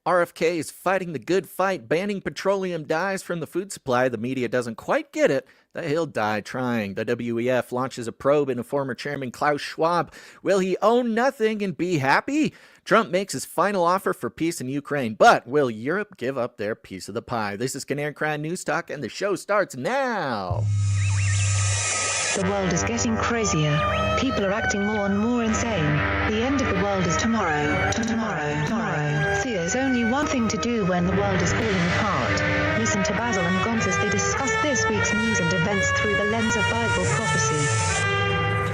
RFK is fighting the good fight, banning petroleum dyes from the food supply. The media doesn't quite get it that he'll die trying. The WEF launches a probe into former chairman Klaus Schwab. Will he own nothing and be happy? Trump makes his final offer for peace in Ukraine, but will Europe give up their piece of the pie? This is Canary News Talk, and the show starts now. The world is getting crazier. People are acting more and more insane. The end of the world is tomorrow. Tomorrow. There's only one thing to do when the world is falling apart. Listen to Basil and Gonz as they discuss this week's news and events through the lens of Bible prophecy.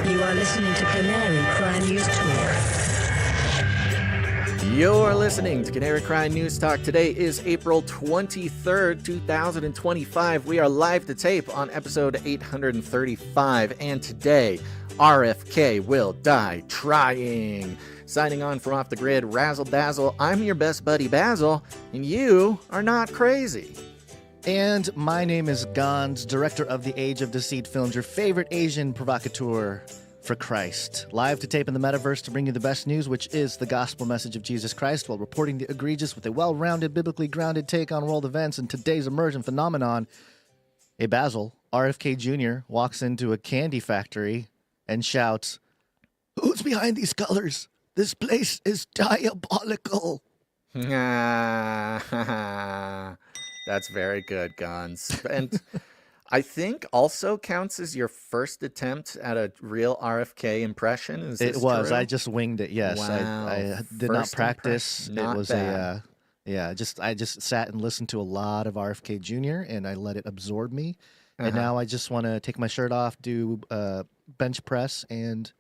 You are listening to Canary News Talk. You're listening to Canary News Talk. Today is April 23rd, 2025. We are live to tape on episode 835, and today, RFK will die trying. Signing on from Off the Grid, Razzle Dazzle, I'm your best buddy Basil, and you are not crazy. And my name is Gonz, director of the Age of Deceit films, your favorite Asian provocateur for Christ. Live to tape in the metaverse to bring you the best news, which is the gospel message of Jesus Christ, while reporting the egregious with a well-rounded, biblically grounded take on world events and today's emergent phenomenon. Hey, Basil, RFK Jr. walks into a candy factory and shouts, "Who's behind these colors? This place is diabolical." That's very good, Gonz. And I think also counts as your first attempt at a real RFK impression. Is this It was. true? I just winged it. Yes, Wow. I did not First practice. impression. Not It was bad. I just sat and listened to a lot of RFK Jr. and I let it absorb me. And Uh-huh. now I just want to take my shirt off, do bench press, and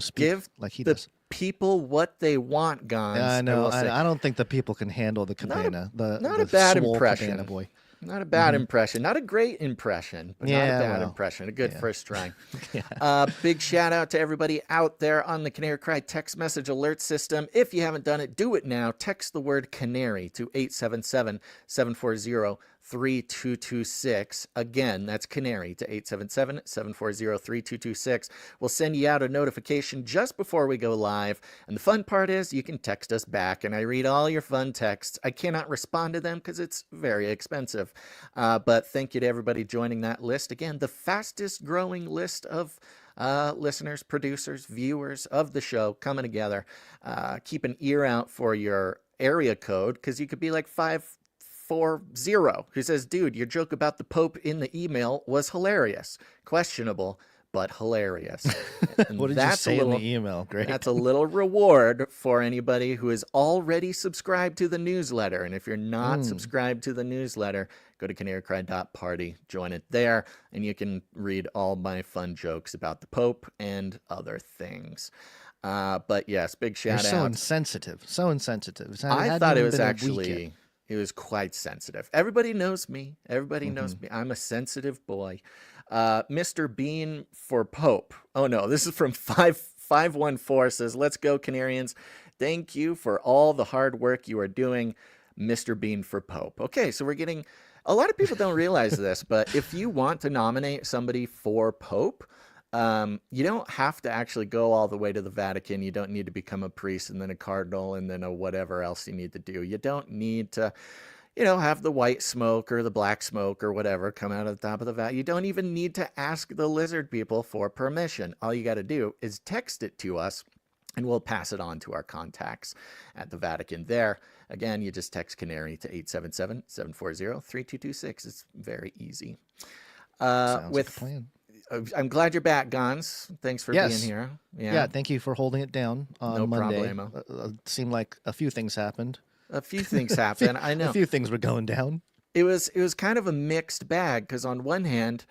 speak Give like he the does. people what they want, Gonz. I know. will say. I don't think the people can handle the cabana. not the a bad swole impression. Cabana boy. Not a bad impression. Not a great impression, but not Yeah, a bad well, impression. A good yeah. first try. Yeah. Big shout out to everybody out there on the Canary Cry text message alert system. If you haven't done it, do it now. Text the word Canary to 877-740-3226. Again, that's Canary to 877-740-3226. We'll send you out a notification just before we go live. And the fun part is you can text us back, and I read all your fun texts. I cannot respond to them because it's very expensive. But thank you to everybody joining that list. Again, the fastest growing list of listeners, producers, viewers of the show coming together. Keep an ear out for your area code, because you could be like 540, who says, "Dude, your joke about the Pope in the email was hilarious. Questionable, but hilarious." And What did you say in the email? Great. That's a little reward for anybody who is already subscribed to the newsletter. And if you're not subscribed to the newsletter, go to canarycry.party, join it there, and you can read all my fun jokes about the Pope and other things. But yes, big You're shout so out. insensitive. So insensitive. I thought it was actually, it was quite sensitive. Everybody knows me. Everybody knows me. I'm a sensitive boy. Mr. Bean for Pope. Oh no, this is from 514 says, "Let's go, Canarians. Thank you for all the hard work you are doing, Mr. Bean for Pope." Okay, so we're getting, a lot of people don't realize this, but if you want to nominate somebody for Pope, you don't have to actually go all the way to the Vatican. You don't need to become a priest and then a cardinal and then a whatever else you need to do. You don't need to, have the white smoke or the black smoke or whatever come out of the top of the Vatican. You don't even need to ask the lizard people for permission. All you got to do is text it to us, and we'll pass it on to our contacts at the Vatican there. Again, you just text Canary to 877-740-3226. It's very easy. Sounds like a plan. I'm glad you're back, Gonz. Thanks for being here. Yeah, thank you for holding it down on Monday. problemo. It seemed like a few things happened. A few things happened. I know. A few things were going down. It was kind of a mixed bag, because on one hand,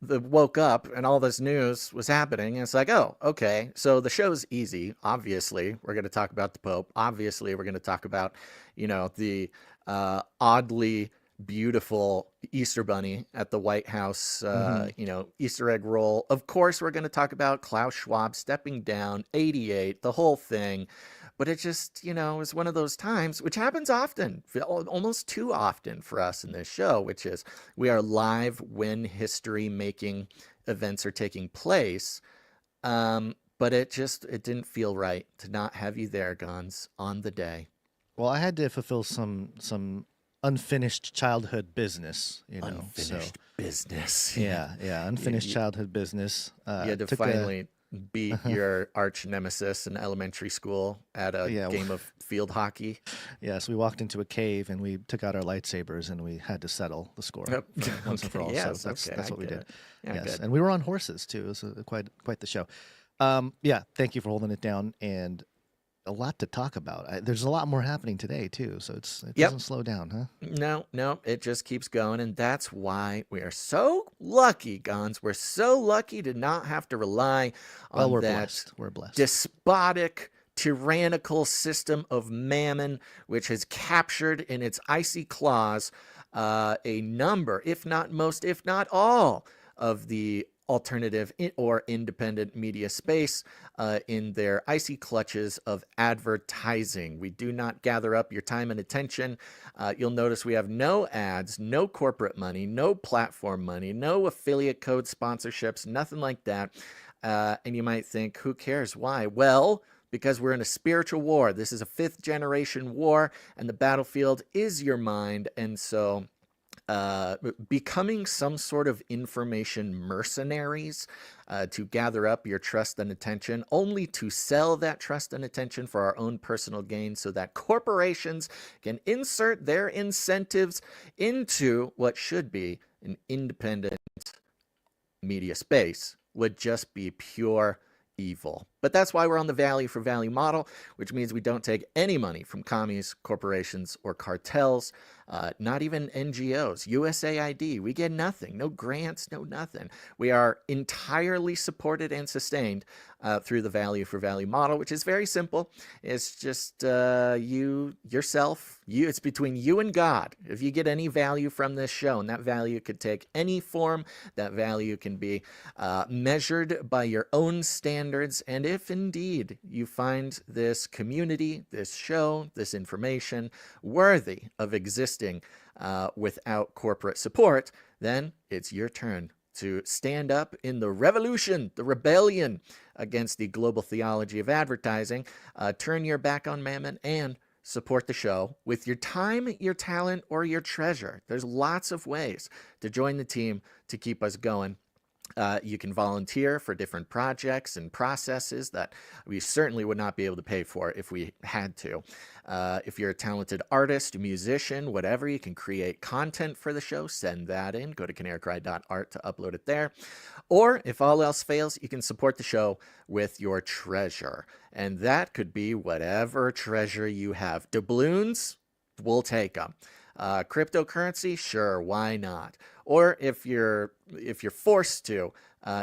woke up and all this news was happening, and it's like, oh, okay, so the show's easy. Obviously, we're going to talk about the Pope. Obviously, we're going to talk about, the oddly beautiful Easter bunny at the White House, Easter egg roll. Of course, we're going to talk about Klaus Schwab stepping down, 88, the whole thing. But it just, is one of those times, which happens often, almost too often for us in this show, which is we are live when history-making events are taking place. But it didn't feel right to not have you there, Gonz, on the day. Well, I had to fulfill some unfinished childhood business, you know. Unfinished business. Yeah, unfinished childhood business. You had to finally beat your arch nemesis in elementary school at a game of field hockey. Yes, we walked into a cave and we took out our lightsabers and we had to settle the score once and for all. Yes, so that's what we did. Yeah, yes, good. and we were on horses too. It was quite the show. Yeah, thank you for holding it down, and a lot to talk about. There's a lot more happening today too, so it doesn't slow down, huh? No, it just keeps going, and that's why we are so lucky, Gons. We're so lucky to not have to rely on we're that blessed. We're blessed. despotic, tyrannical system of mammon, which has captured in its icy claws a number, if not most, if not all, of the alternative or independent media space in their icy clutches of advertising. We do not gather up your time and attention. You'll notice we have no ads, no corporate money, no platform money, no affiliate code sponsorships, nothing like that. And you might think, who cares? Why? Well, because we're in a spiritual war. This is a 5th generation war, and the battlefield is your mind. And so becoming some sort of information mercenaries to gather up your trust and attention, only to sell that trust and attention for our own personal gain so that corporations can insert their incentives into what should be an independent media space, would just be pure evil. But that's why we're on the value for value model, which means we don't take any money from commies, corporations, or cartels, not even NGOs, USAID. We get nothing, no grants, no nothing. We are entirely supported and sustained through the value for value model, which is very simple. It's just yourself. It's between you and God. If you get any value from this show, and that value could take any form, that value can be measured by your own standards. And if indeed you find this community, this show, this information worthy of existing without corporate support, then it's your turn to stand up in the revolution, the rebellion against the global theology of advertising, turn your back on mammon, and support the show with your time, your talent, or your treasure. There's lots of ways to join the team to keep us going. You can volunteer for different projects and processes that we certainly would not be able to pay for if we had to. If you're a talented artist, musician, whatever, you can create content for the show, send that in. Go to canarycry.art to upload it there. Or if all else fails, you can support the show with your treasure. And that could be whatever treasure you have. Doubloons, we'll take them. Cryptocurrency, sure, why not? Or if you're forced to,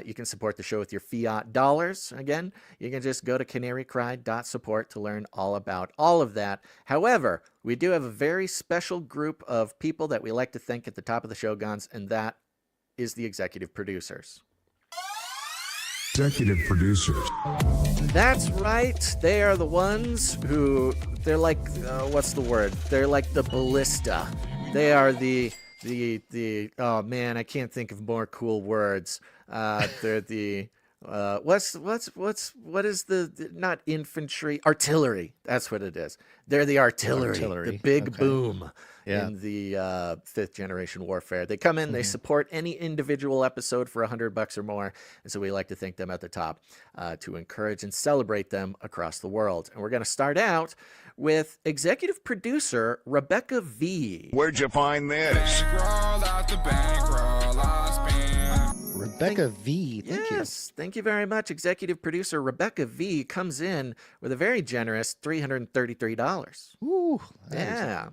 you can support the show with your fiat dollars. Again, you can just go to canarycry.support to learn all about all of that. However, we do have a very special group of people that we like to thank at the top of the show, Gons, and that is the executive producers. Executive producers. That's right. They are the ones who, they're like, what's the word? They're like the ballista. They are the oh man, I can't think of more cool words. They're the, what is the, not infantry, artillery. That's what it is. They're the artillery. The big boom. In the 5th generation warfare. They come in, they support any individual episode for $100 or more. And so we like to thank them at the top to encourage and celebrate them across the world. And we're going to start out with executive producer Rebecca V. Where'd you find this? Rebecca V, thank you. Yes, thank you very much. Executive producer Rebecca V comes in with a very generous $333. Ooh, yeah.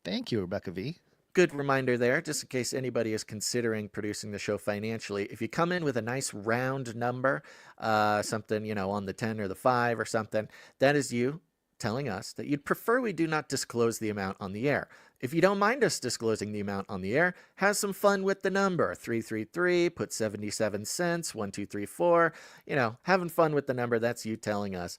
Thank you, Rebecca V. Good reminder there, just in case anybody is considering producing the show financially. If you come in with a nice round number, something, on the 10 or the 5 or something, that is you telling us that you'd prefer we do not disclose the amount on the air. If you don't mind us disclosing the amount on the air, have some fun with the number. 333, put 77 cents, 1234, having fun with the number. That's you telling us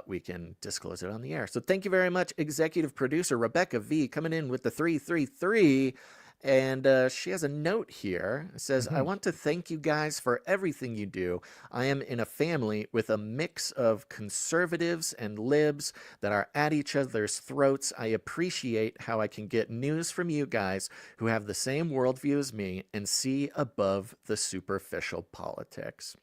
we can disclose it on the air. So thank you very much, executive producer Rebecca V, coming in with the 333. And she has a note here. It says, I want to thank you guys for everything you do. I am in a family with a mix of conservatives and libs that are at each other's throats. I appreciate how I can get news from you guys who have the same worldview as me and see above the superficial politics.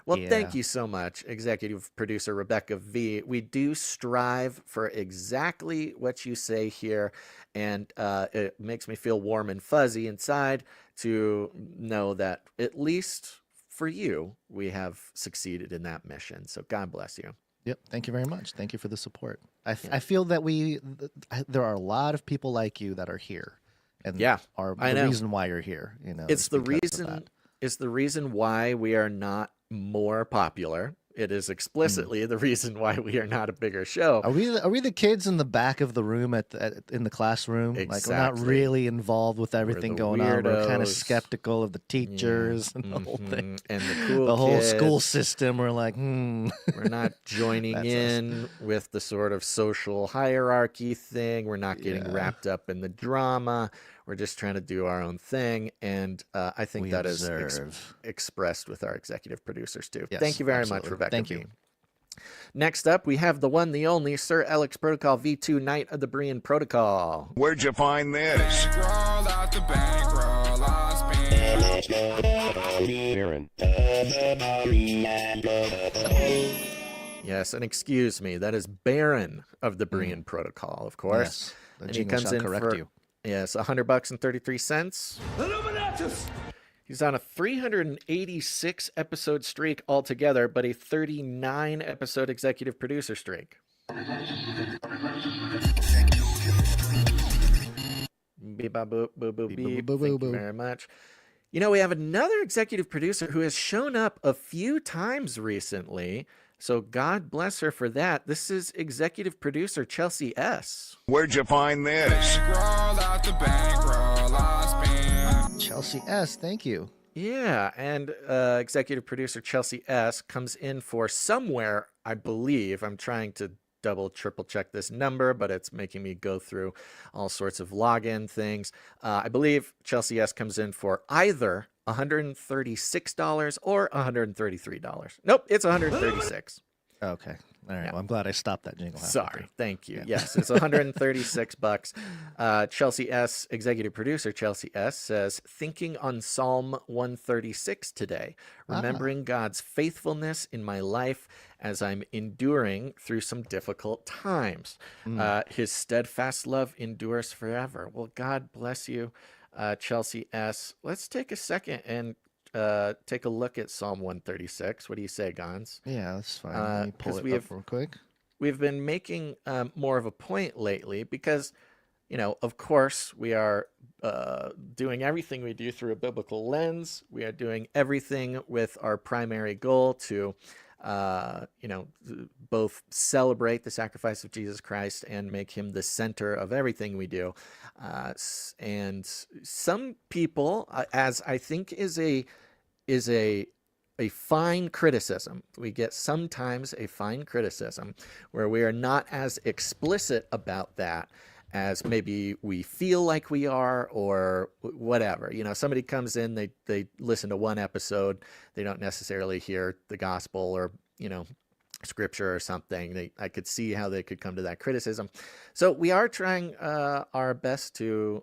Well, thank you so much, executive producer Rebecca V. We do strive for exactly what you say here, and it makes me feel warm and fuzzy inside to know that at least for you, we have succeeded in that mission. So God bless you. Yep. Thank you very much. Thank you for the support. I feel that there are a lot of people like you that are here, and are the reason why you're here. You know, it's the reason. It's the reason why we are not more popular. It is explicitly the reason why we are not a bigger show. Are we the kids in the back of the room in the classroom? Exactly. Like, we're not really involved with everything going on. We're kind of weirdos. skeptical of the teachers and the whole thing. And the cool the whole kids. school system. We're like, We're not joining in with the sort of social hierarchy thing. We're not getting wrapped up in the drama. We're just trying to do our own thing, and I think that is expressed with our executive producers, too. Yes, Thank you very much, Rebecca. Thank you. Next up, we have the one, the only, Sir Alex Protocol V2, Knight of the Brian Protocol. Where'd you find this? Yes, and excuse me, that is Baron of the Brian Protocol, of course. Yes, the and he jingle comes shall in correct for you. Yes, $100.33. He's on a 386 episode streak altogether, but a 39 episode executive producer streak. Beep, bop, boop, boop, boop, beep. Thank you very much. You know, we have another executive producer who has shown up a few times recently, so God bless her for that. This is executive producer Chelsea S. Where'd you find this? Chelsea S, thank you. Yeah, and executive producer Chelsea S comes in for somewhere, I believe. I'm trying to triple check this number, but it's making me go through all sorts of login things. I believe Chelsea S comes in for either $136 or $133. Nope, it's $136. Okay. All right. Well, I'm glad I stopped that jingle. Sorry. Thank you. Yeah. Yes, it's $136. Chelsea S, executive producer Chelsea S, says, thinking on Psalm 136 today, remembering God's faithfulness in my life as I'm enduring through some difficult times. His steadfast love endures forever. Well, God bless you, Chelsea S. Let's take a second and take a look at Psalm 136. What do you say, Gons? Yeah, that's fine. Let me pull it up real quick. We've been making more of a point lately because, you know, of course, we are doing everything we do through a biblical lens. We are doing everything with our primary goal to, you know, both celebrate the sacrifice of Jesus Christ and make him the center of everything we do. And some people, as I think is a fine criticism. We get sometimes a fine criticism where we are not as explicit about that as maybe we feel like we are or whatever. You know, somebody comes in, they listen to one episode, they don't necessarily hear the gospel or, you know, scripture or something. I could see how they could come to that criticism. So we are trying our best to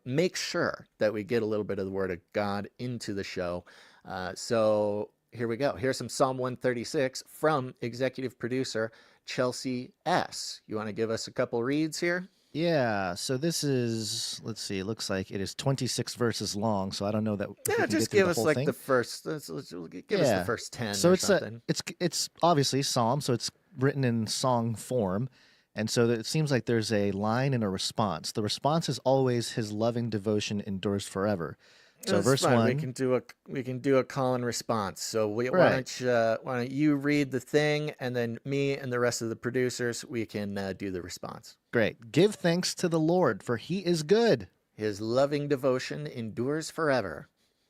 make sure that we get a little bit of the word of God into the show. So here we go. Here's some Psalm 136 from executive producer Chelsea S. You want to give us a couple reads here? Yeah, so this is, let's see, it looks like it is 26 verses long, so I don't know that. Yeah, just give us like the first, give us the first 10 so or something. It's obviously Psalm, so it's written in song form, and so it seems like there's a line and a response. The response is always, his loving devotion endures forever. So that's verse fine. 1. We can do a call and response. So why don't you read the thing, and then me and the rest of the producers, we can do the response. Great. Give thanks to the Lord, for he is good. His loving devotion endures forever.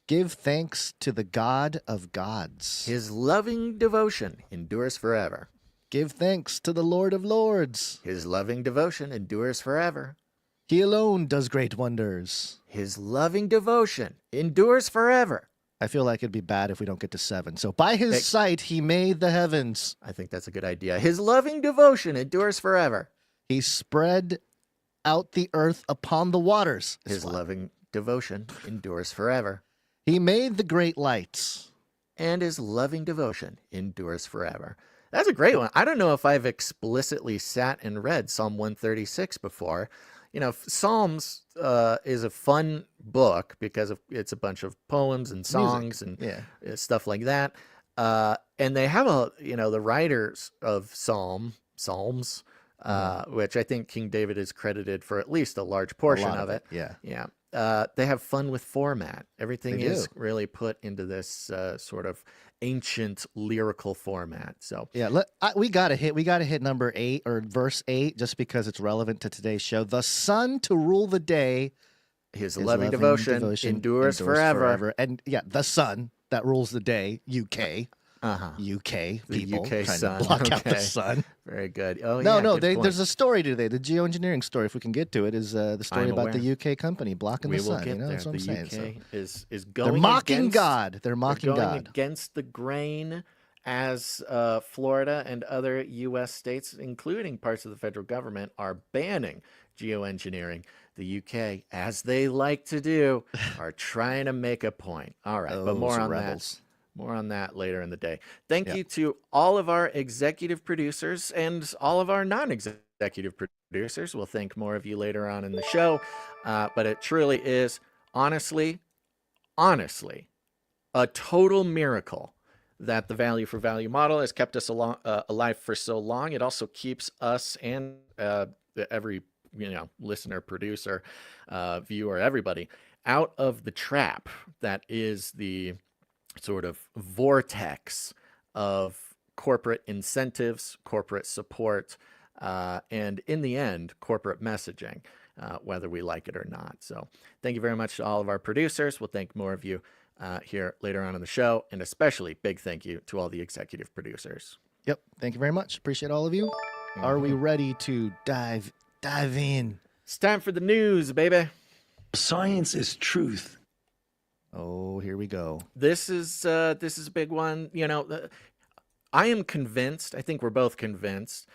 Give thanks to the God of gods. His loving devotion endures forever. Give thanks to the Lord of lords. His loving devotion endures forever. He alone does great wonders. His loving devotion endures forever. I feel like it'd be bad if we don't get to 7. So by his sight, he made the heavens. I think that's a good idea. His loving devotion endures forever. He spread out the earth upon the waters. His loving devotion endures forever. He made the great lights. And his loving devotion endures forever. That's a great one. I don't know if I've explicitly sat and read Psalm 136 before. You know, Psalms is a fun book because it's a bunch of poems and songs and stuff like that. And they have the writers of Psalms, which I think King David is credited for at least a large portion of it. Yeah. Yeah. They have fun with format. Everything is really put into this sort of ancient lyrical format. So we gotta hit number 8 or verse 8 just because it's relevant to today's show. The sun to rule the day. His loving devotion endures forever. And the sun that rules the day. UK. UK people the UK trying sun. to block out the sun. Very good. Oh, no. There's a story today. The geoengineering story, if we can get to it, is the story about the UK company blocking the sun. Get there. That's what I'm saying. UK is going. They're mocking God. They're mocking God against the grain, as Florida and other U.S. states, including parts of the federal government, are banning geoengineering. The UK, as they like to do, are trying to make a point. All right, but more on that. More on that later in the day. Thank you to all of our executive producers and all of our non-executive producers. We'll thank more of you later on in the show. But it truly is, honestly, a total miracle that the value for value model has kept us alive for so long. It also keeps us and every listener, producer, viewer, everybody out of the trap that is the sort of vortex of corporate incentives, corporate support, and in the end, corporate messaging, whether we like it or not. So thank you very much to all of our producers. We'll thank more of you here later on in the show, and especially big thank you to all the executive producers. Yep. Thank you very much. Appreciate all of you. Are we ready to dive in? It's time for the news, baby. Science is truth. Oh, here we go. This is a big one. I am convinced, I think we're both convinced,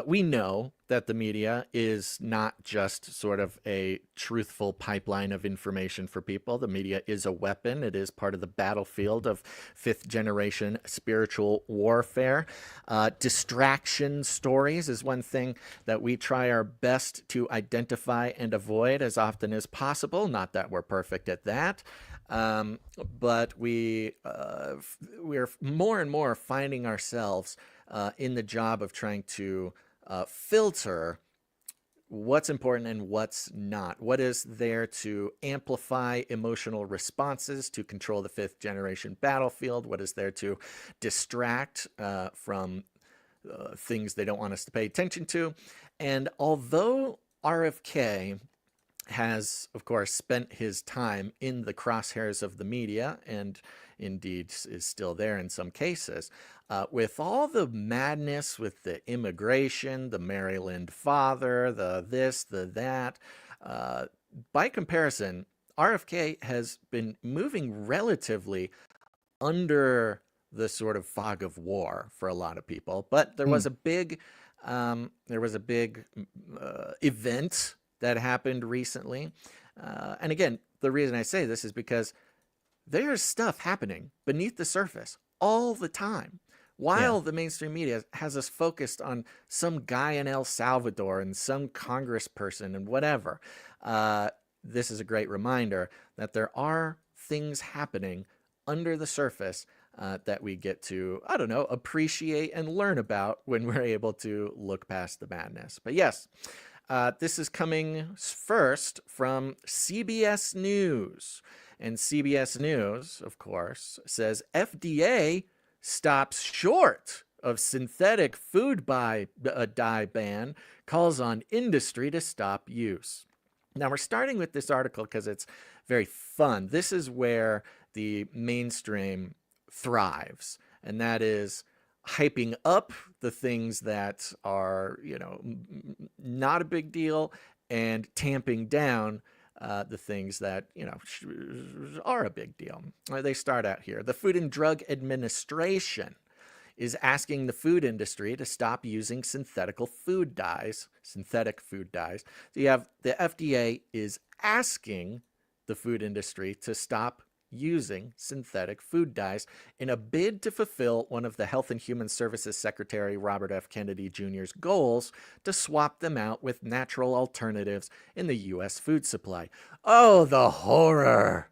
we know that the media is not just sort of a truthful pipeline of information for people. The media is a weapon. It is part of the battlefield of fifth generation spiritual warfare. Distraction stories is one thing that we try our best to identify and avoid as often as possible. Not that we're perfect at that. But we're more and more finding ourselves in the job of trying to filter what's important and what's not. What is there to amplify emotional responses, to control the fifth generation battlefield? What is there to distract from things they don't want us to pay attention to? And although RFK has, of course, spent his time in the crosshairs of the media and indeed is still there in some cases, with all the madness with the immigration, the Maryland father, the this, the that, by comparison, RFK has been moving relatively under the sort of fog of war for a lot of people. But there was a big event that happened recently. And again, the reason I say this is because there's stuff happening beneath the surface all the time. While the mainstream media has us focused on some guy in El Salvador and some congressperson and whatever, this is a great reminder that there are things happening under the surface that we get to, appreciate and learn about when we're able to look past the madness. But yes, this is coming first from CBS News. And CBS News, of course, says FDA stops short of synthetic food dye ban, calls on industry to stop use. Now, we're starting with this article because it's very fun. This is where the mainstream thrives, and that is hyping up the things that are, not a big deal and tamping down the things that, are a big deal. They start out here. The Food and Drug Administration is asking the food industry to stop using synthetic food dyes. So you have the FDA is asking the food industry to stop using synthetic food dyes in a bid to fulfill one of the Health and Human Services Secretary Robert F. Kennedy Jr.'s goals to swap them out with natural alternatives in the U.S. food supply. Oh, the horror!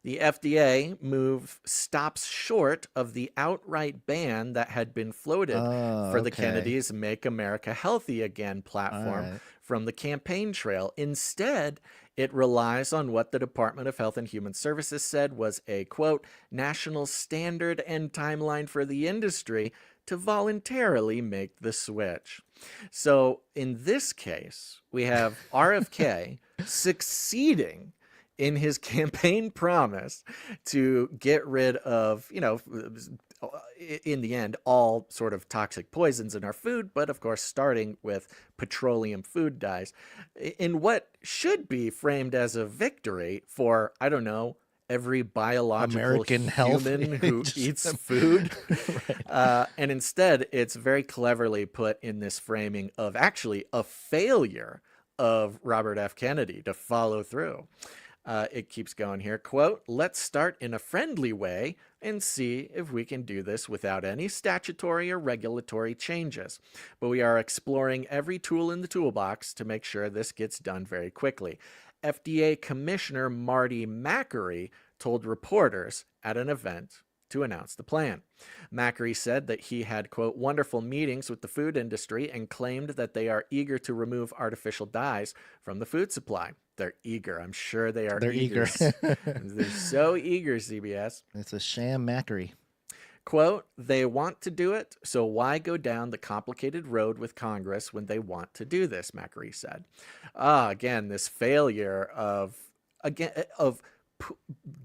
The FDA move stops short of the outright ban that had been floated for the Kennedys' Make America Healthy Again platform from the campaign trail. Instead, it relies on what the Department of Health and Human Services said was a, quote, national standard and timeline for the industry to voluntarily make the switch. So in this case, we have RFK succeeding in his campaign promise to get rid of, in the end, all sort of toxic poisons in our food, but of course, starting with petroleum food dyes, in what should be framed as a victory for, I don't know, every biological American human who eats food. And instead, it's very cleverly put in this framing of actually a failure of Robert F. Kennedy to follow through. It keeps going here, quote, let's start in a friendly way and see if we can do this without any statutory or regulatory changes. But we are exploring every tool in the toolbox to make sure this gets done very quickly. FDA Commissioner Marty Makary told reporters at an event to announce the plan. Makary said that he had, quote, wonderful meetings with the food industry and claimed that they are eager to remove artificial dyes from the food supply. They're eager. I'm sure they are. They're eager. They're so eager, CBS. It's a sham Macri. Quote, they want to do it, so why go down the complicated road with Congress when they want to do this, Makary said. Again, this failure of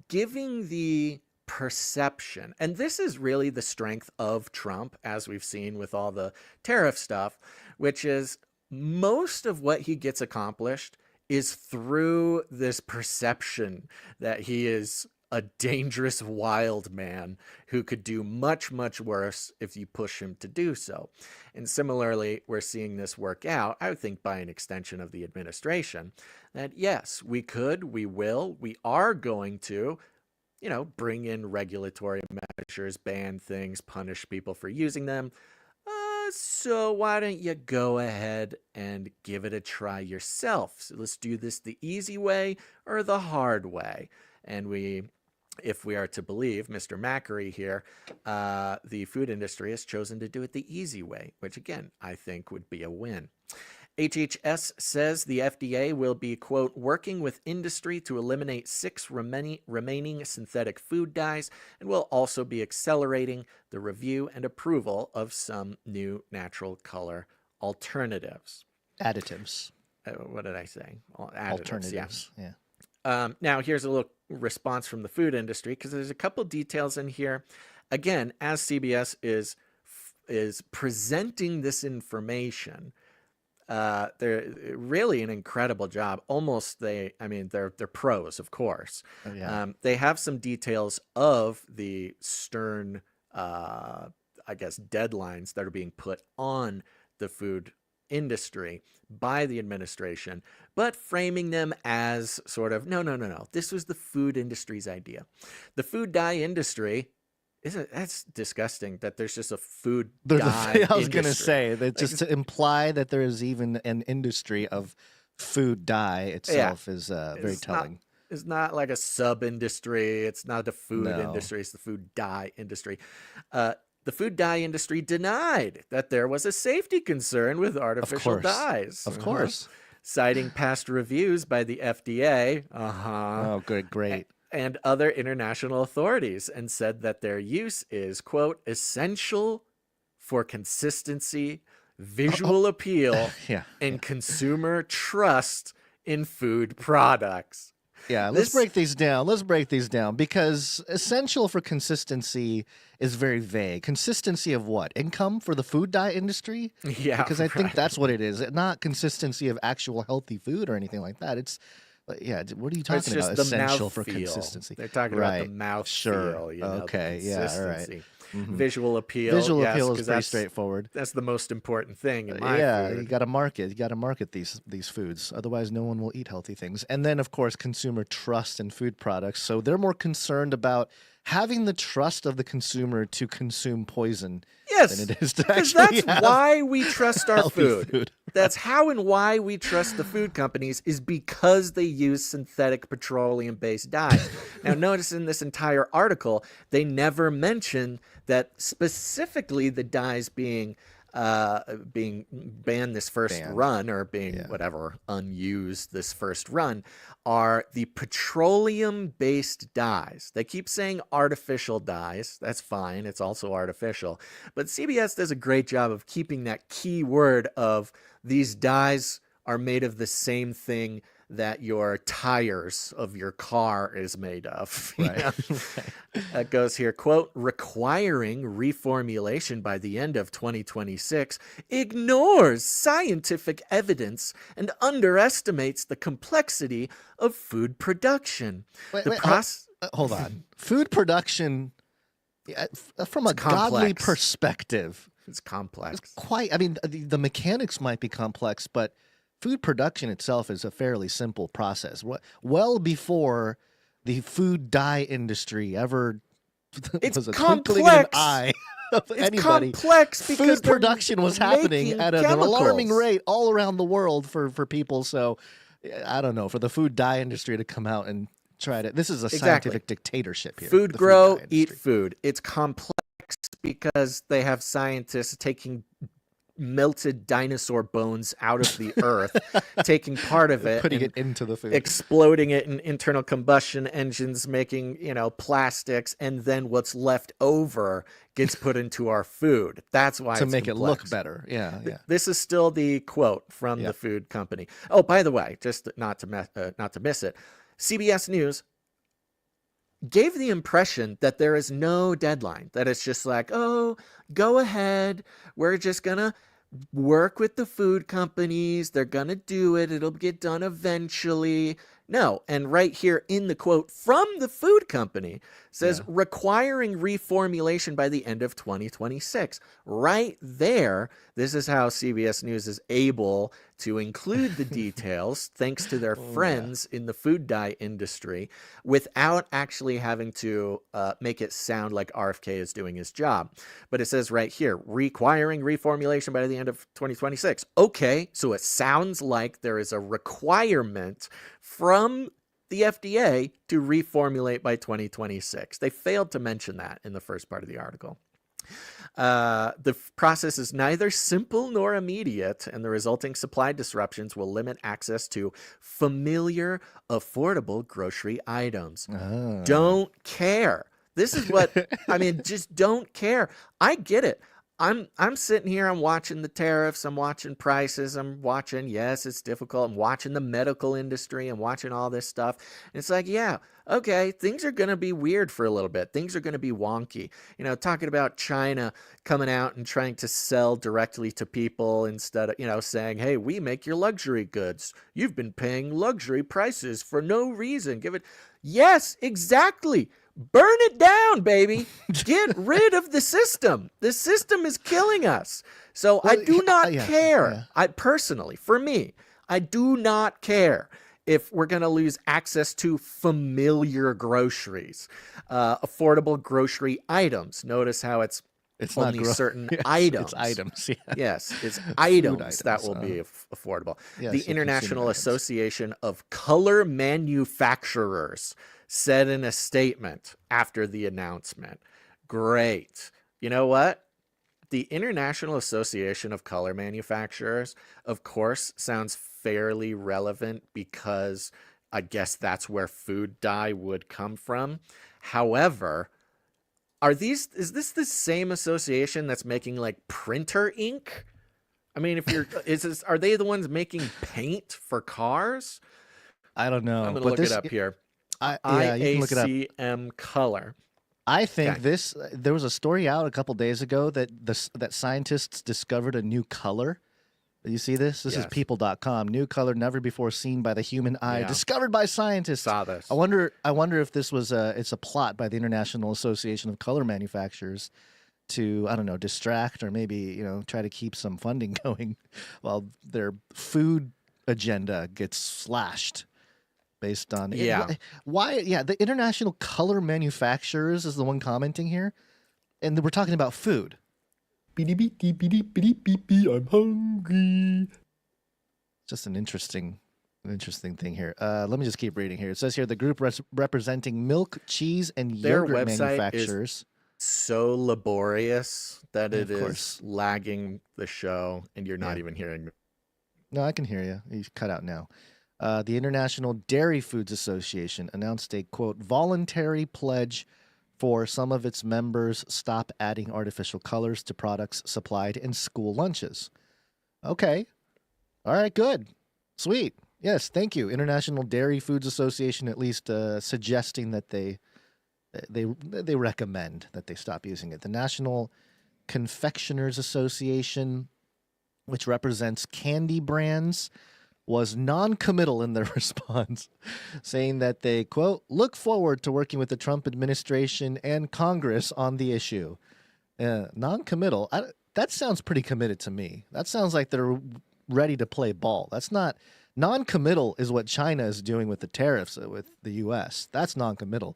giving the perception, and this is really the strength of Trump, as we've seen with all the tariff stuff, which is most of what he gets accomplished is through this perception that he is a dangerous wild man who could do much, much worse if you push him to do so. And similarly, we're seeing this work out, I would think by an extension of the administration, that yes, we could, we will, we are going to, bring in regulatory measures, ban things, punish people for using them. So why don't you go ahead and give it a try yourself? So let's do this the easy way or the hard way. And if we are to believe Mr. Makary here, the food industry has chosen to do it the easy way, which again, I think would be a win. HHS says the FDA will be, quote, working with industry to eliminate 6 remaining synthetic food dyes and will also be accelerating the review and approval of some new natural color alternatives. Additives. What did I say? Alternatives. Yeah. Now, here's a little response from the food industry because there's a couple details in here. Again, as CBS is presenting this information, they're really an incrediable job. They're pros, of course. Oh, yeah. They have some details of the stern, deadlines that are being put on the food industry by the administration, but framing them as sort of, no. This was the food industry's idea. The food dye industry, that's disgusting that there's just a food dye I was going to industry. say that just to imply that there is even an industry of food dye itself is very telling. It's not like a sub-industry. It's not the food industry. It's the food dye industry. The food dye industry denied that there was a safety concern with artificial dyes. Of course. Citing past reviews by the FDA. Oh, good, great. And other international authorities, and said that their use is, quote, essential for consistency, visual appeal, and consumer trust in food products. Yeah, let's break these down. Let's break these down because essential for consistency is very vague. Consistency of what? Income for the food dye industry? Yeah, because I think right. that's what it is. Not consistency of actual healthy food or anything like that. It's yeah. What are you It's talking just about? the Essential for mouthfeel. consistency. They're talking about the mouth Sure. feel. You know, Okay. the Yeah. All right. consistency. Visual appeal. Visual yes, appeal 'cause is pretty that's- straightforward. That's the most important thing in my Yeah, food. you got to market. You got to market these foods. Otherwise, no one will eat healthy things. And then, of course, consumer trust in food products. So they're more concerned about having the trust of the consumer to consume poison Yes, than it is to because actually that's have why we trust our healthy food. That's how and why we trust the food companies is because they use synthetic petroleum-based dyes. Now, notice in this entire article, they never mention that specifically the dyes being banned this first run or being whatever unused this first run are the petroleum-based dyes. They keep saying artificial dyes. That's fine. It's also artificial. But CBS does a great job of keeping that key word of these dyes are made of the same thing that your tires of your car is made of. Right. That goes here, quote, requiring reformulation by the end of 2026 ignores scientific evidence and underestimates the complexity of food production. Hold on. Food production, from a godly complex. perspective, It's complex. I mean, the mechanics might be complex, but food production itself is a fairly simple process. Well before the food dye industry ever was a twinkling in an eye of anybody. Complex because food production was happening at an alarming rate all around the world for people. So I don't know, for the food dye industry to come out and try to, this is a scientific dictatorship here. Food grow, eat food. It's complex because they have scientists taking melted dinosaur bones out of the earth, taking part of it, putting it into the food, exploding it in internal combustion engines, making, plastics, and then what's left over gets put into our food. That's why to it's make complex. It look better. Yeah. This is still the quote from the food company. Oh, by the way, just not to miss it, CBS News gave the impression that there is no deadline, that it's just like, oh, go ahead, we're just gonna work with the food companies, they're gonna do it, it'll get done eventually. No, and right here in the quote from the food company says requiring reformulation by the end of 2026. Right there, this is how CBS News is able to include the details thanks to their friends in the food dye industry without actually having to make it sound like RFK is doing his job. But it says right here, requiring reformulation by the end of 2026. Okay, so it sounds like there is a requirement from the FDA to reformulate by 2026. They failed to mention that in the first part of the article. The process is neither simple nor immediate, and the resulting supply disruptions will limit access to familiar, affordable grocery items. Don't care. This is what, just don't care. I get it. I'm sitting here, I'm watching the tariffs, I'm watching prices, I'm watching, yes, it's difficult, I'm watching the medical industry, I'm watching all this stuff. And it's like, yeah, okay, things are going to be weird for a little bit. Things are going to be wonky. Talking about China coming out and trying to sell directly to people instead of, saying, hey, we make your luxury goods. You've been paying luxury prices for no reason. Give it. Yes, exactly. Burn it down, baby. Get rid of the system. The system is killing us. So I do not care. I personally, for me, I do not care if we're going to lose access to familiar groceries, affordable grocery items. Notice how it's only certain items. It's items. Yeah. Yes, it's items that will be affordable. Yes, the International Association of Color Manufacturers said in a statement after the announcement, great. You know what? The International Association of Color Manufacturers, of course, sounds fairly relevant because I guess that's where food dye would come from. However, is this the same association that's making like printer ink? I mean, are they the ones making paint for cars? I don't know. I'm going to but look this, it up here. yeah, you can look it up. IACM color. I think Okay. there was a story out a couple days ago that that scientists discovered a new color. You see this? This is Yes. people.com. New color never before seen by the human eye, Yeah. discovered by scientists. Saw this. I wonder if this was it's a plot by the International Association of Color Manufacturers to, I don't know, distract or maybe, you know, try to keep some funding going while their food agenda gets slashed. Based on why the International Color Manufacturers is the one commenting here, and we're talking about food. I'm hungry. Just an interesting thing here. Let me just keep reading here. It says here the group representing milk, cheese, and Their yogurt website manufacturers. So laborious that Yeah, it of is course. lagging the show, and you're not even hearing me. No, I can hear you. You cut out now. The International Dairy Foods Association announced a, quote, voluntary pledge for some of its members stop adding artificial colors to products supplied in school lunches. Okay. All right, good. Sweet. Yes, thank you. International Dairy Foods Association at least suggesting that they recommend that they stop using it. The National Confectioners Association, which represents candy brands, was non-committal in their response, saying that they, quote, look forward to working with the Trump administration and Congress on the issue. Non-committal, that sounds pretty committed to me. That sounds like they're ready to play ball. That's not, non-committal is what China is doing with the tariffs with the U.S. That's non-committal.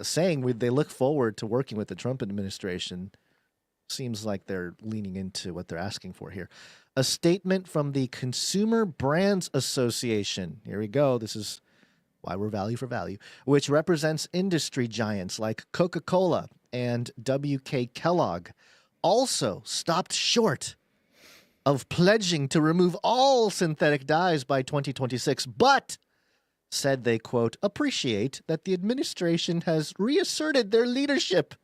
Saying they look forward to working with the Trump administration seems like they're leaning into what they're asking for here. A statement from the Consumer Brands Association. Here we go. This is why we're value for value, which represents industry giants like Coca-Cola and W.K. Kellogg, also stopped short of pledging to remove all synthetic dyes by 2026, but said they, quote, appreciate that the administration has reasserted their leadership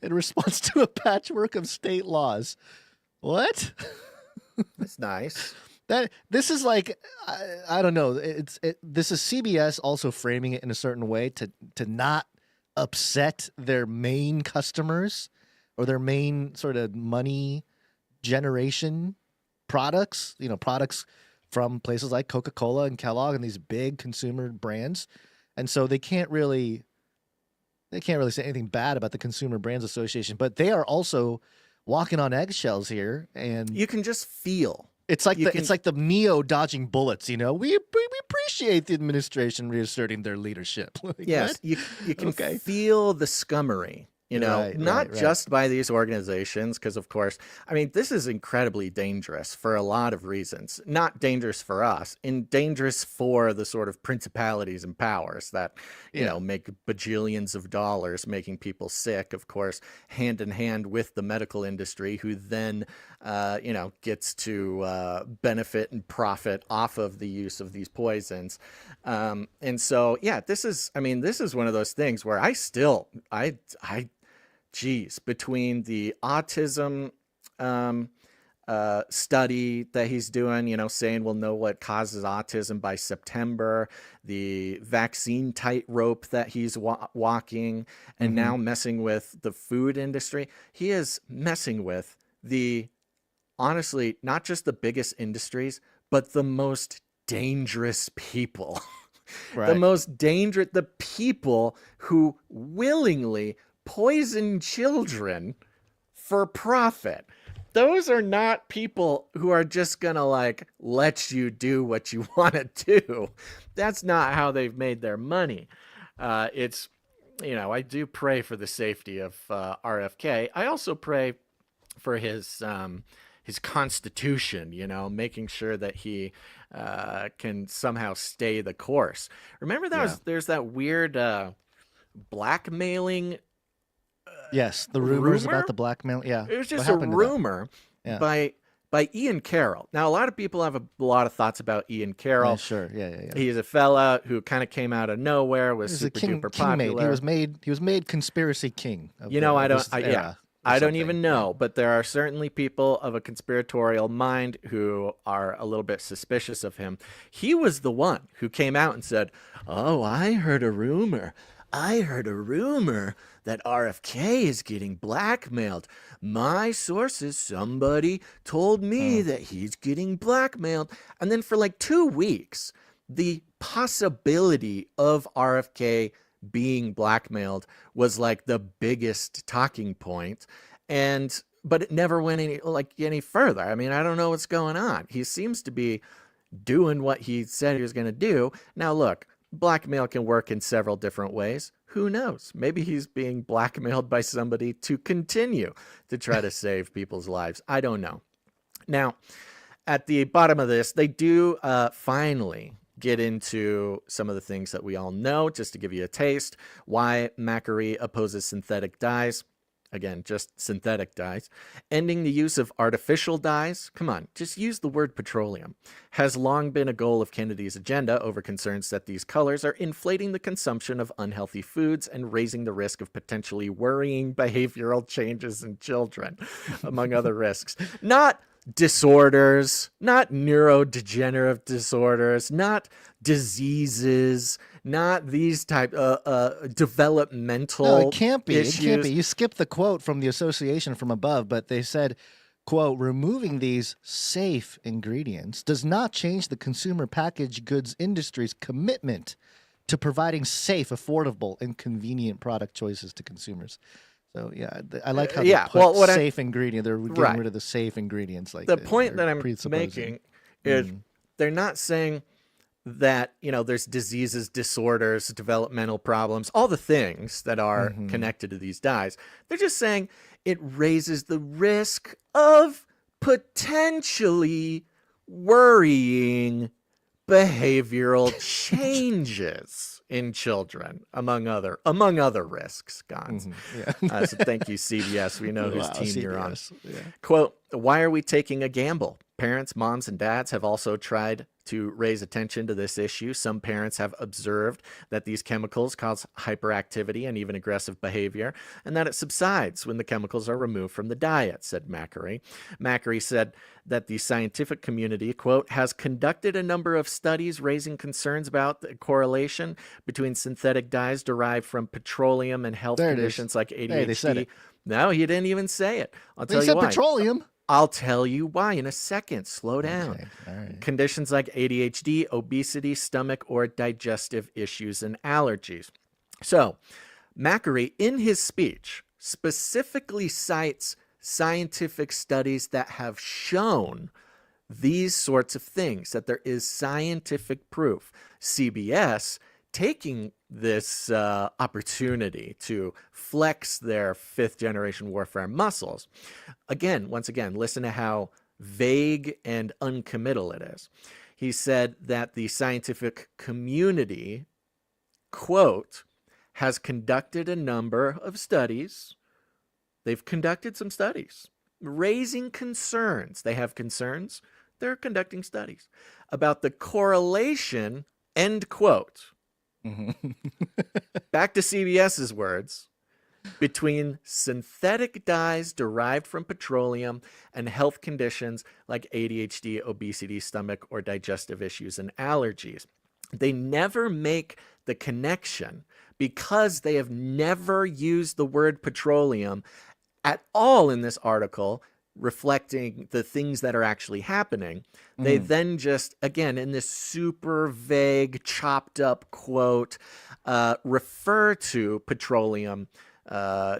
in response to a patchwork of state laws. What? That's nice. This is like I don't know. This is CBS also framing it in a certain way to not upset their main customers or their main sort of money generation products. You know, products from places like Coca-Cola and Kellogg and these big consumer brands, and so they can't really say anything bad about the Consumer Brands Association, but they are also walking on eggshells here, and You can just feel. it's like it's like the Neo dodging bullets. You know, we appreciate the administration reasserting their leadership. Like, Yes, what? you can Okay. feel the scummery, you know, Right, not right. just by these organizations, because of course, I mean, this is incredibly dangerous for a lot of reasons. Not dangerous for us, and dangerous for the sort of principalities and powers that, you know, make bajillions of dollars making people sick, of course, hand in hand with the medical industry, who then, you know, gets to benefit and profit off of the use of these poisons. And so, yeah, this is one of those things where geez, between the autism study that he's doing, you know, saying we'll know what causes autism by September, the vaccine tightrope that he's walking, and now messing with the food industry. He is messing with honestly, not just the biggest industries, but the most dangerous people. Right. The people who willingly poison children for profit. Those are not people who are just gonna like let you do what you want to do. That's not how they've made their money. It's, you know, I do pray for the safety of RFK. I also pray for his constitution, you know, making sure that he can somehow stay the course. Remember there's that weird blackmailing. Yes, the rumors rumor? about the blackmail. Yeah, It was What just a happened to that? rumor Yeah. by Ian Carroll. Now, a lot of people have a lot of thoughts about Ian Carroll. Yeah, sure. Yeah. He's a fella who kind of came out of nowhere, was He was super a king duper made. popular. He was made conspiracy king. Of You know, this era. I don't even know, but there are certainly people of a conspiratorial mind who are a little bit suspicious of him. He was the one who came out and said, "Oh, I heard a rumor. I heard a rumor that RFK is getting blackmailed. My sources, somebody told me that he's getting blackmailed." And then for like 2 weeks, the possibility of RFK being blackmailed was like the biggest talking point, but it never went any further. I mean, I don't know what's going on. He seems to be doing what he said he was going to do. Now look, blackmail can work in several different ways. Who knows? Maybe he's being blackmailed by somebody to continue to try to save people's lives. I don't know. Now, at the bottom of this, they do finally get into some of the things that we all know, just to give you a taste. Why Macquarie opposes synthetic dyes. Again, just synthetic dyes. Ending the use of artificial dyes. Come on, just use the word petroleum. Has long been a goal of Kennedy's agenda over concerns that these colors are inflating the consumption of unhealthy foods and raising the risk of potentially worrying behavioral changes in children, among other risks. Not disorders, not neurodegenerative disorders, not diseases, not these type developmental No, it can't be. issues. It can't be. You skipped the quote from the association from above, but they said, quote, removing these safe ingredients does not change the consumer packaged goods industry's commitment to providing safe, affordable, and convenient product choices to consumers. So yeah, I like how they put safe ingredient. They're getting rid of the safe ingredients. Like the point that I'm making is they're not saying that, you know, there's diseases, disorders, developmental problems, all the things that are connected to these dyes. They're just saying it raises the risk of potentially worrying behavioral changes in children, among other risks, Gons. So thank you, CBS. We know whose team you're on. Yeah. Quote, why are we taking a gamble? Parents, moms, and dads have also tried to raise attention to this issue. Some parents have observed that these chemicals cause hyperactivity and even aggressive behavior, and that it subsides when the chemicals are removed from the diet, said Macquarie. Macquarie said that the scientific community, quote, has conducted a number of studies raising concerns about the correlation between synthetic dyes derived from petroleum and health conditions like ADHD. Hey, they said it. No, he didn't even say it. I'll tell you why. Petroleum. I'll tell you why in a second. Slow down. Okay. All right. Conditions like ADHD, obesity, stomach or digestive issues, and allergies. So, Macquarie, in his speech, specifically cites scientific studies that have shown these sorts of things, that there is scientific proof. CBS taking this opportunity to flex their fifth generation warfare muscles. Once again, listen to how vague and uncommittal it is. He said that the scientific community, quote, has conducted a number of studies. They've conducted some studies raising concerns. They have concerns. They're conducting studies about the correlation, end quote. Back to CBS's words, between synthetic dyes derived from petroleum and health conditions like ADHD, obesity, stomach or digestive issues, and allergies. They never make the connection because they have never used the word petroleum at all in this article, reflecting the things that are actually happening. They then just, again, in this super vague, chopped up quote, refer to petroleum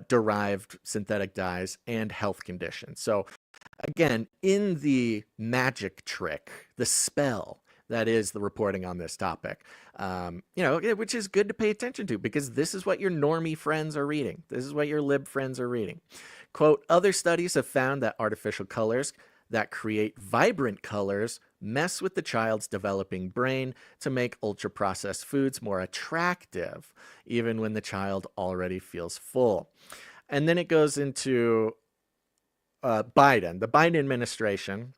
derived synthetic dyes and health conditions. So again, in the magic trick, the spell that is the reporting on this topic, which is good to pay attention to because this is what your normie friends are reading. This is what your lib friends are reading. Quote, other studies have found that artificial colors that create vibrant colors mess with the child's developing brain to make ultra-processed foods more attractive, even when the child already feels full. And then it goes into Biden. The Biden administration,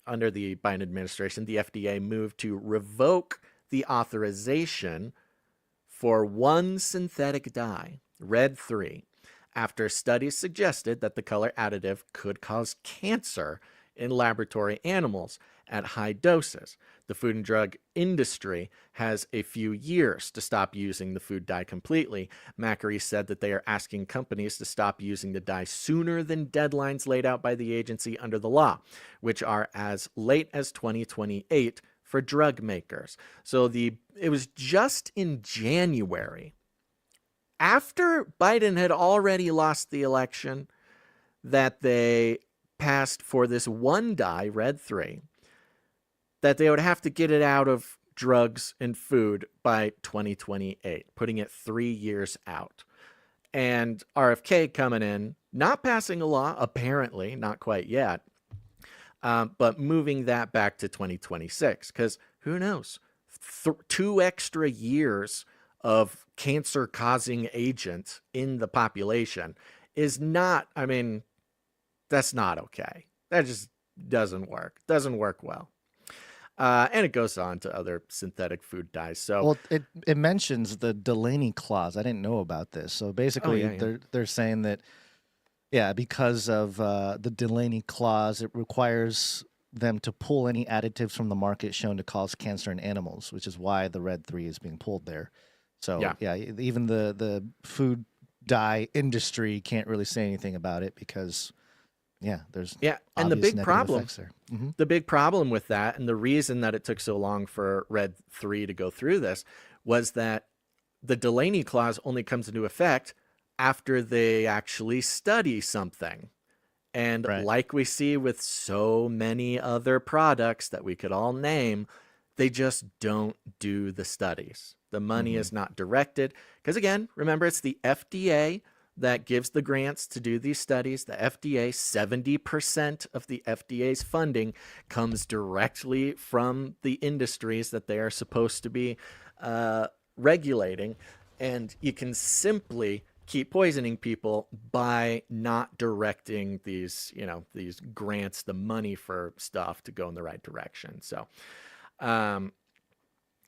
under the Biden administration, the FDA moved to revoke the authorization for one synthetic dye, Red 3, after studies suggested that the color additive could cause cancer in laboratory animals at high doses. The food and drug industry has a few years to stop using the food dye completely. Macri said that they are asking companies to stop using the dye sooner than deadlines laid out by the agency under the law, which are as late as 2028 for drug makers. So it was just in January, after Biden had already lost the election, that they passed for this one dye, Red 3, that they would have to get it out of drugs and food by 2028, putting it 3 years out. And RFK coming in, not passing a law, apparently, not quite yet, but moving that back to 2026, because who knows? 2 extra years of cancer-causing agent in the population is not, I mean, that's not okay. That just doesn't work. Doesn't work well. And it goes on to other synthetic food dyes. So, well, it mentions the Delaney clause. I didn't know about this. So basically, they're saying that, yeah, because of the Delaney clause, it requires them to pull any additives from the market shown to cause cancer in animals, which is why the Red 3 is being pulled there. So yeah, even the food dye industry can't really say anything about it because there's and the big problem there. The big problem with that, and the reason that it took so long for Red 3 to go through this, was that the Delaney clause only comes into effect after they actually study something. And like we see with so many other products that we could all name, they just don't do the studies. The money is not directed. Because again, remember, it's the FDA that gives the grants to do these studies. The FDA, 70% of the FDA's funding comes directly from the industries that they are supposed to be regulating. And you can simply keep poisoning people by not directing these, these grants, the money for stuff to go in the right direction. So,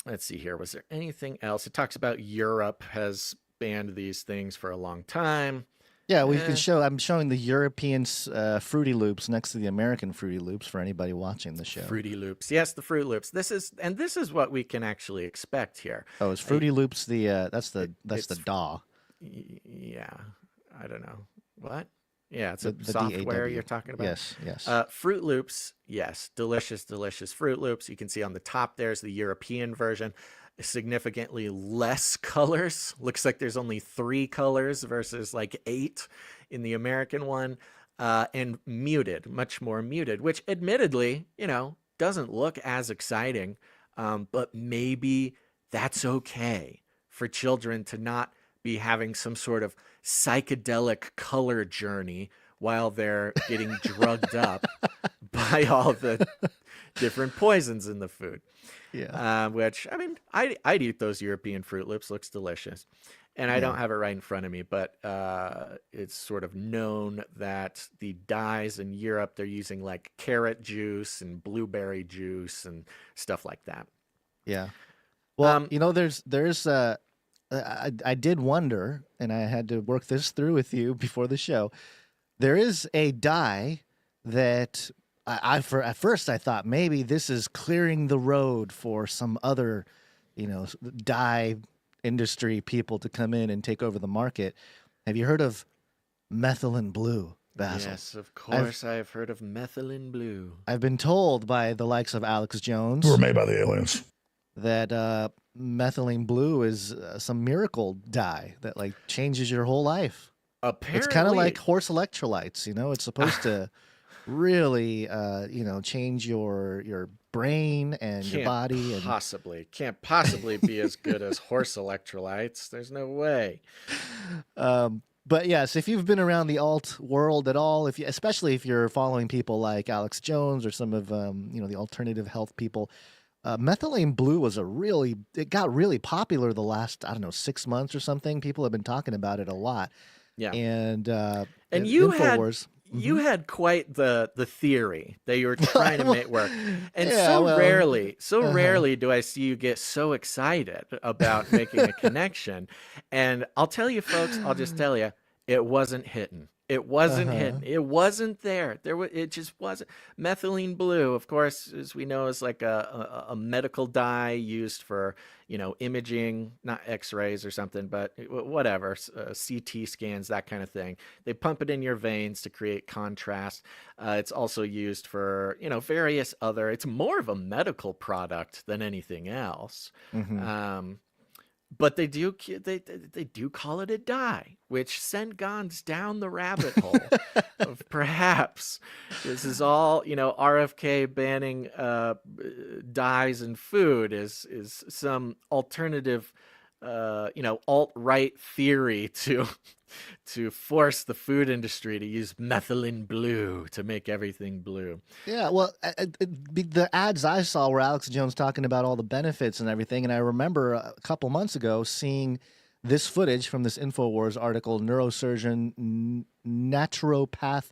let's see here. Was there anything else? It talks about Europe has banned these things for a long time. Yeah, we can show. I'm showing the European Fruity Loops next to the American Fruity Loops for anybody watching the show. Fruity Loops, yes, the Fruit Loops. This is what we can actually expect here. Oh, is Fruity Loops the that's the DAW? Yeah, I don't know what. Yeah, it's the software you're talking about. Yes. Fruit Loops, yes, delicious Fruit Loops. You can see on the top there's the European version. Significantly less colors. Looks like there's only 3 colors versus like 8 in the American one, and muted, much more muted, which admittedly, doesn't look as exciting, but maybe that's okay for children to not be having some sort of psychedelic color journey while they're getting drugged up by all the different poisons in the food. Yeah. Which, I mean, I'd eat those European Fruit Loops. Looks delicious. And I don't have it right in front of me, but it's sort of known that the dyes in Europe, they're using like carrot juice and blueberry juice and stuff like that. Yeah. Well, there's I did wonder, and I had to work this through with you before the show. There is a dye that at first I thought maybe this is clearing the road for some other, dye industry people to come in and take over the market. Have you heard of methylene blue, Basil? Yes, of course I have heard of methylene blue. I've been told by the likes of Alex Jones, Who were made by the aliens. that methylene blue is some miracle dye that like changes your whole life. Apparently, it's kind of like horse electrolytes. It's supposed to really, change your brain and your body. Can't possibly be as good as horse electrolytes. There's no way. But yes, if you've been around the alt world at all, especially if you're following people like Alex Jones or some of the alternative health people, methylene blue was it got really popular the last 6 months or something. People have been talking about it a lot. Yeah, and you InfoWars. You had quite the theory that you were trying to make work. And rarely do I see you get so excited about making a connection. And I'll tell you, folks, I'll just tell you, It wasn't hitting. It wasn't hitting. It wasn't there. It just wasn't. Methylene blue, of course, as we know, is like a medical dye used for, imaging, not X-rays or something, but whatever, CT scans, that kind of thing. They pump it in your veins to create contrast. It's also used for, various other. It's more of a medical product than anything else. But they do call it a dye, which sent Gons down the rabbit hole of perhaps this is all, RFK banning dyes in food is some alternative, alt-right theory to force the food industry to use methylene blue to make everything blue. Yeah, well, the ads I saw were Alex Jones talking about all the benefits and everything, and I remember a couple months ago seeing this footage from this InfoWars article, Neurosurgeon, Naturopath,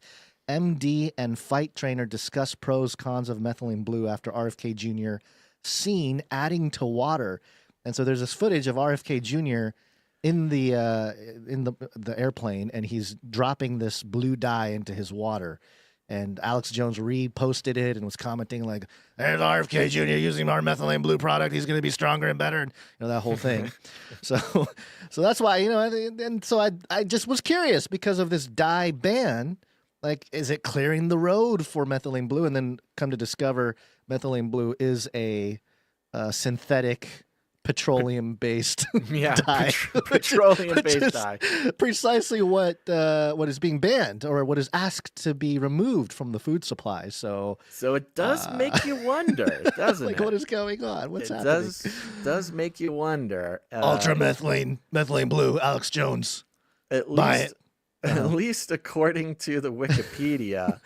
MD, and fight trainer discuss pros, cons of methylene blue after RFK Jr. seen adding to water. And so there's this footage of RFK Jr. in the airplane, and he's dropping this blue dye into his water. And Alex Jones reposted it and was commenting like, "There's RFK Jr. using our methylene blue product. He's going to be stronger and better," and that whole thing. so that's why and so I just was curious because of this dye ban. Like, is it clearing the road for methylene blue? And then come to discover methylene blue is a synthetic petroleum-based dye. Petroleum-based dye. Precisely what is being banned or what is asked to be removed from the food supply. So it does make you wonder, doesn't like, it? what is going on? What's happening? It does make you wonder. Ultra methylene blue, Alex Jones. At least according to the Wikipedia,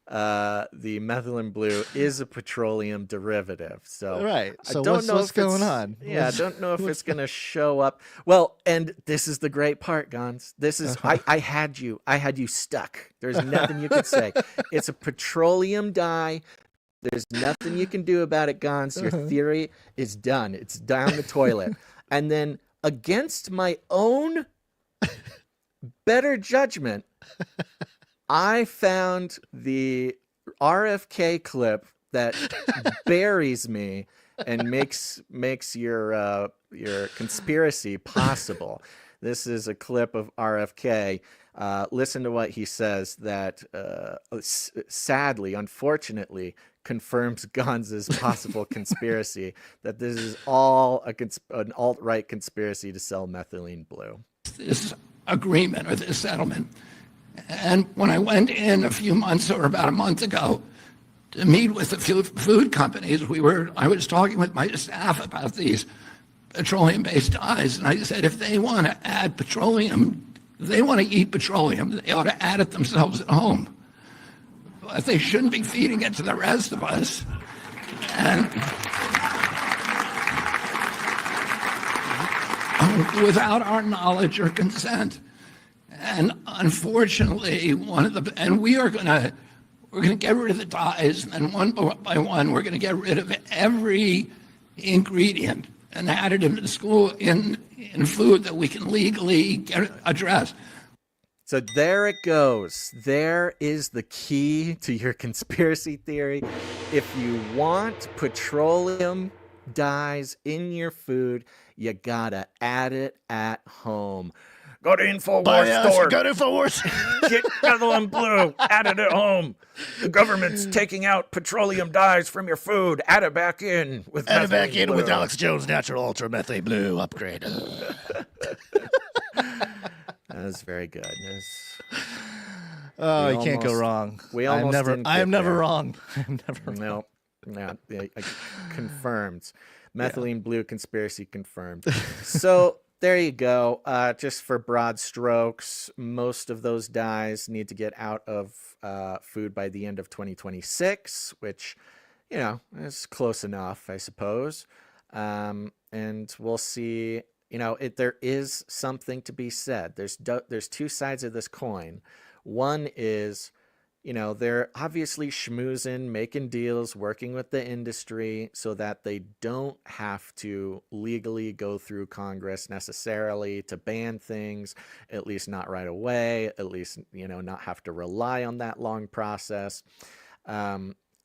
the methylene blue is a petroleum derivative. So right. So I don't know what's going on? Yeah, I don't know if it's going to show up. Well, and this is the great part, Gons. This is I had you stuck. There's nothing you could say. It's a petroleum dye. There's nothing you can do about it, Gons. Your theory is done. It's down the toilet. And then against my own better judgment, I found the RFK clip that buries me and makes your conspiracy possible. This is a clip of RFK. Listen to what he says that sadly, unfortunately, confirms Gonz's possible conspiracy that this is all an alt-right conspiracy to sell methylene blue. This agreement or this settlement. And when I went in a few months or about a month ago to meet with the food companies, I was talking with my staff about these petroleum-based dyes, and I said if they want to add petroleum, if they want to eat petroleum, they ought to add it themselves at home. But they shouldn't be feeding it to the rest of us. And without our knowledge or consent. And unfortunately, we're going to get rid of the dyes, and one by one, we're going to get rid of every ingredient and additive in food that we can legally address. So there it goes. There is the key to your conspiracy theory. If you want petroleum dyes in your food, you gotta add it at home. Go to InfoWars store. Go to InfoWars. Get methylene blue. Add it at home. The government's taking out petroleum dyes from your food. Add it back in with Add it back in blue. with Alex Jones Natural Ultra Methylene Blue upgrade. That was very good. Oh, you can't go wrong. I am never wrong. I'm never wrong. No, confirmed. Methylene blue conspiracy confirmed. So there you go. Just for broad strokes, most of those dyes need to get out of food by the end of 2026, which, is close enough, I suppose. And we'll see. There is something to be said. There's two sides of this coin. One is they're obviously schmoozing, making deals, working with the industry so that they don't have to legally go through Congress necessarily to ban things, at least not right away, at least, not have to rely on that long process.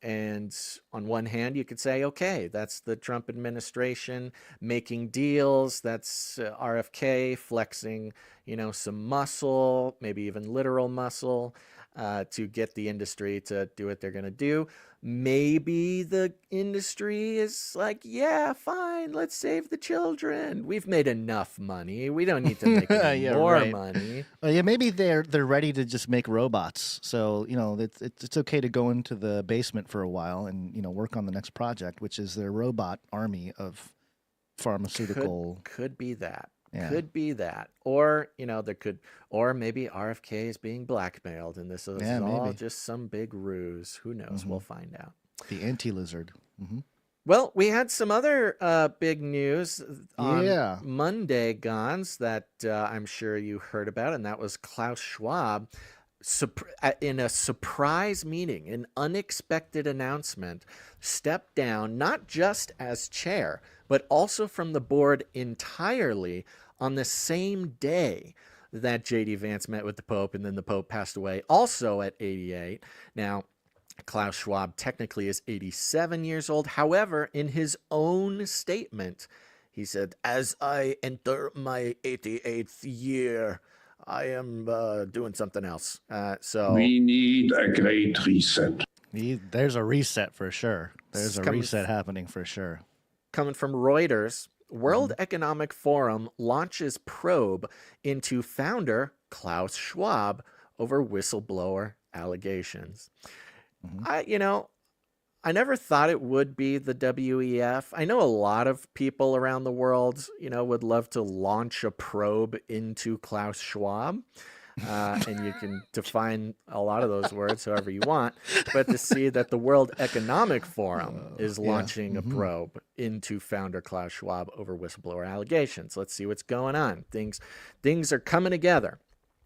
And on one hand, you could say, okay, that's the Trump administration making deals. That's RFK flexing, some muscle, maybe even literal muscle, to get the industry to do what they're going to do. Maybe the industry is like, yeah, fine, let's save the children. We've made enough money. We don't need to make any more money. Well, yeah, maybe they're ready to just make robots. So, it's okay to go into the basement for a while and, work on the next project, which is their robot army of pharmaceutical. Could be that. Yeah. Could be that. Or, or maybe RFK is being blackmailed and this is all just some big ruse. Who knows? We'll find out. The anti-lizard. Well, we had some other big news on Monday, Gons, that I'm sure you heard about, and that was Klaus Schwab in a surprise meeting, an unexpected announcement, stepped down not just as chair, but also from the board entirely on the same day that J.D. Vance met with the Pope, and then the Pope passed away also at 88. Now, Klaus Schwab technically is 87 years old. However, in his own statement, he said, "As I enter my 88th year, I am doing something else." So we need a great reset. There's a reset for sure. There's a reset happening for sure. Coming from Reuters, World Economic Forum launches probe into founder Klaus Schwab over whistleblower allegations. I never thought it would be the WEF. I know a lot of people around the world, would love to launch a probe into Klaus Schwab. And you can define a lot of those words however you want. But to see that the World Economic Forum is launching a probe into founder Klaus Schwab over whistleblower allegations. Let's see what's going on. Things are coming together.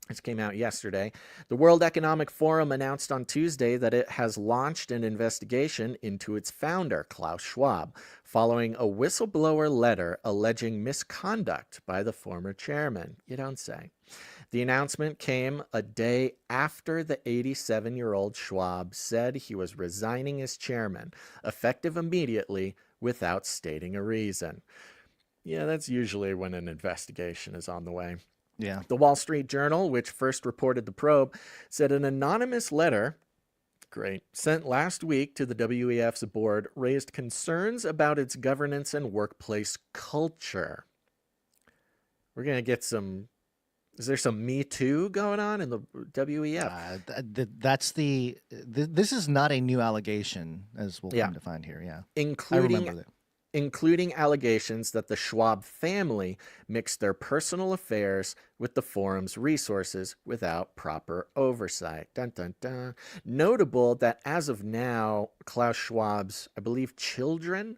This came out yesterday. The World Economic Forum announced on Tuesday that it has launched an investigation into its founder, Klaus Schwab, following a whistleblower letter alleging misconduct by the former chairman. You don't say. The announcement came a day after the 87-year-old Schwab said he was resigning as chairman, effective immediately without stating a reason. Yeah, that's usually when an investigation is on the way. Yeah. The Wall Street Journal, which first reported the probe, said an anonymous letter, sent last week to the WEF's board raised concerns about its governance and workplace culture. We're going to get is there some Me Too going on in the WEF? This is not a new allegation, as we'll come to find here. Yeah. I remember that. Including allegations that the Schwab family mixed their personal affairs with the forum's resources without proper oversight. Dun, dun, dun. Notable that as of now, Klaus Schwab's, I believe, children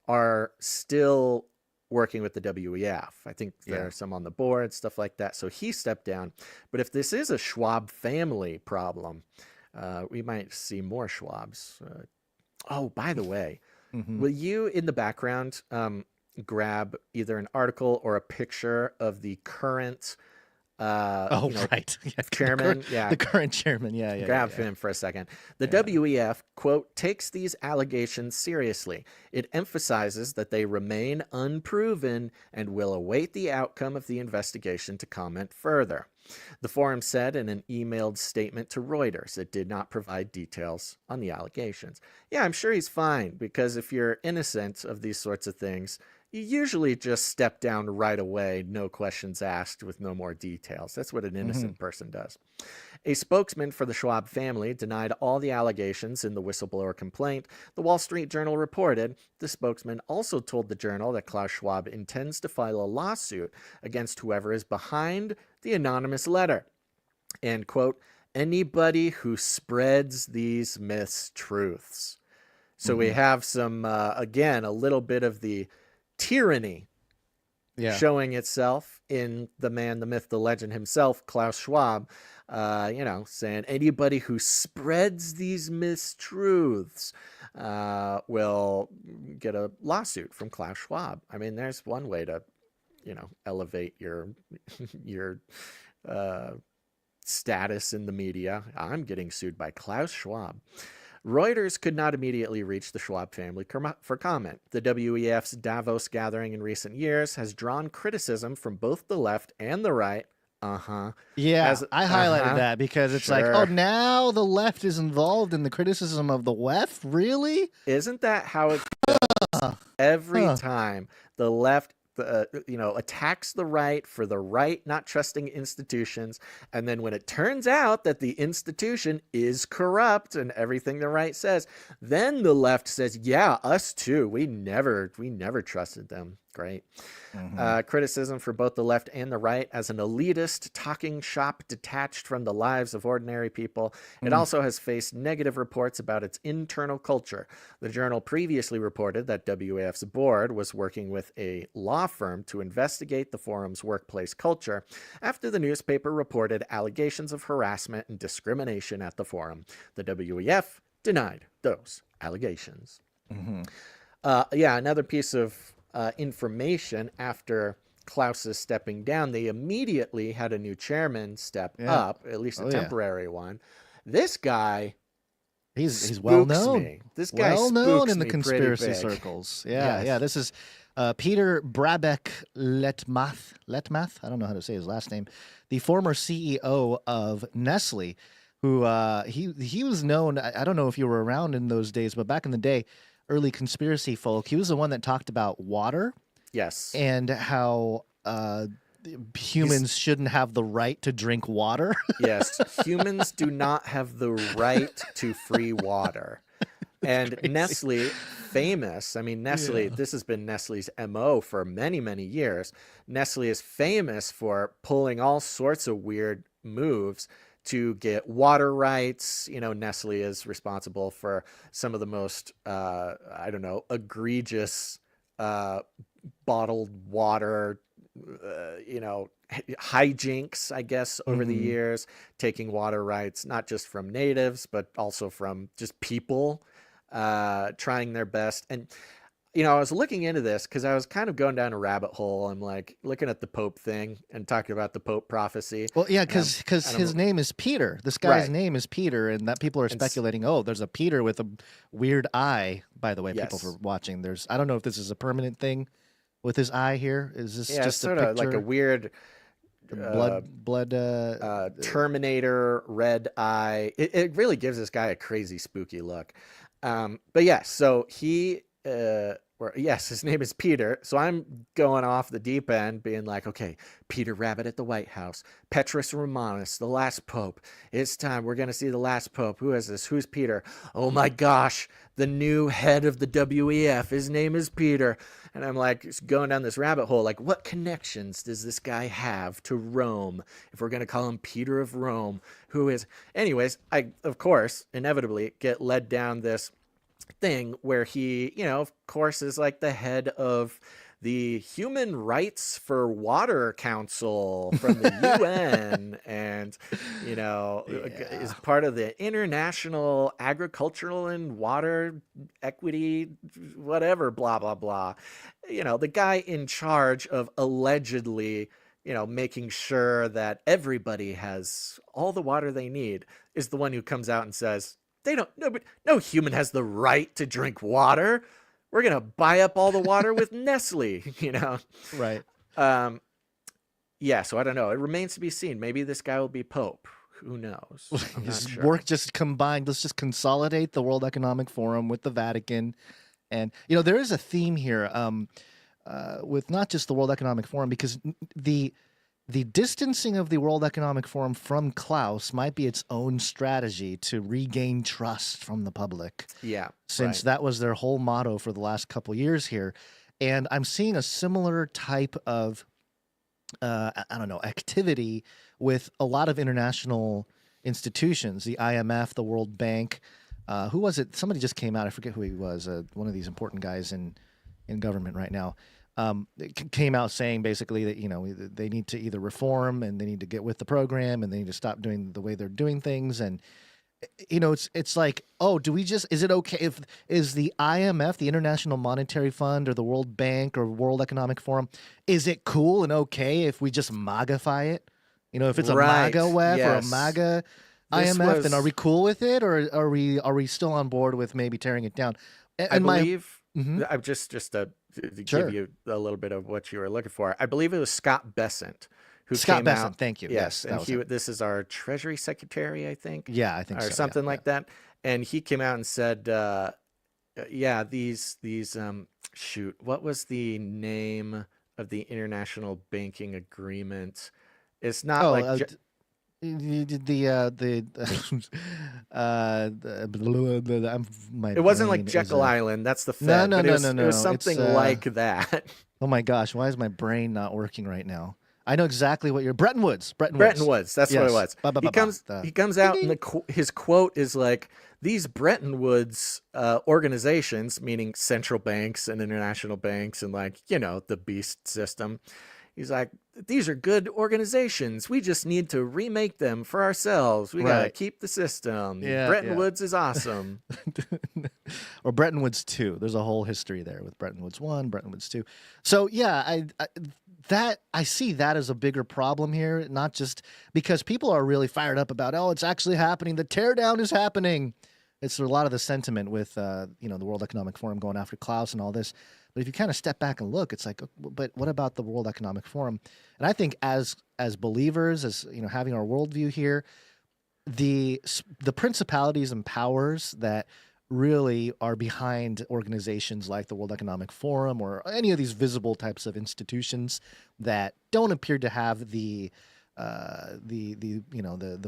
are still working with the WEF. I think there are some on the board, stuff like that. So he stepped down. But if this is a Schwab family problem, we might see more Schwabs. Oh, by the way, will you, in the background, grab either an article or a picture of the current chairman? The current chairman. Grab him for a second. The WEF, quote, takes these allegations seriously. It emphasizes that they remain unproven and will await the outcome of the investigation to comment further. The forum said in an emailed statement to Reuters it did not provide details on the allegations. Yeah, I'm sure he's fine, because if you're innocent of these sorts of things, you usually just step down right away, no questions asked, with no more details. That's what an innocent person does. A spokesman for the Schwab family denied all the allegations in the whistleblower complaint. The Wall Street Journal reported the spokesman also told the Journal that Klaus Schwab intends to file a lawsuit against whoever is behind the anonymous letter. And, quote, anybody who spreads these mistruths. So we have some, again, a little bit of the tyranny showing itself in the man, the myth, the legend himself, Klaus Schwab, saying anybody who spreads these mistruths will get a lawsuit from Klaus Schwab. I mean, there's one way to, elevate your status in the media. I'm getting sued by Klaus Schwab. Reuters could not immediately reach the Schwab family for comment. The WEF's Davos gathering in recent years has drawn criticism from both the left and the right. Yeah, I highlighted that because it's like, oh, now the left is involved in the criticism of the WEF? Really? Isn't that how it goes? Every time the left attacks the right for the right not trusting institutions, and then when it turns out that the institution is corrupt and everything the right says, then the left says, yeah, us too, we never trusted them. Great. Criticism for both the left and the right as an elitist talking shop detached from the lives of ordinary people. It also has faced negative reports about its internal culture. The Journal previously reported that WEF's board was working with a law firm to investigate the forum's workplace culture after the newspaper reported allegations of harassment and discrimination at the forum. The WEF denied those allegations. Another piece of information after Klaus's stepping down, they immediately had a new chairman step up, at least a temporary one. This guy, he's well known. Me. This guy well known in the me conspiracy circles. This is Peter Brabeck-Letmathe. I don't know how to say his last name. The former CEO of Nestle, who he was known. I don't know if you were around in those days, but back in the day, early conspiracy folk, he was the one that talked about water. Yes. And how humans shouldn't have the right to drink water. Yes. Humans do not have the right to free water. And Nestle, famous, Nestle, this has been Nestle's MO for many, many years. Nestle is famous for pulling all sorts of weird moves to get water rights. Nestle is responsible for some of the most, egregious bottled water, hijinks, I guess, over the years, taking water rights, not just from natives, but also from just people trying their best. And I was looking into this because I was kind of going down a rabbit hole. I'm like looking at the Pope thing and talking about the Pope prophecy. Well, yeah, because his name is Peter. This guy's name is Peter, and that people are speculating, there's a Peter with a weird eye. By the way, people for watching, I don't know if this is a permanent thing with his eye here. Is this just sort of like a weird blood Terminator red eye? It really gives this guy a crazy, spooky look. But yeah, so he. His name is Peter. So I'm going off the deep end being like, okay, Peter Rabbit at the White House, Petrus Romanus, the last Pope. It's time. We're going to see the last Pope. Who is this? Who's Peter? Oh my gosh, the new head of the WEF. His name is Peter. And I'm like going down this rabbit hole. Like, what connections does this guy have to Rome? If we're going to call him Peter of Rome, who is? Anyways, I, of course, inevitably get led down this thing where he, of course, is like the head of the Human Rights for Water Council from the UN and, is part of the International Agricultural and Water Equity, whatever, blah, blah, blah. The guy in charge of allegedly, making sure that everybody has all the water they need is the one who comes out and says, no human has the right to drink water. We're going to buy up all the water with Nestle, Right. So I don't know. It remains to be seen. Maybe this guy will be Pope. Who knows? I'm not sure. Just combined. Let's just consolidate the World Economic Forum with the Vatican. And, there is a theme here with not just the World Economic Forum, because the distancing of the World Economic Forum from Klaus might be its own strategy to regain trust from the public. Yeah. Since that was their whole motto for the last couple of years here. And I'm seeing a similar type of, activity with a lot of international institutions, the IMF, the World Bank. Who was it? Somebody just came out. I forget who he was. One of these important guys in government right now. came out saying basically that, they need to either reform and they need to get with the program and they need to stop doing the way they're doing things. And, it's like, oh, is it okay is the IMF, the International Monetary Fund, or the World Bank or World Economic Forum, is it cool and okay if we just MAGAfy it? If it's a MAGA WEF or a MAGA IMF, then are we cool with it, or are we still on board with maybe tearing it down? And I believe, I'm just to Sure. give you a little bit of what you were looking for. I believe it was Scott Bessent who Scott came Bessent, out. thank you. Yes, Yes, and this is our Treasury Secretary, I think. Yeah, I think or so. something like that. And he came out and said, these shoot, what was the name of the international banking agreement? It's not it wasn't like Jekyll Island. That's the Fed. No. It was something like that. Oh my gosh, why is my brain not working right now? I know exactly what you're. Bretton Woods. That's what it was. He comes out and his quote is like, these Bretton Woods organizations, meaning central banks and international banks and the beast system. He's like, these are good organizations. We just need to remake them for ourselves. We got to keep the system. Bretton Woods is awesome. Or Bretton Woods 2. There's a whole history there with Bretton Woods 1, Bretton Woods 2. So yeah, I see that as a bigger problem here, not just because people are really fired up about, it's actually happening. The teardown is happening. It's a lot of the sentiment with, the World Economic Forum going after Klaus and all this. But if you kind of step back and look, it's like, but what about the World Economic Forum? And I think as believers, as having our worldview here, the principalities and powers that really are behind organizations like the World Economic Forum or any of these visible types of institutions that don't appear to have the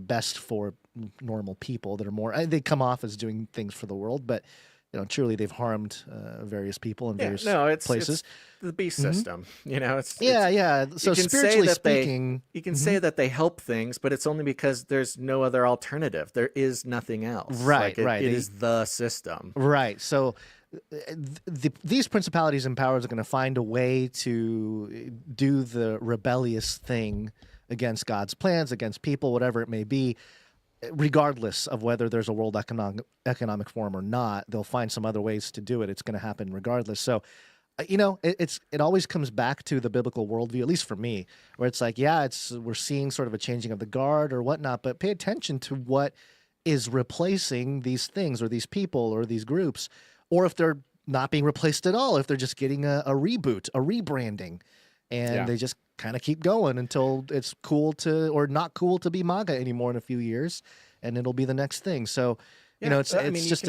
best for normal people, that are more, they come off as doing things for the world, but truly they've harmed various people in various places. It's the beast system, it's So spiritually speaking, you can say that they help things, but it's only because there's no other alternative. There is nothing else. Right. It is the system. Right. So these principalities and powers are going to find a way to do the rebellious thing against God's plans, against people, whatever it may be. Regardless of whether there's a World Economic Forum or not, they'll find some other ways to do it. It's going to happen regardless. So, it always comes back to the biblical worldview, at least for me, where it's like, we're seeing sort of a changing of the guard or whatnot, but pay attention to what is replacing these things or these people or these groups, or if they're not being replaced at all, if they're just getting a reboot, a rebranding, and they just kind of keep going until it's cool or not cool to be MAGA anymore in a few years, and it'll be the next thing. So, it's just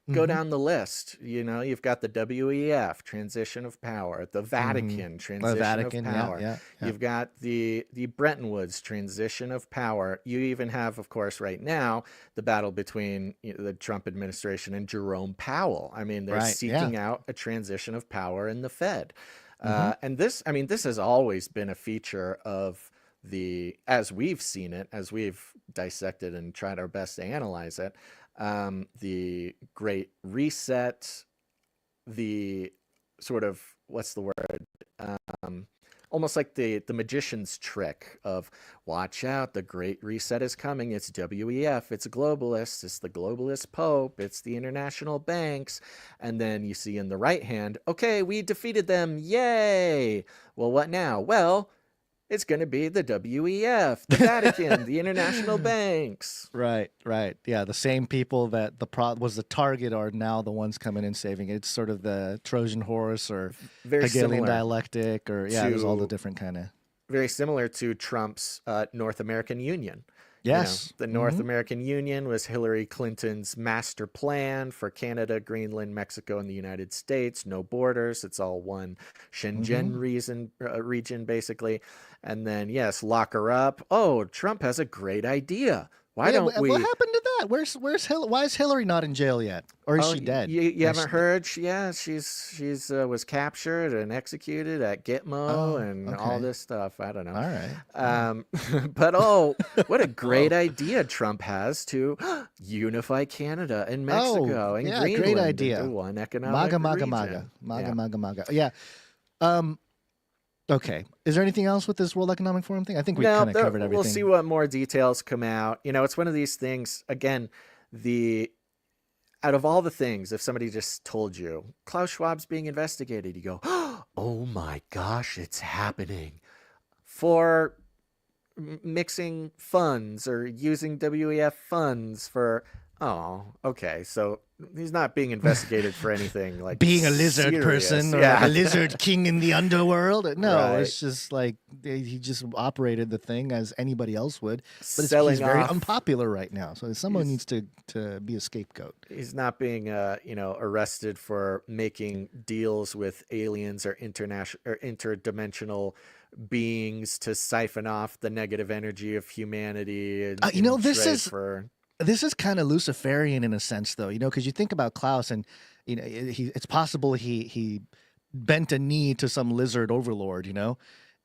go down the list. You've got the WEF, transition of power, the Vatican, transition of power. You've got the Bretton Woods, transition of power. You even have, of course, right now, the battle between the Trump administration and Jerome Powell. I mean, they're seeking out a transition of power in the Fed. And this has always been a feature of as we've seen it, as we've dissected and tried our best to analyze it, the Great Reset, the sort of, what's the word? Almost like the magician's trick of, watch out, the Great Reset is coming. It's WEF, it's globalists, it's the globalist Pope, it's the international banks. And then you see in the right hand, okay, we defeated them, yay! Well, what now? Well, it's going to be the WEF, the Vatican, the international banks. Right. Yeah, the same people that was the target are now the ones coming in saving it. It's sort of the Trojan horse or Hegelian dialectic, or there's all the different kind of. Very similar to Trump's North American Union. Yes. The North American Union was Hillary Clinton's master plan for Canada, Greenland, Mexico, and the United States. No borders. It's all one Shenzhen region, basically. And then, lock her up. Oh, Trump has a great idea. Why don't we? What happened to that? Why is Hillary not in jail yet? Or is she dead? You haven't heard? She's was captured and executed at Gitmo and all this stuff. I don't know. All right. But what a great idea Trump has to unify Canada and Mexico and Greenland great idea. into one economic region. MAGA. Yeah. Okay. Is there anything else with this World Economic Forum thing? I think we No, kind of covered everything. we'll see what more details come out. It's one of these things. Again, out of all the things, if somebody just told you Klaus Schwab's being investigated, you go, "Oh my gosh, it's happening," for mixing funds or using WEF funds for. Oh, okay. So he's not being investigated for anything like being a lizard serious. person or Yeah. like a lizard king in the underworld. No, Right. it's just like he just operated the thing as anybody else would. But he's Selling very off. unpopular right now. So someone needs to be a scapegoat. He's not being, arrested for making deals with aliens or international or interdimensional beings to siphon off the negative energy of humanity. And, This is kind of Luciferian in a sense, though, because you think about Klaus, and it's possible he bent a knee to some lizard overlord,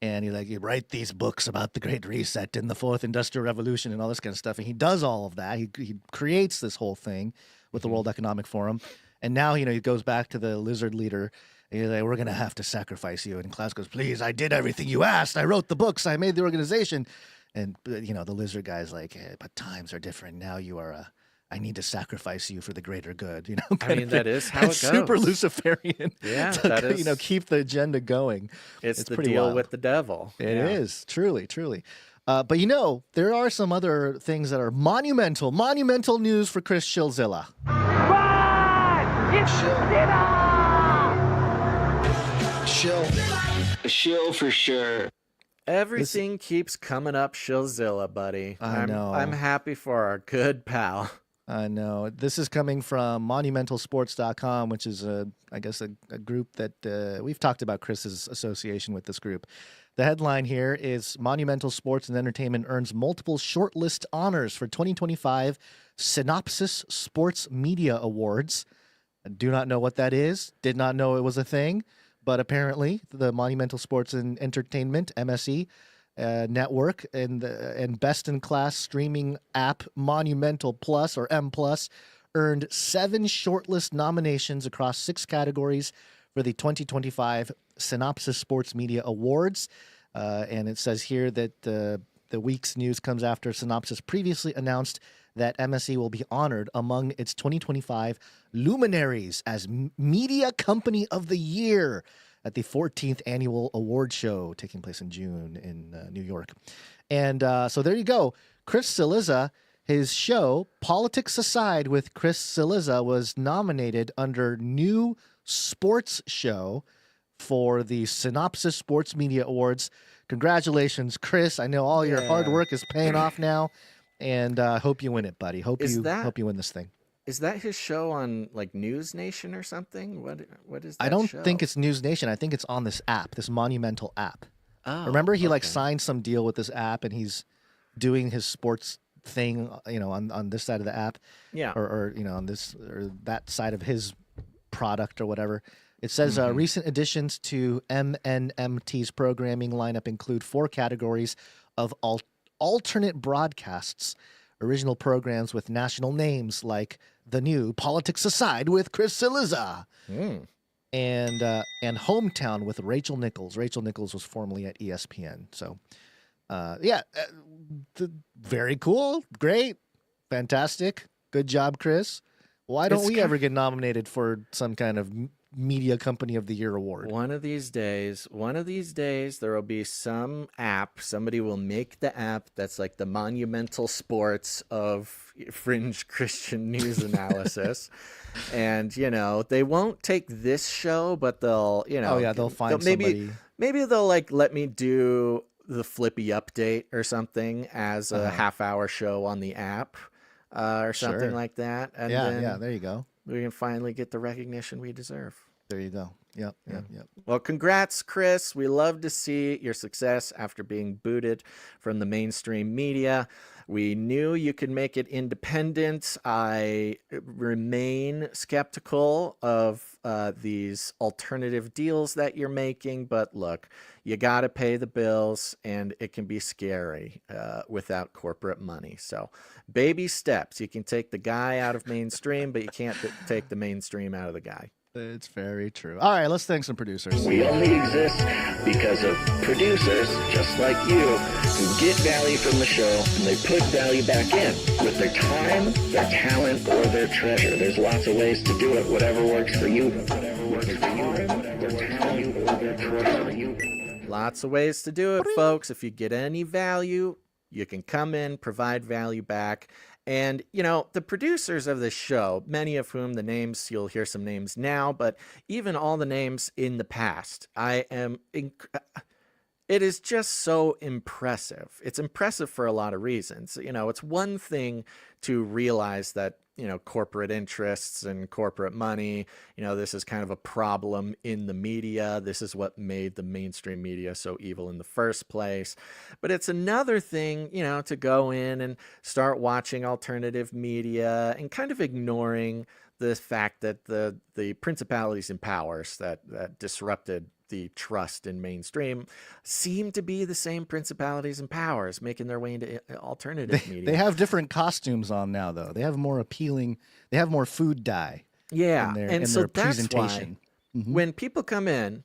and he write these books about the Great Reset and the Fourth Industrial Revolution and all this kind of stuff, and he does all of that. He creates this whole thing with the World Economic Forum, and now he goes back to the lizard leader. And he's like, "We're gonna have to sacrifice you," and Klaus goes, "Please, I did everything you asked. I wrote the books. I made the organization." And, the lizard guy's like, "Hey, but times are different. Now you are I need to sacrifice you for the greater good." I mean, that is how it goes. Super Luciferian. Yeah, to, that is. Keep the agenda going. It's the pretty deal wild. with the devil. It is, truly. But, there are some other things that are monumental news for Chris SHILLZILLA. Shill for sure. Everything keeps coming up SHILLZILLA, buddy. I know. I'm happy for our good pal. I know. This is coming from monumentalsports.com, which is, I guess, a group that we've talked about Chris's association with this group. The headline here is Monumental Sports and Entertainment earns multiple shortlist honors for 2025 Cynopsis Sports Media Awards. I do not know what that is. Did not know it was a thing. But apparently, the Monumental Sports and Entertainment, MSE, network and best-in-class streaming app Monumental Plus, or M+, earned 7 shortlist nominations across 6 categories for the 2025 Cynopsis Sports Media Awards. And it says here that the week's news comes after Cynopsis previously announced that MSE will be honored among its 2025 luminaries as Media Company of the Year at the 14th Annual Award Show taking place in June in New York. And so there you go. Chris SHILLZILLA, his show, Politics Aside with Chris SHILLZILLA, was nominated under New Sports Show for the Cynopsis Sports Media Awards. Congratulations, Chris. I know all your hard work is paying off now. And hope you win it, buddy. Hope you win this thing. Is that his show on like News Nation or something? What is that? I don't show? think it's News Nation. I think it's on this app, this Monumental app. Oh, Remember, he okay. signed some deal with this app, and he's doing his sports thing, on this side of the app. Yeah. Or on this or that side of his product or whatever. It says recent additions to MNMT's programming lineup include 4 categories of alternate broadcasts, original programs with national names like the new Politics Aside with Chris SHILLZILLA, and Hometown with Rachel Nichols. Rachel Nichols was formerly at ESPN. So, very cool, great, fantastic, good job, Chris. Why don't we ever get nominated for some kind of Media Company of the Year award? One of these days, there will be some app. Somebody will make the app that's like the Monumental Sports of fringe Christian news analysis. And, they won't take this show, but they'll, they'll find somebody. Maybe they'll let me do the Flippy update or something as a half-hour show on the app or something like that. And then there you go. we can finally get the recognition we deserve. There you go. Yep. Well, congrats, Chris. We love to see your success after being booted from the mainstream media. We knew you could make it independent. I remain skeptical of these alternative deals that you're making, but look, you got to pay the bills, and it can be scary without corporate money. So baby steps. You can take the guy out of mainstream, but you can't take the mainstream out of the guy. It's very true. All right, let's thank some producers. We only exist because of producers just like you who get value from the show and they put value back in with their time, their talent, or their treasure. There's lots of ways to do it, whatever works for you. Whatever works for you, their talent or their treasure. Lots of ways to do it, folks. If you get any value, you can come in, provide value back. And, you know, the producers of this show, many of whom the names, you'll hear some names now, but even all the names in the past, it is just so impressive. It's impressive for a lot of reasons. You know, it's one thing to realize that, you know, corporate interests and corporate money, you know, this is kind of a problem in the media. This is what made the mainstream media so evil in the first place. But it's another thing, you know, to go in and start watching alternative media and kind of ignoring the fact that the principalities and powers that disrupted the trust in mainstream seem to be the same principalities and powers making their way into alternative media. They have different costumes on now, though. They have more appealing. They have more food dye. Yeah, in so their that's presentation. why when people come in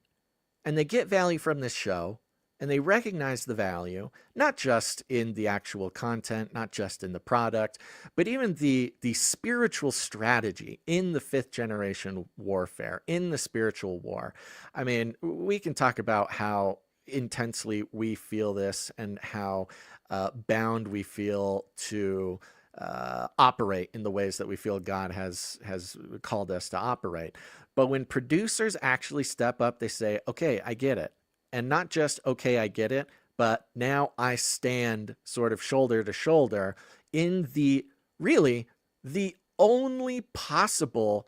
and they get value from this show and they recognize the value, not just in the actual content, not just in the product, but even the spiritual strategy in the fifth generation warfare, in the spiritual war. I mean, we can talk about how intensely we feel this and how bound we feel to operate in the ways that we feel God has called us to operate. But when producers actually step up, they say, okay, I get it. And not just, okay, I get it, but now I stand sort of shoulder to shoulder in the only possible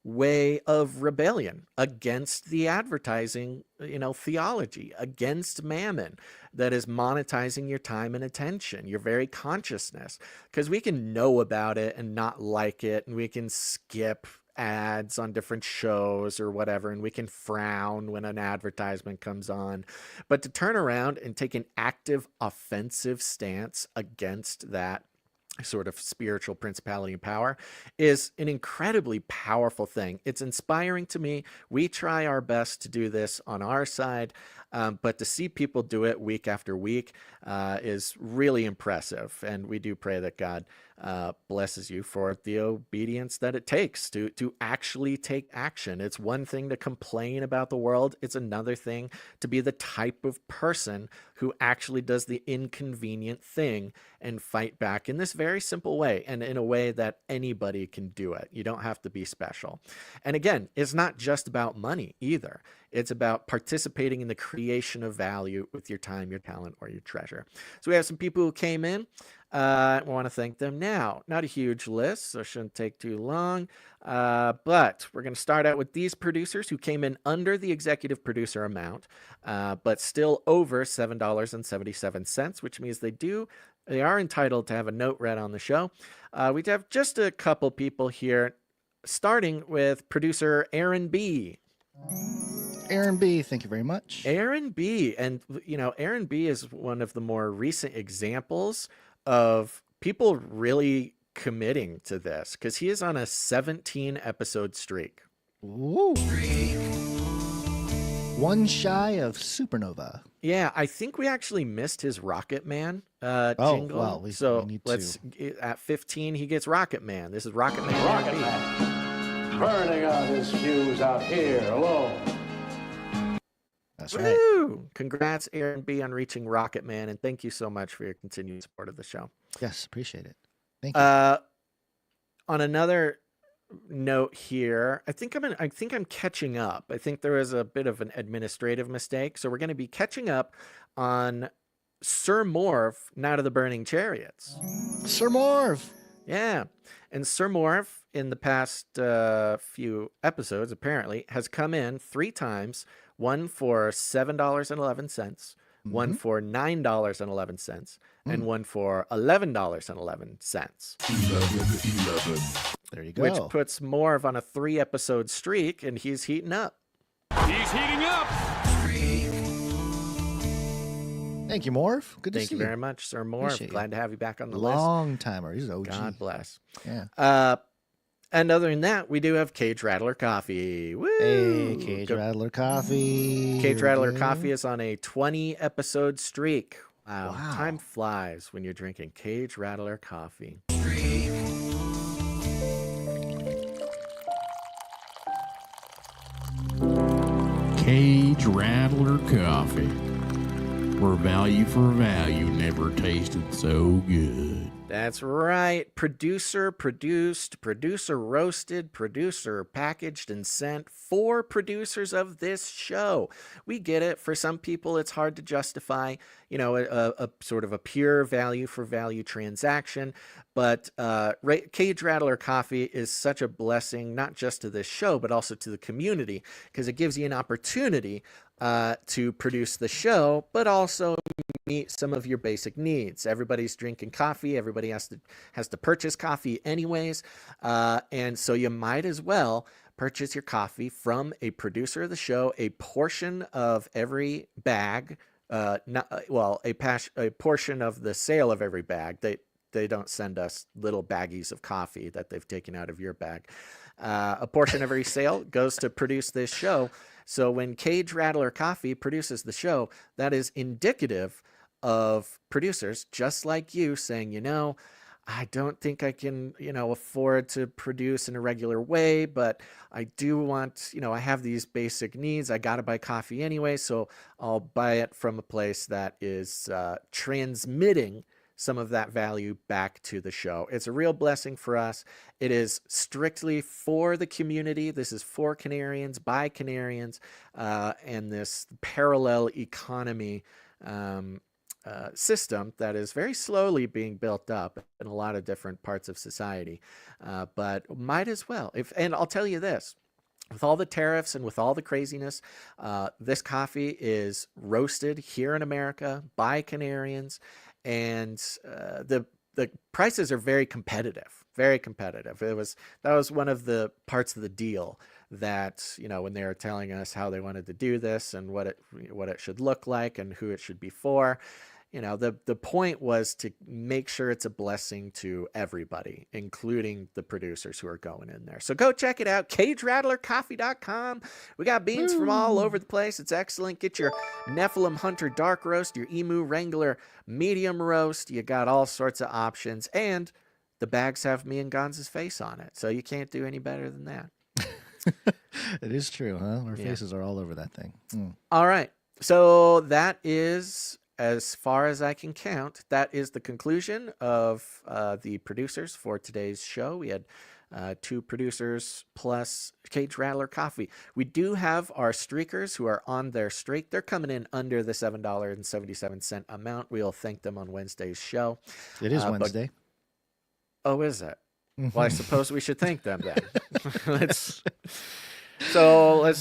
way of rebellion against the advertising, you know, theology, against mammon that is monetizing your time and attention, your very consciousness. Because we can know about it and not like it, and we can skip ads on different shows or whatever, and we can frown when an advertisement comes on. But to turn around and take an active offensive stance against that sort of spiritual principality and power is an incredibly powerful thing. It's inspiring to me. We try our best to do this on our side, but to see people do it week after week is really impressive. And we do pray that God blesses you for the obedience that it takes to actually take action. It's one thing to complain about the world. It's another thing to be the type of person who actually does the inconvenient thing and fight back in this very simple way, and in a way that anybody can do it. You don't have to be special. And again, it's not just about money either. It's about participating in the creation of value with your time, your talent, or your treasure. So we have some people who came in. I want to thank them now. Not a huge list, so it shouldn't take too long. But we're going to start out with these producers who came in under the executive producer amount, but still over $7.77, which means they are entitled to have a note read on the show. We have just a couple people here, starting with producer Aaron B. Aaron B, thank you very much. Aaron B. And, you know, Aaron B is one of the more recent examples of people really committing to this, because he is on a 17 episode streak. Ooh. One shy of Supernova. Yeah, I think we actually missed his Rocket Man jingle. Well, we need at 15 he gets Rocket Man. This is Rocket Man. Rocket Man. Burning out his fuse out here alone. That's right. Woo! Congrats, Aaron B, on reaching Rocket Man, and thank you so much for your continued support of the show. Yes, appreciate it. Thank you. On another note here, I think I'm catching up. I think there was a bit of an administrative mistake, so we're going to be catching up on Sir Morv, Night of the Burning Chariots. Sir Morv. Yeah, and Sir Morv in the past few episodes apparently has come in 3 times. One for $7.11, one for $9.11, and one for $11.11. There you go. Which puts Morv on a 3 episode streak, and he's heating up. He's heating up. Thank you, Morv. Good to see you. Thank you very much, Sir Morv. Glad to have you back on the list. Long timer. He's an OG. God bless. Yeah. And other than that, we do have Cage Rattler Coffee. Woo! Hey, Cage Rattler Coffee. Cage Rattler Coffee is on a 20-episode streak. Wow. Wow. Time flies when you're drinking Cage Rattler Coffee. Cage Rattler Coffee, where value for value never tasted so good. That's right. Producer produced, producer roasted, producer packaged and sent for producers of this show. We get it. For some people, it's hard to justify, a sort of a pure value for value transaction. But Cage Rattler Coffee is such a blessing, not just to this show, but also to the community, because it gives you an opportunity to produce the show, but also meet some of your basic needs. Everybody's drinking coffee. Everybody has to purchase coffee anyways. And so you might as well purchase your coffee from a producer of the show, a portion of every bag, a portion of the sale of every bag. They don't send us little baggies of coffee that they've taken out of your bag. A portion of every sale goes to produce this show. So when Cage Rattler Coffee produces the show, that is indicative of producers just like you saying, I don't think I can, afford to produce in a regular way, but I do want, I have these basic needs. I got to buy coffee anyway, so I'll buy it from a place that is transmitting some of that value back to the show. It's a real blessing for us. It is strictly for the community. This is for Canarians, by Canarians, and this parallel economy system that is very slowly being built up in a lot of different parts of society. But might as well. And I'll tell you this. With all the tariffs and with all the craziness, this coffee is roasted here in America by Canarians, and the prices are very competitive, very competitive. That was one of the parts of the deal that, when they were telling us how they wanted to do this and what it should look like and who it should be for. The point was to make sure it's a blessing to everybody, including the producers who are going in there. So go check it out, CageRattlerCoffee.com. We got beans from all over the place. It's excellent. Get your Nephilim Hunter Dark Roast, your Emu Wrangler Medium Roast. You got all sorts of options. And the bags have me and Gonz's face on it. So you can't do any better than that. It is true, huh? Our faces are all over that thing. All right. So that is, as far as I can count, that is the conclusion of the producers for today's show. We had 2 producers plus Cage Rattler Coffee. We do have our streakers who are on their streak. They're coming in under the $7.77 amount. We'll thank them on Wednesday's show. It is Wednesday. Oh, is it? Well, I suppose we should thank them then. Let's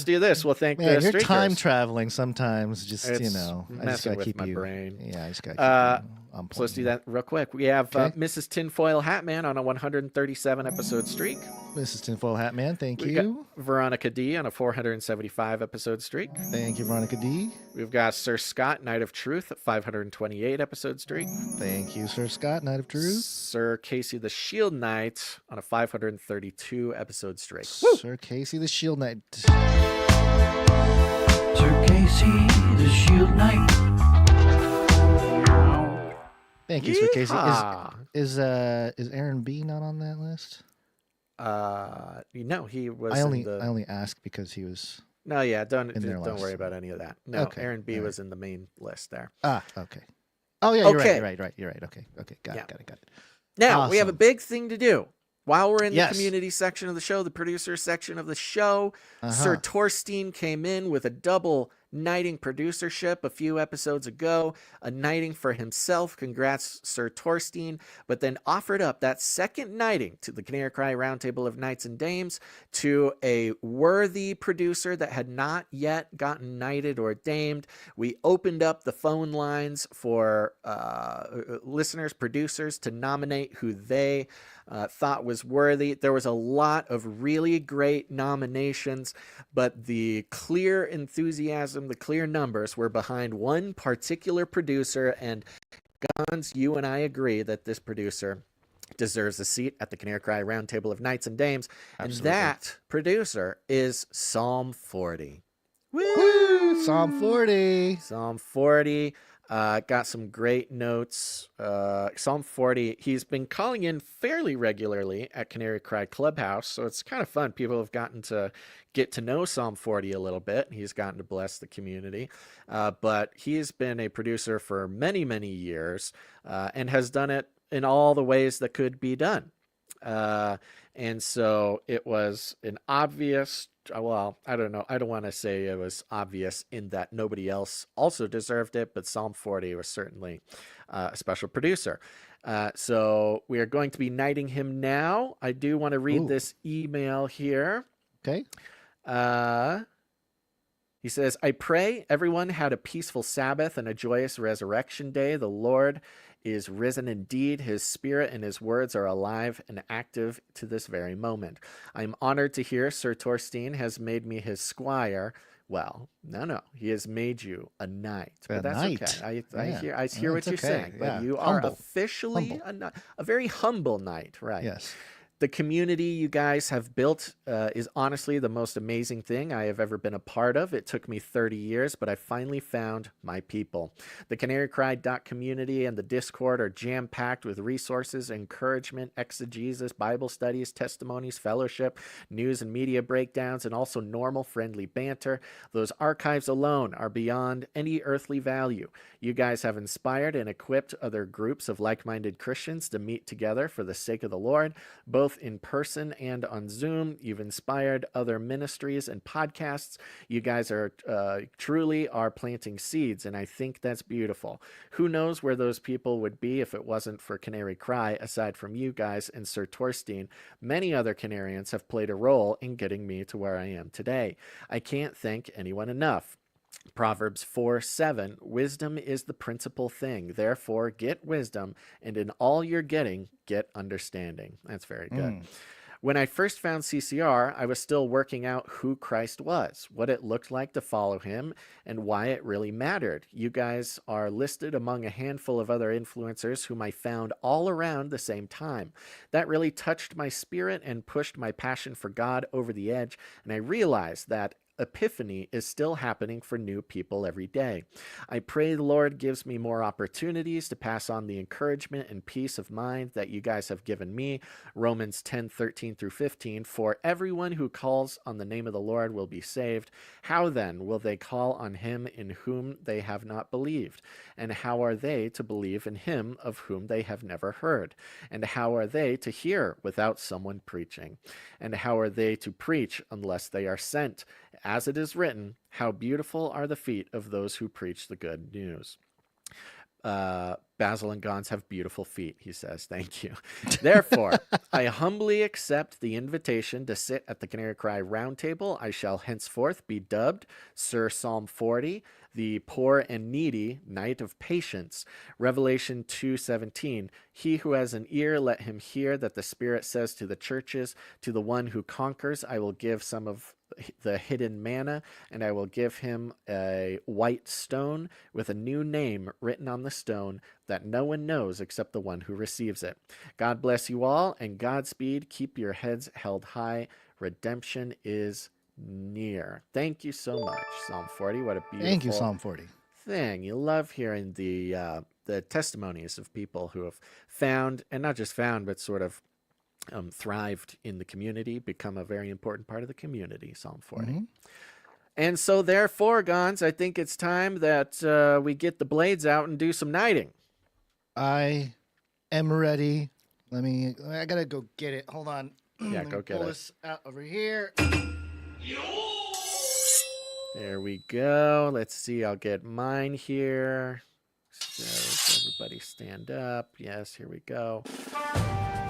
do this. We'll thank the you're streakers. time traveling sometimes. Just I just messing gotta with keep my you. brain. Yeah, I just gotta keep you on point. So let's do that real quick. We have Mrs. Tinfoil Hatman on a 137 episode streak. Mrs. Tinfoil Hatman, thank you. Got Veronica D on a 475 episode streak. Thank you, Veronica D. We've got Sir Scott, Knight of Truth, 528 episode streak. Thank you, Sir Scott, Knight of Truth. Sir Casey the Shield Knight on a 532 episode streak. Sir Casey the Shield Knight. Sir Casey the Shield Knight. Thank you, Sir Casey. Is Aaron B not on that list? No, he was. I only asked because he was. No, yeah, don't worry about any of that. No, okay. Aaron B was in the main list there. Okay. Oh yeah, you're right. You're right. Okay. Got it. Now we have a big thing to do. While we're in the Yes. community section of the show, the producer section of the show, Sir Torstein came in with a double knighting producership a few episodes ago, a knighting for himself. Congrats, Sir Torstein. But then offered up that second knighting to the Canary Cry Roundtable of Knights and Dames to a worthy producer that had not yet gotten knighted or damed. We opened up the phone lines for listeners, producers to nominate who they thought was worthy. There was a lot of really great nominations, but the clear enthusiasm, the clear numbers were behind one particular producer, and Gons, you and I agree that this producer deserves a seat at the Canary Cry Roundtable of Knights and Dames. Absolutely. And that producer is Psalm 40. Woo! Psalm 40. Psalm 40. Got some great notes. Psalm 40, he's been calling in fairly regularly at Canary Cry Clubhouse, so it's kind of fun. People have gotten to get to know Psalm 40 a little bit. He's gotten to bless the community. But he's been a producer for many, many years and has done it in all the ways that could be done. And so it was an obvious, well, I don't know. I don't want to say it was obvious in that nobody else also deserved it, but Psalm 40 was certainly a special producer. So we are going to be knighting him now. I do want to read this email here. Okay. He says, I pray everyone had a peaceful Sabbath and a joyous resurrection day. The Lord is risen indeed. His spirit and his words are alive and active to this very moment. I am honored to hear Sir Torstein has made me his squire. Well, no, he has made you a knight. But that's okay. I hear what you're saying. But you are officially a very humble knight, right? Yes. The community you guys have built is honestly the most amazing thing I have ever been a part of. It took me 30 years, but I finally found my people. The Canary Cry community and the Discord are jam-packed with resources, encouragement, exegesis, Bible studies, testimonies, fellowship, news and media breakdowns, and also normal, friendly banter. Those archives alone are beyond any earthly value. You guys have inspired and equipped other groups of like-minded Christians to meet together for the sake of the Lord, both in person and on Zoom. You've inspired other ministries and podcasts. You guys are truly are planting seeds, and I think that's beautiful. Who knows where those people would be if it wasn't for Canary Cry, aside from you guys and Sir Torstein. Many other Canarians have played a role in getting me to where I am today. I can't thank anyone enough. Proverbs 4:7, wisdom is the principal thing. Therefore, get wisdom, and in all you're getting, get understanding. That's very good. When I first found CCR, I was still working out who Christ was, what it looked like to follow him, and why it really mattered. You guys are listed among a handful of other influencers whom I found all around the same time. That really touched my spirit and pushed my passion for God over the edge, and I realized that epiphany is still happening for new people every day. I pray the Lord gives me more opportunities to pass on the encouragement and peace of mind that you guys have given me. Romans 10:13 through 15, for everyone who calls on the name of the Lord will be saved. How then will they call on him in whom they have not believed? And how are they to believe in him of whom they have never heard? And how are they to hear without someone preaching? And how are they to preach unless they are sent? As it is written, how beautiful are the feet of those who preach the good news. Basil and Gons have beautiful feet, he says. Thank you. Therefore, I humbly accept the invitation to sit at the Canary Cry Roundtable. I shall henceforth be dubbed Sir Psalm 40, the poor and needy Knight of Patience. Revelation 2:17, he who has an ear, let him hear that the Spirit says to the churches, to the one who conquers, I will give some of the hidden manna, and I will give him a white stone with a new name written on the stone that no one knows except the one who receives it. God bless you all, and Godspeed. Keep your heads held high. Redemption is near. Thank you so much, Psalm 40. What a beautiful Thank you, Psalm 40. thing. You love hearing the testimonies of people who have found, and not just found, but sort of thrived in the community, become a very important part of the community, Psalm 40. And so therefore, Gons, I think it's time that we get the blades out and do some knighting. I am ready. I gotta go get it. Hold on. Yeah, go get pull it. This out over here. There we go. Let's see. I'll get mine here. So everybody stand up. Yes, here we go.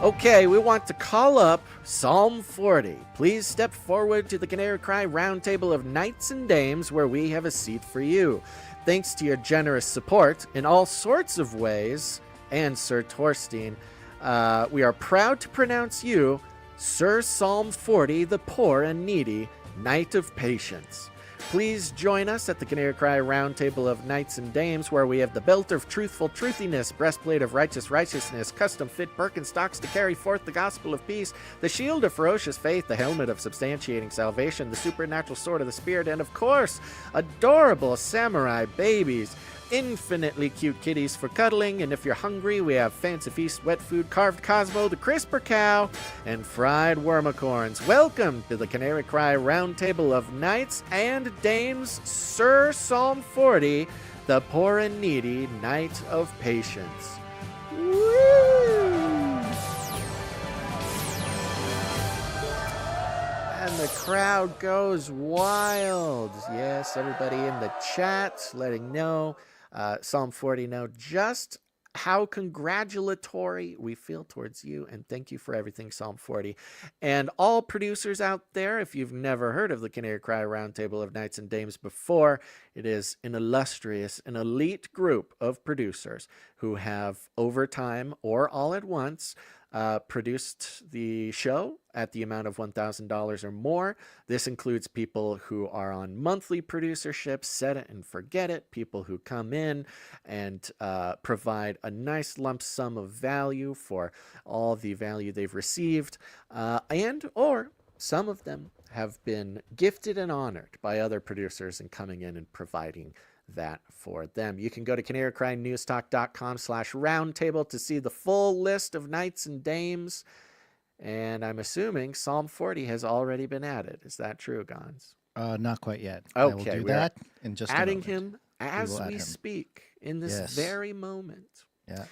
Okay, we want to call up Psalm 40. Please step forward to the Canary Cry Roundtable of Knights and Dames, where we have a seat for you. Thanks to your generous support in all sorts of ways, and Sir Torstein, we are proud to pronounce you Sir Psalm 40, the poor and needy, Knight of Patience. Please join us at the Canary Cry Roundtable of Knights and Dames, where we have the belt of truthful truthiness, breastplate of righteous righteousness, custom-fit Birkenstocks to carry forth the gospel of peace, the shield of ferocious faith, the helmet of substantiating salvation, the supernatural sword of the Spirit, and, of course, adorable samurai babies. Infinitely cute kitties for cuddling, and if you're hungry, we have Fancy Feast wet food, carved Cosmo, the crisper cow, and fried wormicorns. Welcome to the Canary Cry Roundtable of Knights and Dames, Sir Psalm 40, the poor and needy Knight of Patience. Woo! And the crowd goes wild. Yes, everybody in the chat letting know. Psalm 40 know just how congratulatory we feel towards you, and thank you for everything, Psalm 40. And all producers out there, if you've never heard of the Canary Cry Roundtable of Knights and Dames before, it is an illustrious, an elite group of producers who have, over time or all at once, produced the show at the amount of $1,000 or more. This includes people who are on monthly producership, set it and forget it, people who come in and provide a nice lump sum of value for all the value they've received, and or some of them have been gifted and honored by other producers and coming in and providing that for them. You can go to canarycrynewstalk.com/roundtable to see the full list of knights and dames. And I'm assuming Psalm 40 has already been added. Is that true, Gons? Not quite yet. Okay, I will do that in just adding a moment. him as we speak in this very moment. Yeah.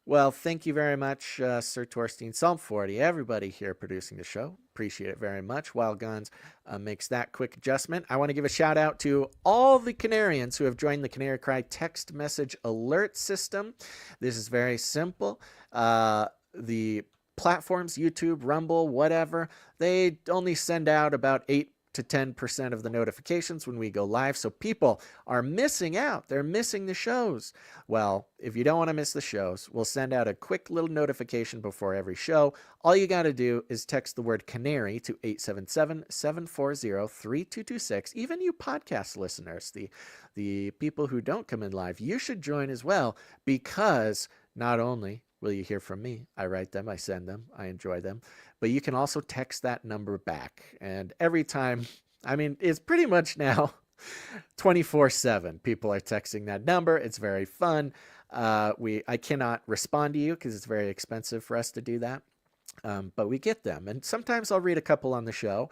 Well, thank you very much, Sir Torstein. Psalm 40, everybody here producing the show. Appreciate it very much. While Guns makes that quick adjustment, I want to give a shout out to all the Canarians who have joined the Canary Cry text message alert system. This is very simple. The platforms, YouTube, Rumble, whatever, they only send out about 8 to 10% of the notifications when we go live. So people are missing out. They're missing the shows. Well, if you don't want to miss the shows, we'll send out a quick little notification before every show. All you got to do is text the word Canary to 877-740-3226. Even you podcast listeners, the people who don't come in live, you should join as well, because not only will you hear from me, I write them, I send them, I enjoy them, but you can also text that number back. And every time, I mean, it's pretty much now 24/7. People are texting that number. It's very fun. I cannot respond to you because it's very expensive for us to do that. But we get them. And sometimes I'll read a couple on the show.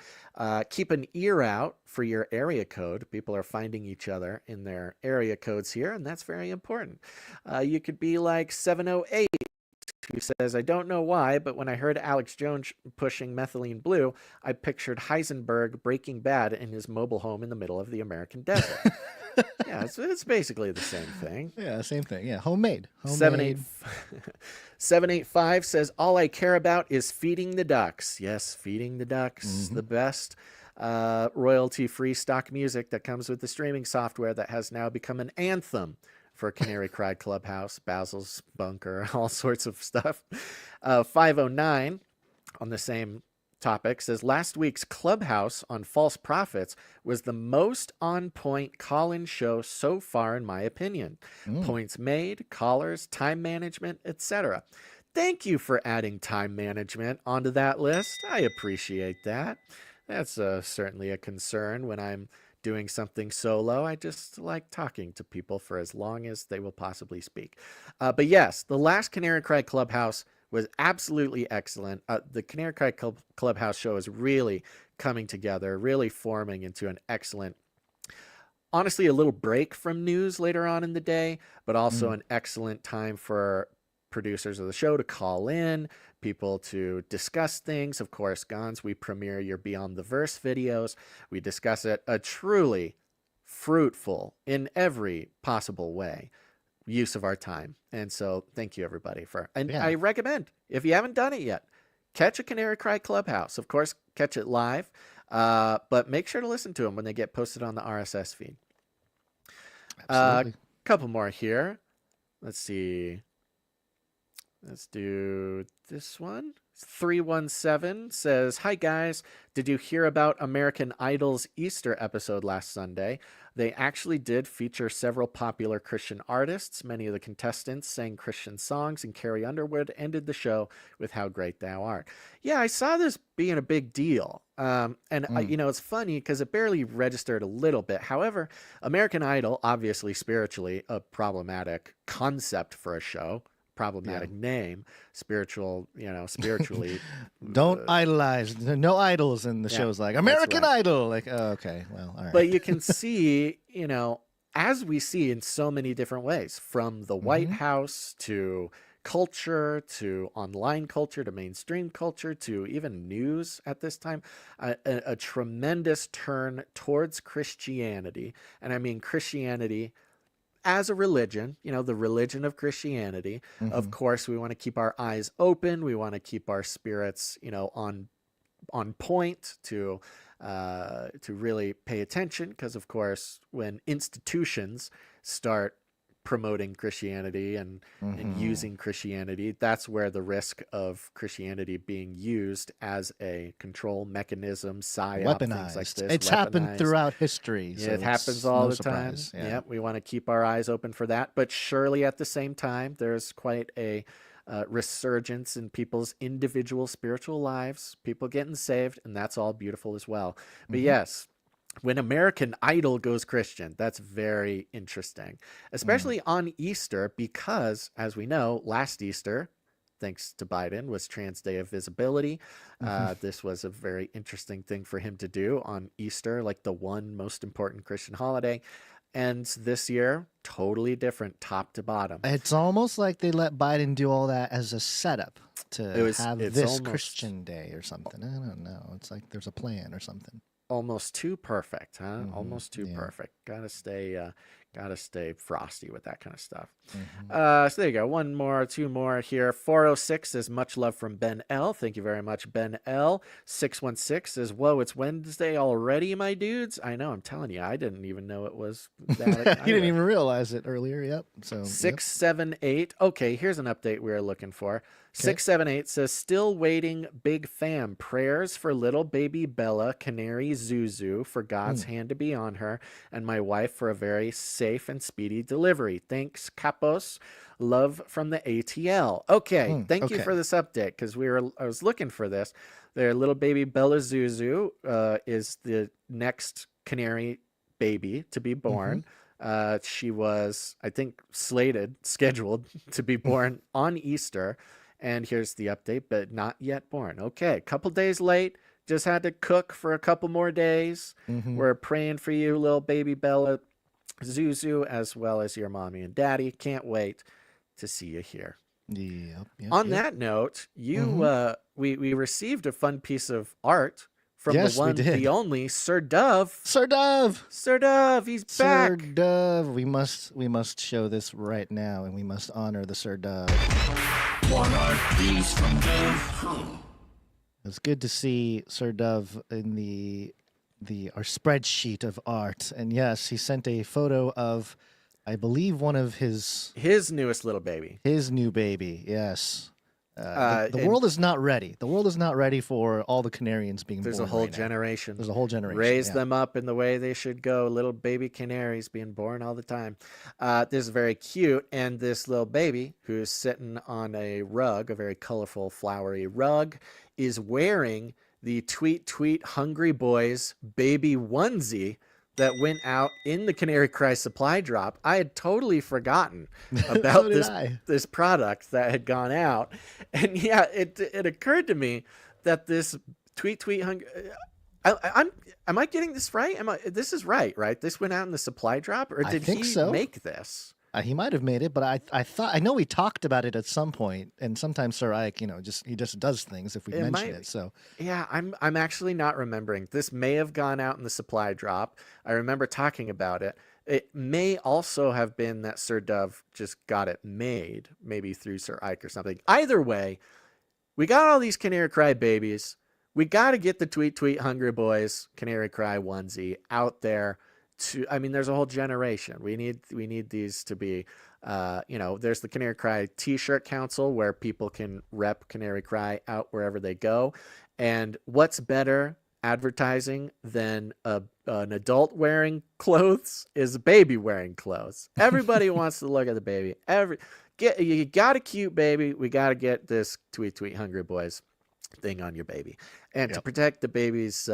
Keep an ear out for your area code. People are finding each other in their area codes here, and that's very important. You could be like 708. Who says, I don't know why, but when I heard Alex Jones pushing methylene blue, I pictured Heisenberg Breaking Bad in his mobile home in the middle of the American desert. Yeah, it's basically the same thing. Yeah, same thing. Yeah, homemade. 785 says, all I care about is feeding the ducks. Yes, feeding the ducks, the best royalty-free stock music that comes with the streaming software that has now become an anthem for Canary Cry Clubhouse, Basil's Bunker, all sorts of stuff. 509 on the same topic says, last week's Clubhouse on false prophets was the most on-point call-in show so far, in my opinion. Points made, callers, time management, etc. Thank you for adding time management onto that list. I appreciate that. That's certainly a concern when I'm doing something solo. I just like talking to people for as long as they will possibly speak. But yes, the last Canary Cry Clubhouse was absolutely excellent. The Canary Cry Clubhouse show is really coming together, really forming into an excellent, honestly, a little break from news later on in the day, but also an excellent time for producers of the show to call in, people to discuss things. Of course, Gons, we premiere your Beyond the Verse videos. We discuss it, a truly fruitful, in every possible way, use of our time. And so thank you, everybody. I recommend, if you haven't done it yet, catch a Canary Cry Clubhouse. Of course, catch it live, but make sure to listen to them when they get posted on the RSS feed. Absolutely. Couple more here. Let's see. Let's do this one. 317 says, "Hi guys, did you hear about American Idol's Easter episode last Sunday? They actually did feature several popular Christian artists. Many of the contestants sang Christian songs, and Carrie Underwood ended the show with 'How Great Thou Art.'" Yeah, I saw this being a big deal. It's funny because it barely registered a little bit. However, American Idol, obviously spiritually a problematic concept for a show. Problematic name, spiritually. Don't idolize. No idols in the shows like American Idol. Like, oh, okay, well, all right. But you can see, as we see in so many different ways, from the White House to culture to online culture to mainstream culture to even news at this time, a tremendous turn towards Christianity. And I mean Christianity as a religion, the religion of Christianity. Of course, we want to keep our eyes open. We want to keep our spirits, on point to really pay attention. Because, of course, when institutions start promoting Christianity and using Christianity, that's where the risk of Christianity being used as a control mechanism, psyop, things like this. It's happened throughout history. So it happens all the time. Yeah, we want to keep our eyes open for that. But surely at the same time, there's quite a resurgence in people's individual spiritual lives, people getting saved, and that's all beautiful as well. But yes, when American Idol goes Christian, that's very interesting, especially on Easter, because, as we know, last Easter, thanks to Biden, was Trans Day of Visibility. This was a very interesting thing for him to do on Easter, like the one most important Christian holiday. And this year, totally different, top to bottom. It's almost like they let Biden do all that as a setup to have this Christian Day or something. I don't know. It's like there's a plan or something. Almost too perfect, huh? Almost too perfect. Gotta stay frosty with that kind of stuff. So there you go. Two more here. 406 says, "Much love from Ben L." Thank you very much, Ben L. 616 says, "Whoa, it's Wednesday already, my dudes." I know, I'm telling you, I didn't even know it was that. You didn't even realize it earlier. Yep. So 678. Okay, here's an update we were looking for. 678 says, "Still waiting, big fam. Prayers for little baby Bella, Canary Zuzu, for God's hand to be on her, and my wife for a very safe and speedy delivery. Thanks, Capos. Love from the ATL." Okay, thank you for this update, because I was looking for this. Their little baby Bella Zuzu is the next Canary baby to be born. She was, I think, scheduled to be born on Easter. And here's the update, but not yet born. Okay, a couple days late. Just had to cook for a couple more days. We're praying for you, little baby Bella Zuzu, as well as your mommy and daddy. Can't wait to see you here. On that note, we received a fun piece of art from the one, the only Sir Dove. Sir Dove, he's back. Sir Dove, we must show this right now, and we must honor the Sir Dove. One art piece from Dove. It's good to see Sir Dove in our spreadsheet of art, and yes, he sent a photo of, I believe, one of his newest little baby. His new baby, yes. The world is not ready. The world is not ready for all the Canarians being born. There's a whole generation. There's a whole generation. Raise them up in the way they should go. Little baby canaries being born all the time. This is very cute. And this little baby, who's sitting on a rug, a very colorful, flowery rug, is wearing the Tweet Tweet Hungry Boys baby onesie that went out in the Canary Cry supply drop. I had totally forgotten about this product that had gone out. And yeah, it occurred to me that this Tweet Tweet Hungry... Am I getting this right? This is right? This went out in the supply drop? Or did he make this? He might have made it, but I know we talked about it at some point, and sometimes Sir Ike, he just does things if we mention it. So yeah, I'm actually not remembering. This may have gone out in the supply drop. I remember talking about it. It may also have been that Sir Dove just got it made, maybe through Sir Ike or something. Either way, we got all these Canary Cry babies. We got to get the Tweet Tweet Hungry Boys Canary Cry onesie out there to, I mean, there's a whole generation. We need these to be, there's the Canary Cry T-shirt council where people can rep Canary Cry out wherever they go. And what's better advertising than an adult wearing clothes is a baby wearing clothes. Everybody wants to look at the baby. You got a cute baby. We got to get this Tweet Tweet Hungry Boys thing on your baby. And to protect the baby's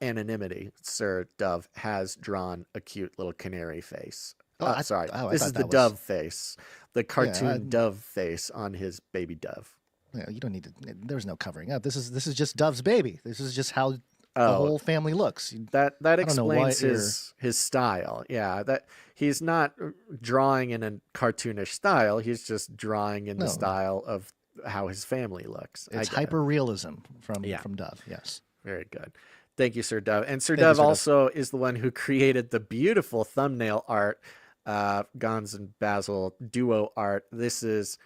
anonymity, Sir Dove has drawn a cute little canary face. Sorry, this is the dove face, the cartoon dove face on his baby dove. Yeah, you don't need to. There's no covering up. This is just Dove's baby. This is just how the whole family looks. That explains his style. Yeah, that he's not drawing in a cartoonish style. He's just drawing in the style of how his family looks. It's hyper realism from Dove. Yes, very good. Thank you, Sir Dove. And Sir Dove also is the one who created the beautiful thumbnail art, Gons and Basil duo art. This is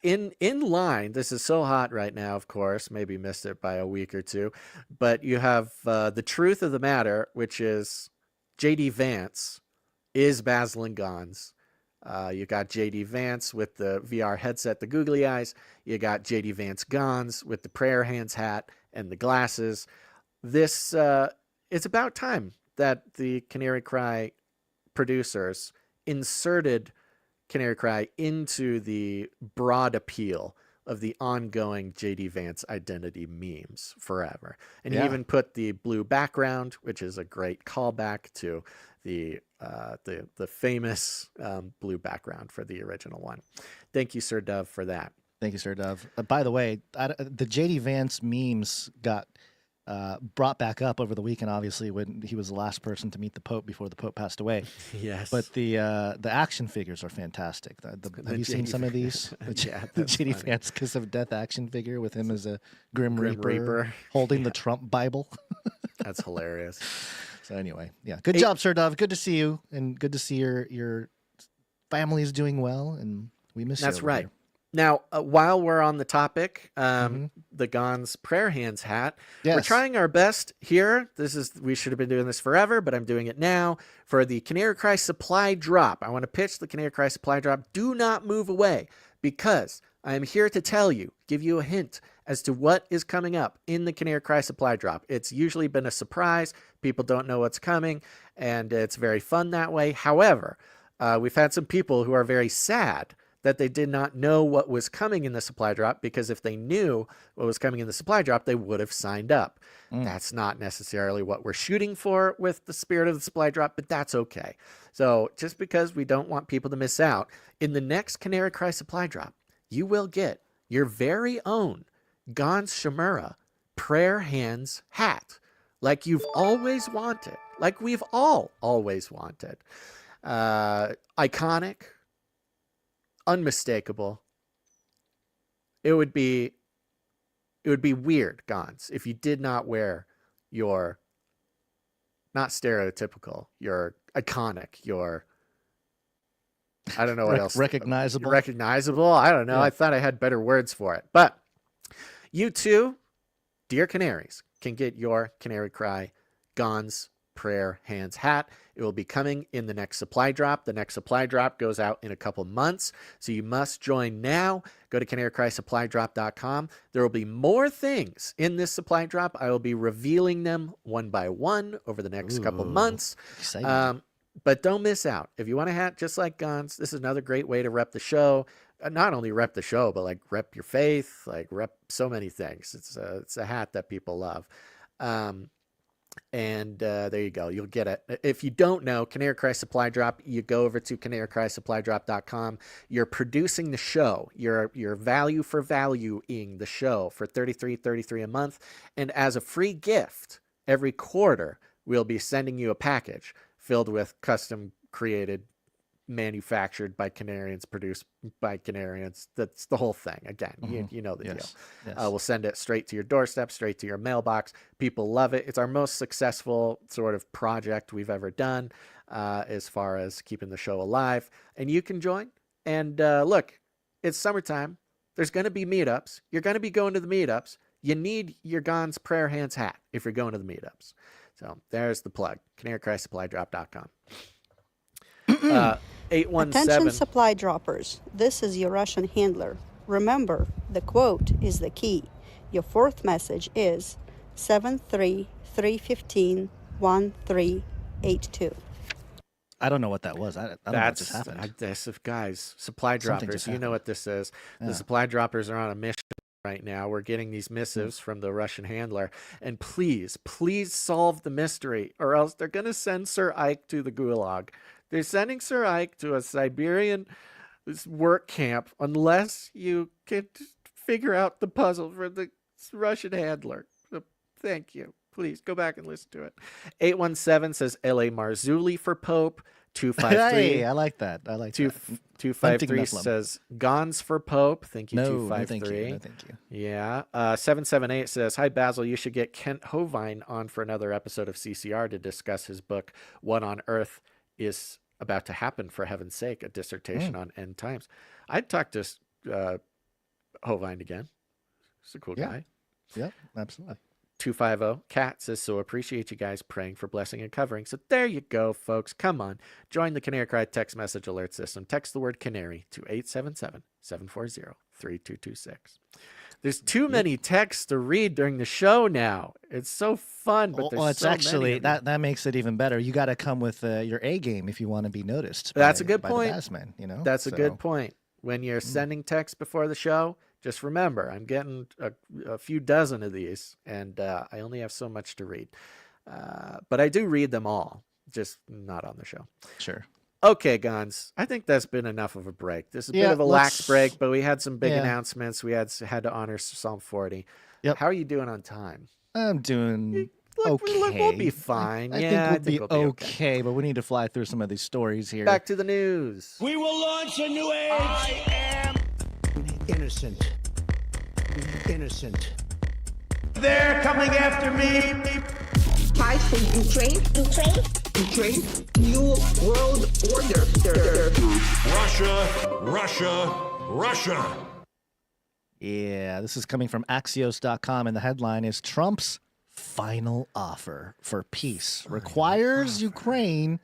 in line. This is so hot right now, of course. Maybe missed it by a week or two. But you have the truth of the matter, which is J.D. Vance is Basil and Gons. You got J.D. Vance with the VR headset, the googly eyes. You got J.D. Vance Gons with the prayer hands hat and the glasses. This it's about time that the Canary Cry producers inserted Canary Cry into the broad appeal of the ongoing J.D. Vance identity memes forever. And he even put the blue background, which is a great callback to the famous blue background for the original one. Thank you, Sir Dove, for that. Thank you, Sir Dove. By the way, the J.D. Vance memes got brought back up over the weekend, obviously, when he was the last person to meet the Pope before the Pope passed away. Yes. But the action figures are fantastic. Have you seen some of these? The J.D. Vance Kiss of Death action figure with him as a Grim Reaper holding the Trump Bible. That's hilarious. So anyway, good job, Sir Dove. Good to see you, and good to see your family is doing well, and we miss you. That's right. Here. Now, while we're on the topic, the Gons prayer hands hat, we're trying our best here. We should have been doing this forever, but I'm doing it now for the Canary Cry supply drop. I want to pitch the Canary Cry supply drop. Do not move away, because I am here to tell you, give you a hint as to what is coming up in the Canary Cry supply drop. It's usually been a surprise. People don't know what's coming, and it's very fun that way. However, we've had some people who are very sad that they did not know what was coming in the supply drop, because if they knew what was coming in the supply drop, they would have signed up. That's not necessarily what we're shooting for with the spirit of the supply drop, but that's okay. So just because we don't want people to miss out, in the next Canary Cry supply drop, you will get your very own Gons Shimura prayer hands hat, like you've always wanted, like we've all always wanted. Iconic, unmistakable. It would be weird, Gons, if you did not wear your, not stereotypical, your iconic, your, I don't know what else. Recognizable. I don't know. I thought I had better words for it. But you too, dear Canaries, can get your Canary Cry Gons prayer hands hat. It will be coming in the next supply drop. The next supply drop goes out in a couple months, so you must join now. Go to canarycrysupply.com. There will be more things in this supply drop. I will be revealing them one by one over the next couple months. Exciting. But don't miss out. If you want a hat just like Gons, this is another great way to rep the show. Not only rep the show, but like rep your faith, like rep so many things. It's a hat that people love. And there you go. You'll get it. If you don't know, Canary Cry Supply Drop, you go over to canarycrysupply.com. You're producing the show. You're value for valuing the show for $33.33 a month. And as a free gift, every quarter, we'll be sending you a package filled with custom created, manufactured by Canarians, produced by Canarians. That's the whole thing. Again, you know the deal. Yes. We'll send it straight to your doorstep, straight to your mailbox. People love it. It's our most successful sort of project we've ever done as far as keeping the show alive. And you can join. And look, it's summertime. There's going to be meetups. You're going to be going to the meetups. You need your Gons prayer hands hat if you're going to the meetups. So there's the plug, canarycrysupply.com. 817. Attention supply droppers. This is your Russian handler. Remember, the quote is the key. Your fourth message is 733151382. I don't know what that was. I don't know what just happened. That's guys, supply droppers. You know what this is. Yeah. The supply droppers are on a mission right now. We're getting these missives from the Russian handler. And please solve the mystery, or else they're going to send Sir Ike to the gulag. They're sending Sir Ike to a Siberian work camp unless you can figure out the puzzle for the Russian handler. So thank you. Please go back and listen to it. 817 says L.A. Marzulli for Pope. 253. Hey, I like that. 253 says Gons for Pope. Thank you, 253. No, thank you. Yeah. 778 says, hi, Basil. You should get Kent Hovind on for another episode of CCR to discuss his book, What on Earth is About to Happen, for heaven's sake, a dissertation on end times. I'd talk to Hovind again. He's a cool guy. Yeah, absolutely. 250. Kat says, so appreciate you guys praying for blessing and covering. So there you go, folks. Come on. Join the Canary Cry text message alert system. Text the word Canary to 877-740-3226. There's too many texts to read during the show now. It's so fun, but there's it's so actually many. that makes it even better. You got to come with your A game if you want to be noticed. That's a good point. By the Bassmen, you know? That's a good point. When you're sending text before the show, just remember, I'm getting a few dozen of these, and I only have so much to read. But I do read them all, just not on the show. Sure. Okay, Gons. I think that's been enough of a break. This is a bit of a lax break, but we had some big announcements. We had to honor Psalm 40. Yep. How are you doing on time? I'm doing okay. We'll be fine. I think we'll be okay, but we need to fly through some of these stories here. Back to the news. We will launch a new age. I am innocent. They're coming after me. Fight for Ukraine. New world order. Russia. Yeah, this is coming from Axios.com, and the headline is Trump's final offer for peace requires Ukraine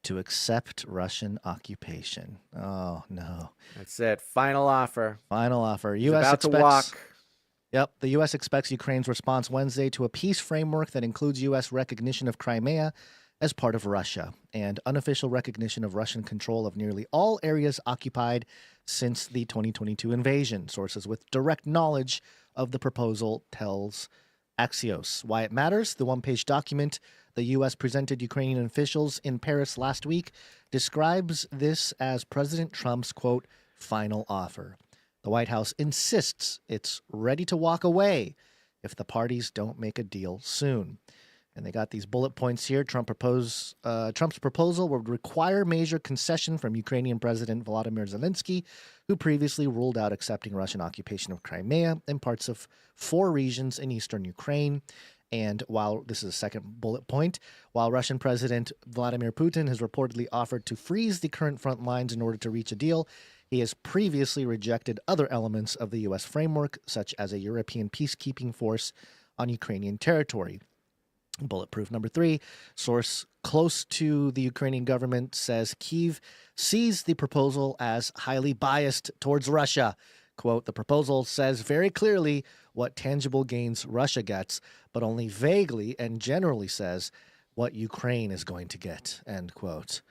to accept Russian occupation. Oh, no. That's it. Final offer. U.S. about to walk. Yep. The U.S. expects Ukraine's response Wednesday to a peace framework that includes U.S. recognition of Crimea as part of Russia and unofficial recognition of Russian control of nearly all areas occupied since the 2022 invasion. Sources with direct knowledge of the proposal tells Axios. Why it matters, the one-page document the U.S. presented Ukrainian officials in Paris last week describes this as President Trump's, quote, final offer. The White House insists it's ready to walk away if the parties don't make a deal soon. And they got these bullet points here. Trump's proposal would require major concession from Ukrainian President Volodymyr Zelensky, who previously ruled out accepting Russian occupation of Crimea and parts of 4 regions in eastern Ukraine. And while this is a second bullet point, while Russian President Vladimir Putin has reportedly offered to freeze the current front lines in order to reach a deal, he has previously rejected other elements of the U.S. framework, such as a European peacekeeping force on Ukrainian territory. Bulletproof number 3, source close to the Ukrainian government says Kyiv sees the proposal as highly biased towards Russia. Quote, the proposal says very clearly what tangible gains Russia gets, but only vaguely and generally says what Ukraine is going to get, end quote.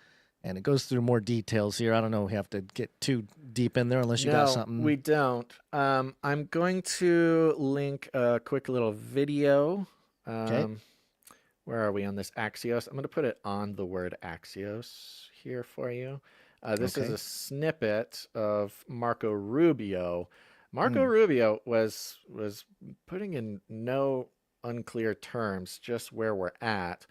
And it goes through more details here. I don't know if we have to get too deep in there unless you got something. No, we don't. I'm going to link a quick little video. Okay. Where are we on this Axios? I'm going to put it on the word Axios here for you. This is a snippet of Marco Rubio. Marco Rubio was putting in no unclear terms just where we're at.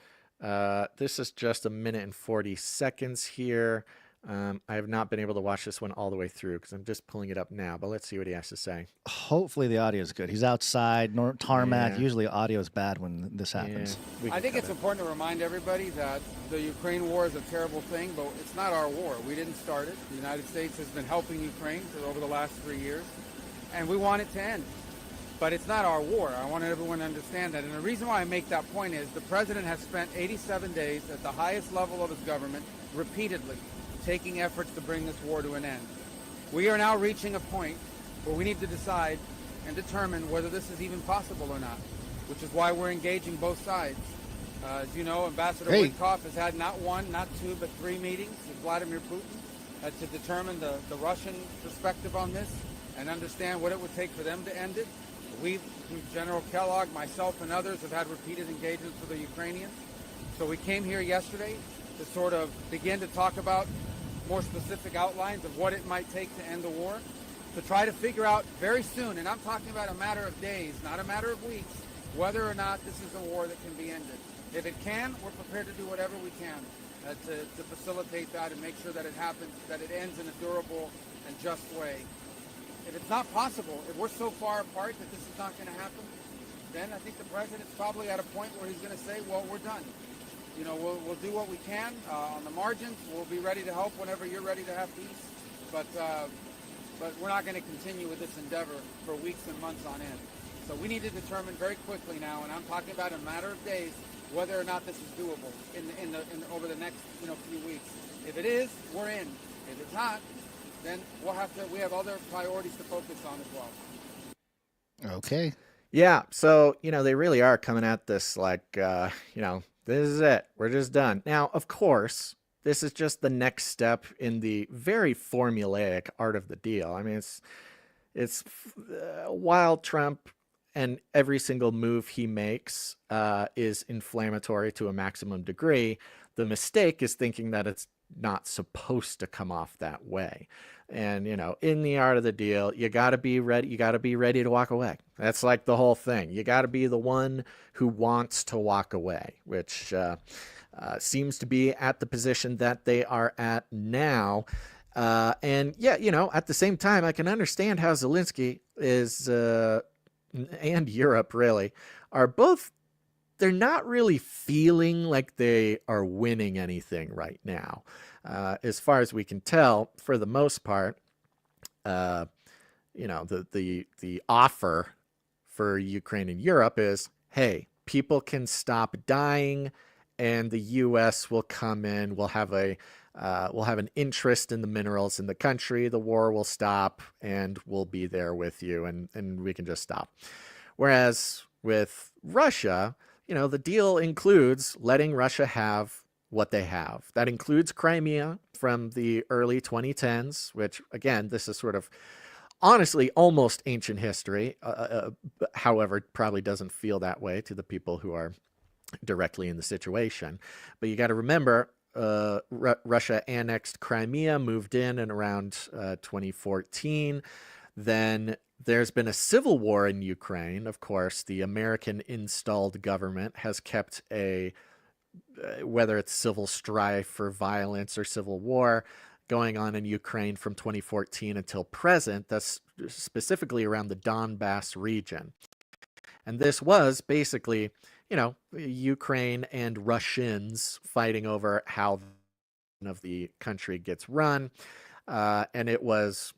This is just 1 minute and 40 seconds here. I have not been able to watch this one all the way through because I'm just pulling it up now, but let's see what he has to say. Hopefully the audio is good. He's outside, tarmac. Yeah. Usually audio is bad when this happens. Yeah, I think it's important to remind everybody that the Ukraine war is a terrible thing, but it's not our war. We didn't start it. The United States has been helping Ukraine for over the last 3 years, and we want it to end. But it's not our war. I want everyone to understand that. And the reason why I make that point is the president has spent 87 days at the highest level of his government repeatedly taking efforts to bring this war to an end. We are now reaching a point where we need to decide and determine whether this is even possible or not, which is why we're engaging both sides. As you know, Ambassador Witkoff has had not one, not two, but 3 meetings with Vladimir Putin to determine the Russian perspective on this and understand what it would take for them to end it. We, through General Kellogg, myself, and others, have had repeated engagements with the Ukrainians. So we came here yesterday to sort of begin to talk about more specific outlines of what it might take to end the war, to try to figure out very soon, and I'm talking about a matter of days, not a matter of weeks, whether or not this is a war that can be ended. If it can, we're prepared to do whatever we can to facilitate that and make sure that it happens, that it ends in a durable and just way. If it's not possible, if we're so far apart that this is not going to happen, then I think the president's probably at a point where he's going to say, well, we're done. You know, we'll do what we can on the margins. We'll be ready to help whenever you're ready to have peace. But we're not going to continue with this endeavor for weeks and months on end. So we need to determine very quickly now, and I'm talking about a matter of days, whether or not this is doable over the next few weeks. If it is, we're in. If it's not, then we have other priorities to focus on as well. Okay. Yeah. So, they really are coming at this like, this is it. We're just done. Now, of course, this is just the next step in the very formulaic art of the deal. I mean, it's while Trump and every single move he makes is inflammatory to a maximum degree, the mistake is thinking that it's not supposed to come off that way. And, in the art of the deal, you got to be ready. You got to be ready to walk away. That's like the whole thing. You got to be the one who wants to walk away, which seems to be at the position that they are at now. And yeah, at the same time, I can understand how Zelensky is, and Europe really, are both, they're not really feeling like they are winning anything right now. As far as we can tell, for the most part, the offer for Ukraine and Europe is, hey, people can stop dying, and the U.S. will come in. We'll have an interest in the minerals in the country. The war will stop, and we'll be there with you, and we can just stop. Whereas with Russia, the deal includes letting Russia have what they have. That includes Crimea from the early 2010s, which, again, this is sort of honestly almost ancient history. However, it probably doesn't feel that way to the people who are directly in the situation. But you got to remember, Russia annexed Crimea, moved in around 2014. Then there's been a civil war in Ukraine. Of course, the American-installed government has kept whether it's civil strife or violence or civil war going on in Ukraine from 2014 until present. That's specifically around the Donbass region. And this was basically, Ukraine and Russians fighting over how of the country gets run. And it was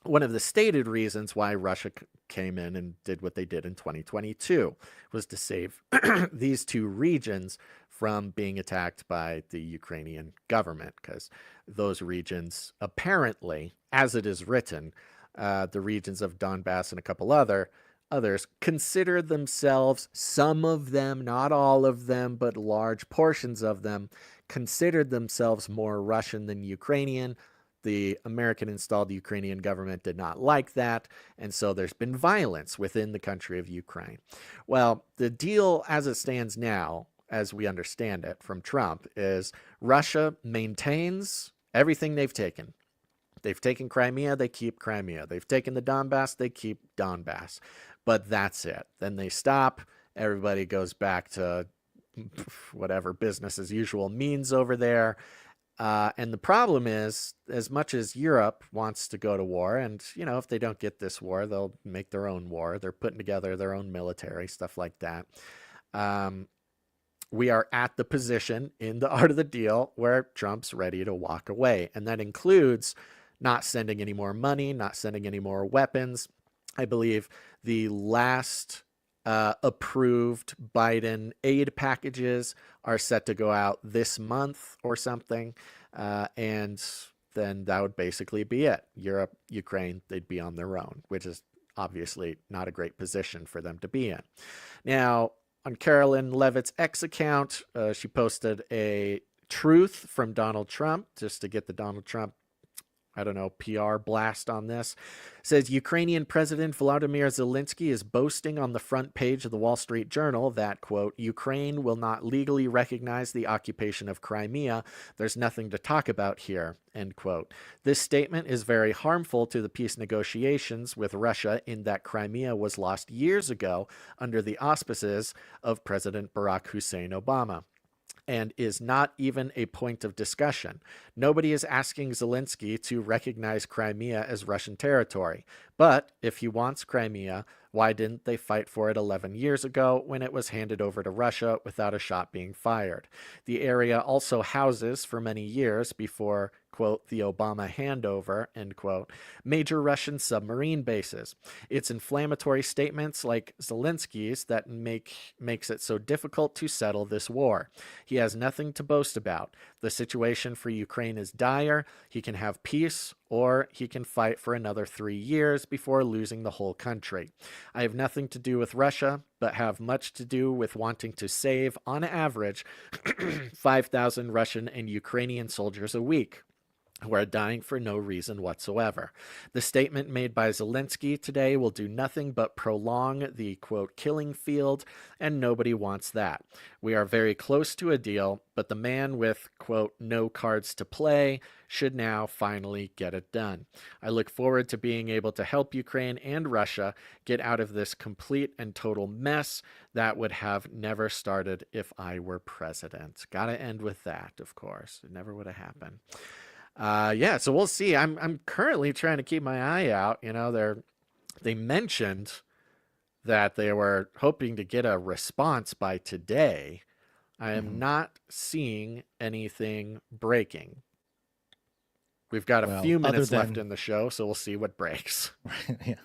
one of the stated reasons why Russia came in and did what they did in 2022 was to save these two regions from being attacked by the Ukrainian government, because those regions apparently, as it is written, the regions of Donbass and a couple others consider themselves, some of them, not all of them, but large portions of them, considered themselves more Russian than Ukrainian. The American-installed Ukrainian government did not like that, and so there's been violence within the country of Ukraine. Well, the deal as it stands now, as we understand it from Trump, is Russia maintains everything they've taken. They've taken Crimea, they keep Crimea. They've taken the Donbass, they keep Donbass. But that's it. Then they stop. Everybody goes back to whatever business as usual means over there. And the problem is, as much as Europe wants to go to war, and, if they don't get this war, they'll make their own war. They're putting together their own military, stuff like that. We are at the position in the art of the deal where Trump's ready to walk away. And that includes not sending any more money, not sending any more weapons. I believe the last approved Biden aid packages are set to go out this month or something. And then that would basically be it. Europe, Ukraine, they'd be on their own, which is obviously not a great position for them to be in. Now, on Carolyn Levitt's X account, she posted a truth from Donald Trump, just to get the Donald Trump, I don't know, PR blast on this. Says Ukrainian President Volodymyr Zelensky is boasting on the front page of the Wall Street Journal that, quote, Ukraine will not legally recognize the occupation of Crimea. There's nothing to talk about here, end quote. This statement is very harmful to the peace negotiations with Russia in that Crimea was lost years ago under the auspices of President Barack Hussein Obama, and is not even a point of discussion. Nobody is asking Zelensky to recognize Crimea as Russian territory. But if he wants Crimea, why didn't they fight for it 11 years ago when it was handed over to Russia without a shot being fired? The area also houses, for many years before, quote, the Obama handover, end quote, major Russian submarine bases. It's inflammatory statements like Zelensky's that makes it so difficult to settle this war. He has nothing to boast about. The situation for Ukraine is dire. He can have peace, or he can fight for another 3 years before losing the whole country. I have nothing to do with Russia, but have much to do with wanting to save, on average, 5,000 Russian and Ukrainian soldiers a week, who are dying for no reason whatsoever. The statement made by Zelensky today will do nothing but prolong the, quote, killing field, and nobody wants that. We are very close to a deal, but the man with, quote, no cards to play should now finally get it done. I look forward to being able to help Ukraine and Russia get out of this complete and total mess that would have never started if I were president. Gotta end with that, of course. It never would have happened. Yeah, so we'll see. I'm currently trying to keep my eye out. You know, they mentioned that they were hoping to get a response by today. I am not seeing anything breaking. We've got a few minutes left in the show, so we'll see what breaks. Yeah.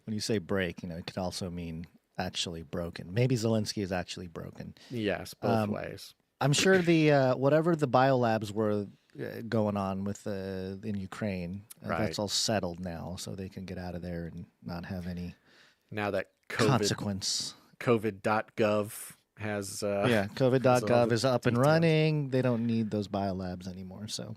When you say break, you know, it could also mean actually broken. Maybe Zelensky is actually broken. Yes, both ways. I'm sure the whatever the biolabs were going on with in Ukraine, that's all settled now, so they can get out of there and not have any now that consequence. COVID.gov has COVID.gov is up and running. They don't need those biolabs anymore. So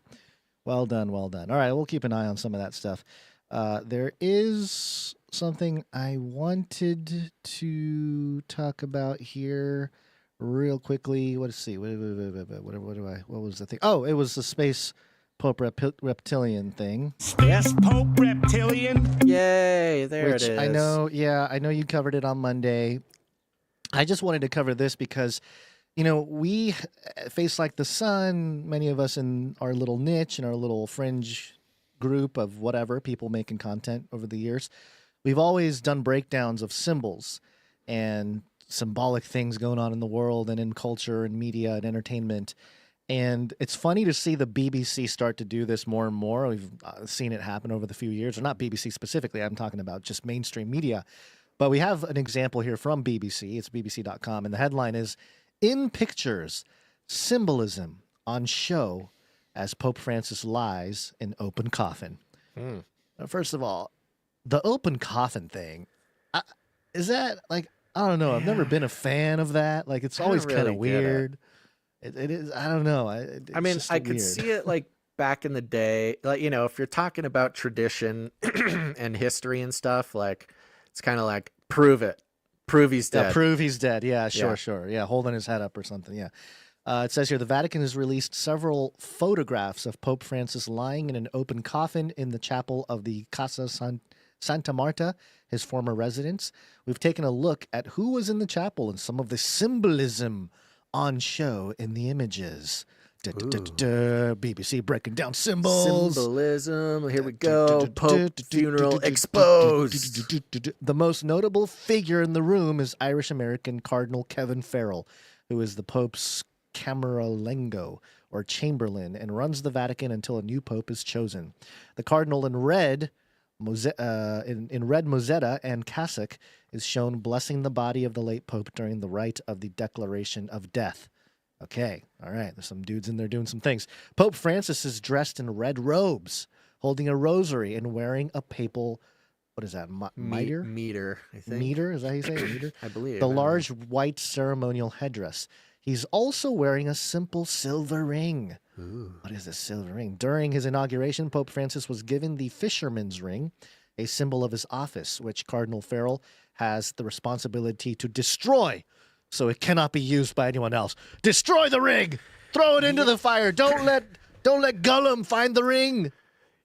well done. All right, we'll keep an eye on some of that stuff. There is something I wanted to talk about here real quickly. Let's see. What was the thing? Oh, it was the space Pope reptilian thing. Space Pope reptilian? Yay, there it is. I know you covered it on Monday. I just wanted to cover this because, you know, we face like the sun, many of us in our little niche, in our little fringe group of whatever, people making content over the years. We've always done breakdowns of symbols and symbolic things going on in the world and in culture and media and entertainment. And it's funny to see the BBC start to do this more and more. We've seen it happen over the few years, or not BBC specifically. I'm talking about just mainstream media. But we have an example here from BBC. It's bbc.com. And the headline is, "In Pictures, Symbolism on Show as Pope Francis Lies in Open Coffin." Now, first of all, the open coffin thing, is that like, I don't know. I've never been a fan of that. Like, it's always kind of weird. It is. I don't know. I mean, I could see it like back in the day. Like, you know, if you're talking about tradition and history and stuff, like, it's kind of like, prove it. Prove he's dead. Yeah, prove he's dead. Yeah, sure. Yeah, holding his head up or something. Yeah. It says here, the Vatican has released several photographs of Pope Francis lying in an open coffin in the chapel of the Casa Santa Marta, his former residence. We've taken a look at who was in the chapel and some of the symbolism on show in the images. BBC breaking down symbols. Symbolism. Here we go. Pope funeral exposed. The most notable figure in the room is Irish-American Cardinal Kevin Farrell, who is the Pope's Camerlengo, or Chamberlain, and runs the Vatican until a new Pope is chosen. The Cardinal in red in red Mosetta and cassock is shown blessing the body of the late Pope during the rite of the declaration of death. Okay, all right, there's some dudes in there doing some things. Pope Francis is dressed in red robes, holding a rosary and wearing a papal, what is that, mitre? Meter, I think. Meter, is that how you say it? Meter? I believe. The large white ceremonial headdress. He's also wearing a simple silver ring. Ooh. What is this silver ring? During his inauguration, Pope Francis was given the fisherman's ring, a symbol of his office, which Cardinal Farrell has the responsibility to destroy, so it cannot be used by anyone else. Destroy the ring! Throw it into the fire! Don't let Gollum find the ring!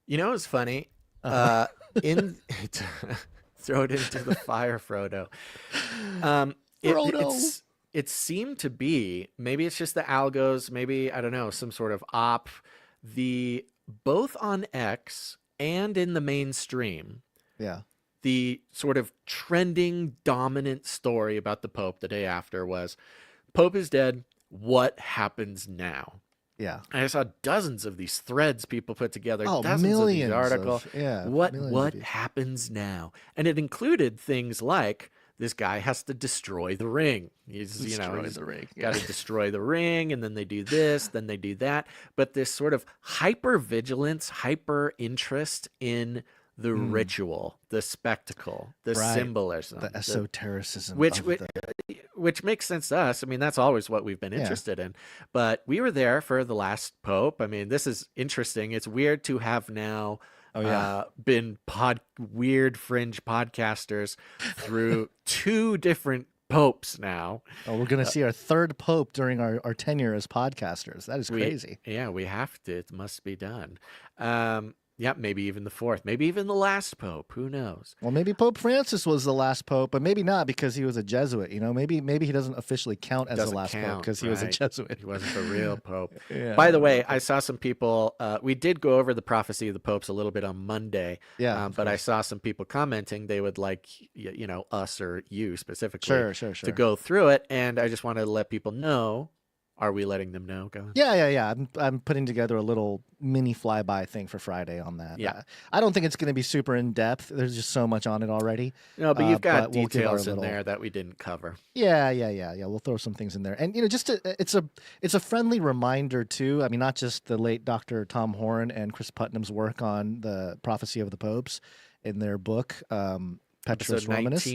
You know what's funny? Throw it into the fire, Frodo. Frodo. It seemed to be, maybe it's just the algos, maybe, I don't know, some sort of op. Both on X and in the mainstream, yeah, the sort of trending dominant story about the Pope the day after was, Pope is dead, what happens now? Yeah. And I saw dozens of these threads people put together, dozens millions of these articles. What of happens now? And it included things like, this guy has to destroy the ring. He's the ring. Got to destroy the ring, and then they do this, then they do that. But this sort of hyper vigilance, hyper interest in the ritual, the spectacle, the symbolism, the esotericism, which makes sense to us. I mean, that's always what we've been interested in. But we were there for the last Pope. I mean, this is interesting. It's weird to have now been weird fringe podcasters through two different popes now. Oh, we're going to see our third pope during our tenure as podcasters. That is crazy. We have to. It must be done. Maybe even the fourth. Maybe even the last pope. Who knows? Well, maybe Pope Francis was the last pope, but maybe not because he was a Jesuit. You know, maybe he doesn't officially count as the last pope because he was a Jesuit. He wasn't the real pope. By the way, I saw some people. We did go over the prophecy of the popes a little bit on Monday. But I saw some people commenting they would like us or you specifically to go through it, and I just wanted to let people know. Are we letting them know? Go on. Yeah. I'm putting together a little mini flyby thing for Friday on that. Yeah. I don't think it's going to be super in depth. There's just so much on it already. No, but you've got details in there that we didn't cover. Yeah. We'll throw some things in there, and it's a friendly reminder too. I mean, not just the late Dr. Tom Horn and Chris Putnam's work on the prophecy of the popes in their book. Petrus Romanus.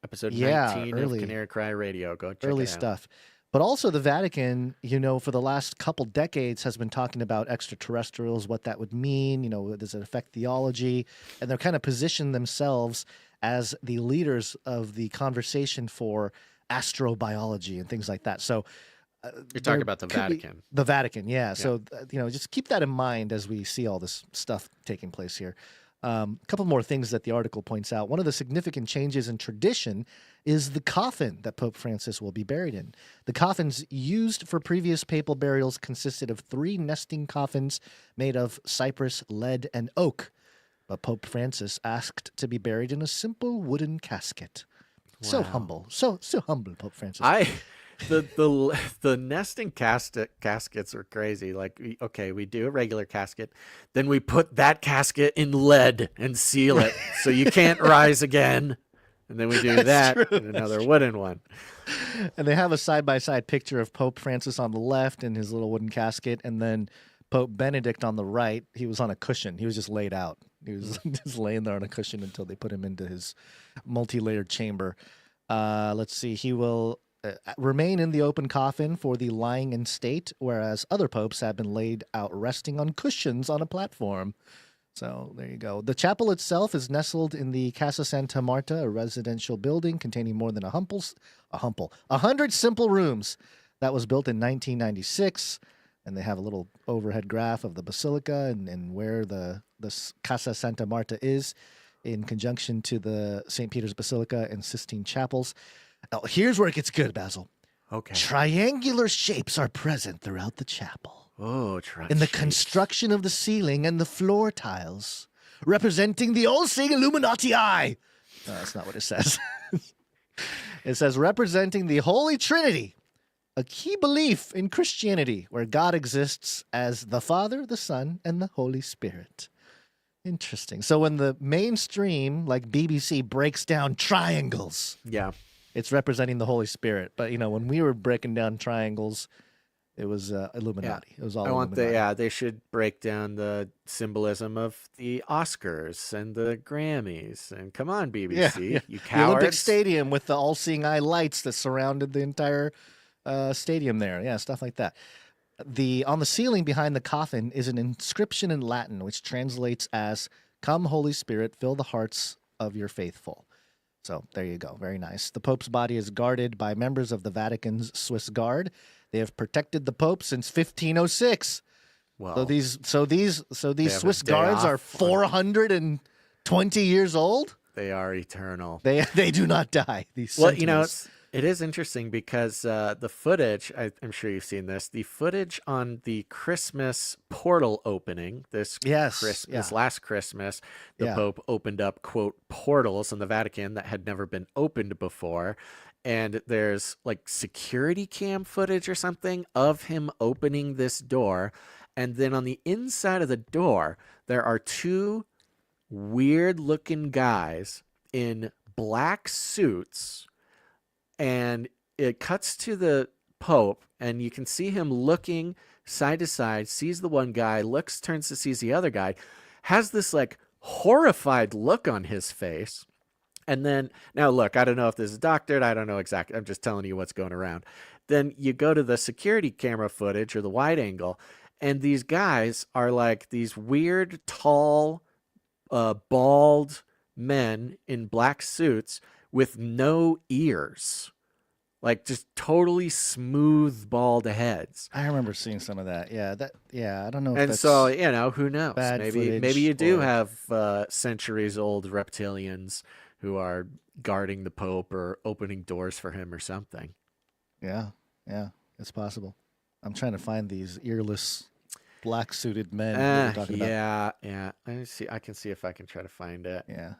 Episode 19 early, of Canary Cry Radio. Go check it out. Early stuff. But also the Vatican, for the last couple decades has been talking about extraterrestrials, what that would mean, does it affect theology? And they're kind of positioned themselves as the leaders of the conversation for astrobiology and things like that. So you're talking about the Vatican. The Vatican, yeah. So, just keep that in mind as we see all this stuff taking place here. A couple more things that the article points out. One of the significant changes in tradition is the coffin that Pope Francis will be buried in. The coffins used for previous papal burials consisted of 3 nesting coffins made of cypress, lead, and oak. But Pope Francis asked to be buried in a simple wooden casket. Wow. So humble. So humble, Pope Francis. The nesting caskets are crazy. Like, okay, we do a regular casket, then we put that casket in lead and seal it so you can't rise again. And then we do that in another wooden one. And they have a side-by-side picture of Pope Francis on the left in his little wooden casket, and then Pope Benedict on the right. He was on a cushion. He was just laid out. He was just laying there on a cushion until they put him into his multi-layered chamber. Let's see. He will remain in the open coffin for the lying in state, whereas other popes have been laid out resting on cushions on a platform. So there you go. The chapel itself is nestled in the Casa Santa Marta, a residential building containing more than 100 simple rooms. That was built in 1996, and they have a little overhead graph of the basilica and where the Casa Santa Marta is in conjunction to the St. Peter's Basilica and Sistine Chapels. Oh, here's where it gets good, Basil. Okay. Triangular shapes are present throughout the chapel. Oh, in the construction of the ceiling and the floor tiles, representing the all-seeing Illuminati eye. No, that's not what it says. It says representing the Holy Trinity, a key belief in Christianity where God exists as the Father, the Son, and the Holy Spirit. Interesting. So when the mainstream, like BBC, breaks down triangles, Yeah. it's representing the Holy Spirit. But, when we were breaking down triangles, it was Illuminati. It was all Illuminati. They should break down the symbolism of the Oscars and the Grammys. And come on, BBC, you cowards. The Olympic Stadium with the all-seeing eye lights that surrounded the entire stadium there. Yeah, stuff like that. On the ceiling behind the coffin is an inscription in Latin, which translates as, "Come, Holy Spirit, fill the hearts of your faithful." So there you go. Very nice. The Pope's body is guarded by members of the Vatican's Swiss Guard. They have protected the Pope since 1506. Well, so these Swiss guards are 420 years old. They are eternal. They do not die. These well, sentinels. it is interesting because the footage, I'm sure you've seen this, the footage on the Christmas portal opening, this last Christmas, the Pope opened up, quote, portals in the Vatican that had never been opened before. And there's like security cam footage or something of him opening this door. And then on the inside of the door, there are two weird looking guys in black suits. And it cuts to the Pope, and you can see him looking side to side, sees the one guy, looks, turns to sees the other guy, has this like horrified look on his face. And then, now look, I don't know if this is doctored, I don't know exactly, I'm just telling you what's going around. Then you go to the security camera footage or the wide angle, and these guys are like these weird, tall, bald men in black suits with no ears, like just totally smooth bald heads. I remember seeing some of that. Yeah, I don't know. If and that's so who knows? Maybe you do or... have centuries old reptilians who are guarding the Pope or opening doors for him or something. Yeah, it's possible. I'm trying to find these earless, black-suited men that we're talking about. Yeah. I can see if I can try to find it. Yeah.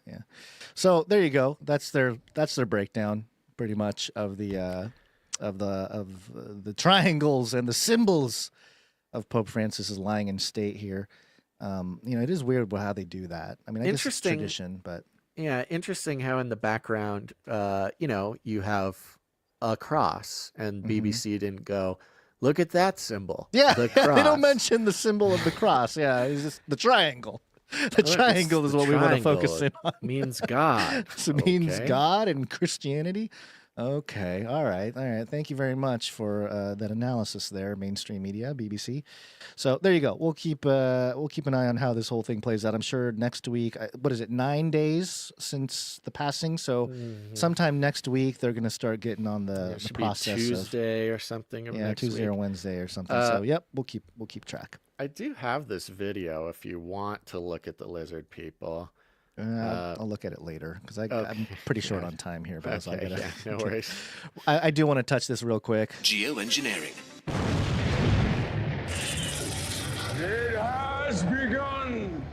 So there you go. That's their breakdown, pretty much, of the triangles and the symbols of Pope Francis's lying in state here. It is weird how they do that. I mean, I guess it's tradition, but yeah, interesting how in the background, you have a cross, and BBC didn't go, look at that symbol. Yeah, the they don't mention the symbol of the cross. Yeah, it's just the triangle. The triangle is what we want to focus in on. Means God. It means God and Christianity. Okay. All right. Thank you very much for that analysis there, mainstream media, BBC. So there you go. We'll keep an eye on how this whole thing plays out. I'm sure next week. What is it? 9 days since the passing. So sometime next week they're going to start getting on the process. Tuesday or something. Tuesday or Wednesday or something. So yep, we'll keep track. I do have this video if you want to look at the lizard people. I'll look at it later because I'm pretty short on time here. But no worries. I do want to touch this real quick. Geoengineering. It has begun.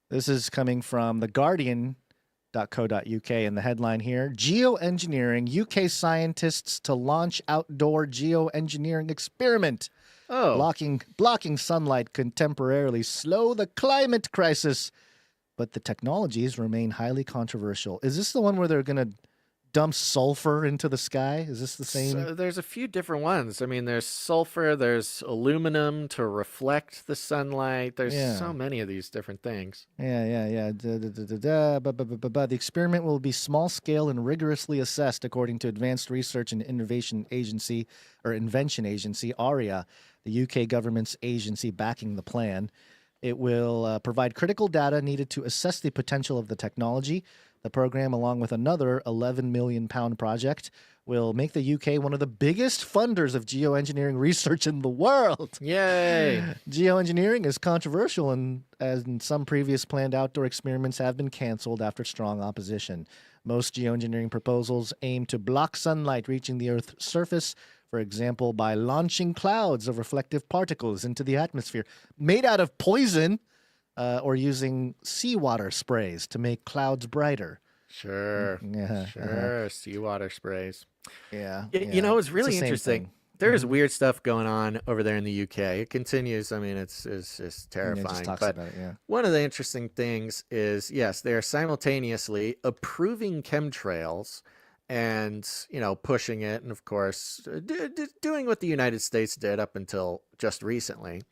This is coming from theguardian.co.uk, and the headline here: Geoengineering, UK scientists to launch outdoor geoengineering experiment. Blocking sunlight can temporarily slow the climate crisis, but the technologies remain highly controversial. Is this the one where they're going to dump sulfur into the sky? Is this the same? So there's a few different ones. I mean, there's sulfur, there's aluminum to reflect the sunlight. There's so many of these different things. Yeah. The experiment will be small scale and rigorously assessed according to Advanced Research and Invention Agency, ARIA, the UK government's agency backing the plan. It will provide critical data needed to assess the potential of the technology. The program, along with another £11 million project, will make the UK one of the biggest funders of geoengineering research in the world. Yay! Geoengineering is controversial, and as in some previous planned outdoor experiments have been canceled after strong opposition. Most geoengineering proposals aim to block sunlight reaching the Earth's surface, for example, by launching clouds of reflective particles into the atmosphere made out of poison, or using seawater sprays to make clouds brighter. Sure. Yeah. Sure. Seawater sprays. Yeah. You know, it's really interesting. there's weird stuff going on over there in the UK. It continues. I mean, it's just terrifying. just talks but about it, yeah. one of the interesting things is, yes, they're simultaneously approving chemtrails and, pushing it. And of course, doing what the United States did up until just recently.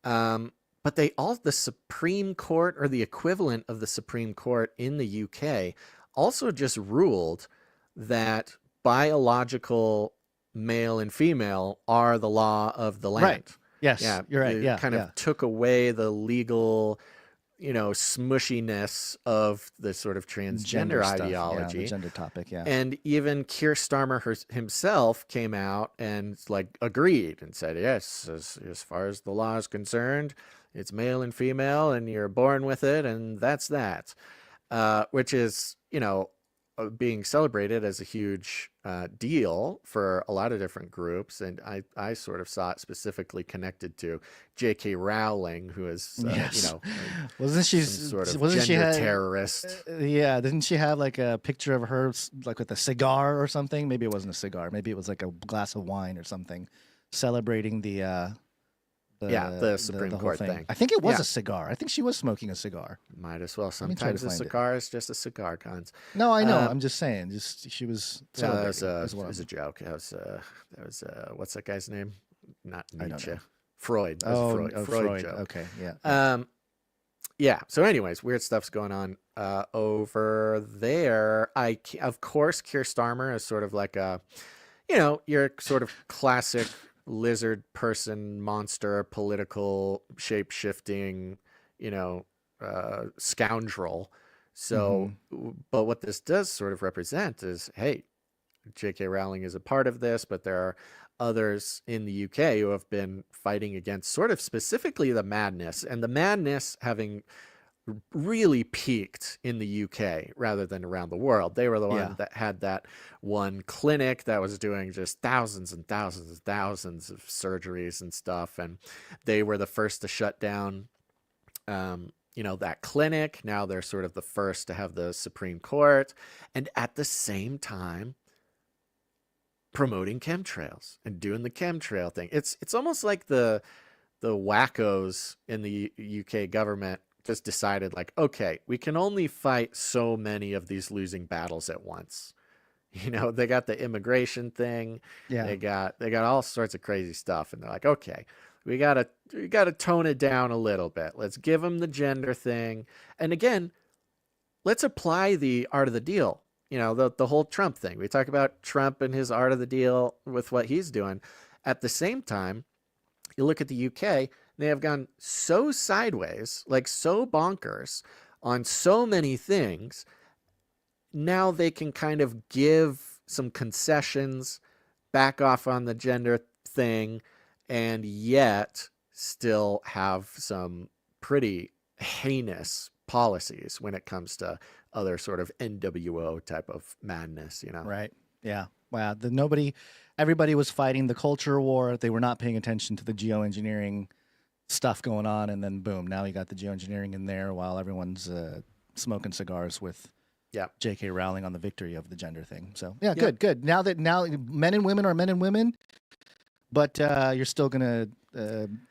But the Supreme Court, or the equivalent of the Supreme Court in the UK, also just ruled that biological male and female are the law of the land. Right. Yes, Yeah, you're right. it Yeah, kind of took away the legal, smushiness of the sort of transgender stuff, ideology. the gender topic, yeah. And even Keir Starmer himself came out and agreed and said, yes, as far as the law is concerned, it's male and female, and you're born with it, and that's that. Which is, being celebrated as a huge deal for a lot of different groups. And I sort of saw it specifically connected to J.K. Rowling, who is, wasn't she some sort of wasn't gender she terrorist. Yeah, didn't she have like a picture of her with a cigar or something? Maybe it wasn't a cigar. Maybe it was like a glass of wine or something, celebrating the Supreme whole Court thing. I think it was a cigar. I think she was smoking a cigar. Might as well. Let me try to Sometimes a find it. cigar is just a cigar, Cons. No, I know. I'm just saying. She was No, that celebrating. was as well. a joke. That was what's that guy's name? Not I don't Nietzsche. know. Freud. That was a Freud joke. Okay, yeah. Yeah. So, anyways, weird stuff's going on over there. Of course, Keir Starmer is sort of like a, your sort of classic lizard person, monster, political, shape-shifting, scoundrel. So, but what this does sort of represent is, hey, J.K. Rowling is a part of this, but there are others in the UK who have been fighting against sort of specifically the madness, and the madness having really peaked in the UK rather than around the world. They were the one that had that one clinic that was doing just thousands and thousands and thousands of surgeries and stuff. And they were the first to shut down, that clinic. Now they're sort of the first to have the Supreme Court. And at the same time, promoting chemtrails and doing the chemtrail thing. It's almost like the wackos in the UK government just decided, okay, we can only fight so many of these losing battles at once. They got the immigration thing. Yeah. They got all sorts of crazy stuff. And they're like, okay, we gotta tone it down a little bit. Let's give them the gender thing. And again, let's apply the art of the deal. The whole Trump thing. We talk about Trump and his art of the deal with what he's doing. At the same time, you look at the UK, they have gone so sideways, so bonkers on so many things. Now they can kind of give some concessions, back off on the gender thing, and yet still have some pretty heinous policies when it comes to other sort of NWO type of madness, Right. Yeah. Wow. Everybody was fighting the culture war. They were not paying attention to the geoengineering stuff going on, and then boom, now you got the geoengineering in there while everyone's smoking cigars with J.K. Rowling on the victory of the gender thing. So good. Now men and women are men and women, but you're still gonna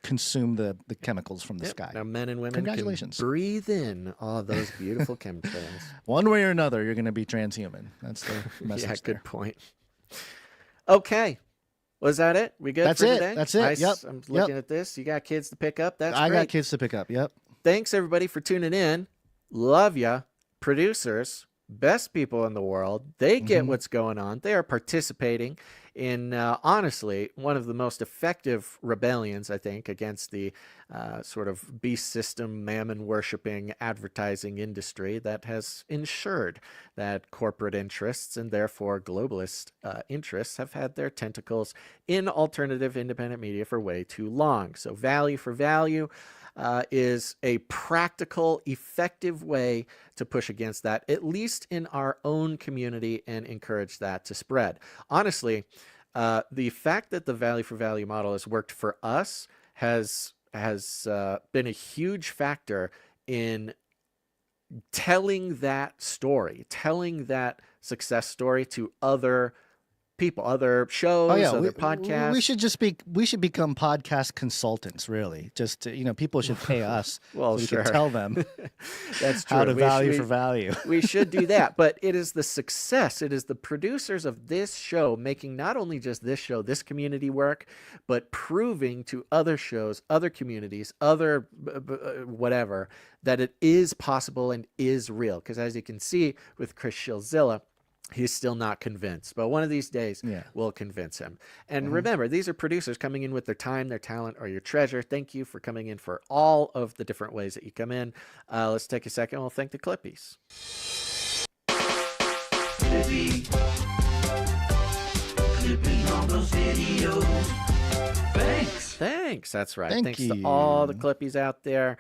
consume the chemicals from the sky. Now men and women Congratulations. can breathe in all those beautiful chemtrails. One way or another, you're gonna be transhuman. That's the message. Yeah, there. good point. Okay. Was that it? We good That's for it. today? That's it. Nice. Yep. I'm looking at this. You got kids to pick up. That's I great. got kids to pick up. Yep. Thanks, everybody, for tuning in. Love ya. Producers, best people in the world. They get what's going on. They are participating in, honestly, one of the most effective rebellions, I think, against the sort of beast system, mammon-worshipping advertising industry that has ensured that corporate interests and therefore globalist interests have had their tentacles in alternative independent media for way too long. So value for value is a practical, effective way to push against that, at least in our own community, and encourage that to spread. Honestly, the fact that the value for value model has worked for us has been a huge factor in telling that story, telling that success story to other people, other shows, other podcasts. We should become podcast consultants, really. Just people should pay us. Well, so we sure. can tell them that's true. How to value for value. We should do that. But it is the success. It is the producers of this show making not only just this show, this community work, but proving to other shows, other communities, other whatever, that it is possible and is real. Because as you can see with Chris SHILLZILLA, he's still not convinced, but one of these days we'll convince him. And remember, these are producers coming in with their time, their talent, or your treasure. Thank you for coming in for all of the different ways that you come in. Let's take a second. We'll thank the Clippies. Clippy on those videos. Thanks. That's right. Thanks to all the Clippies out there.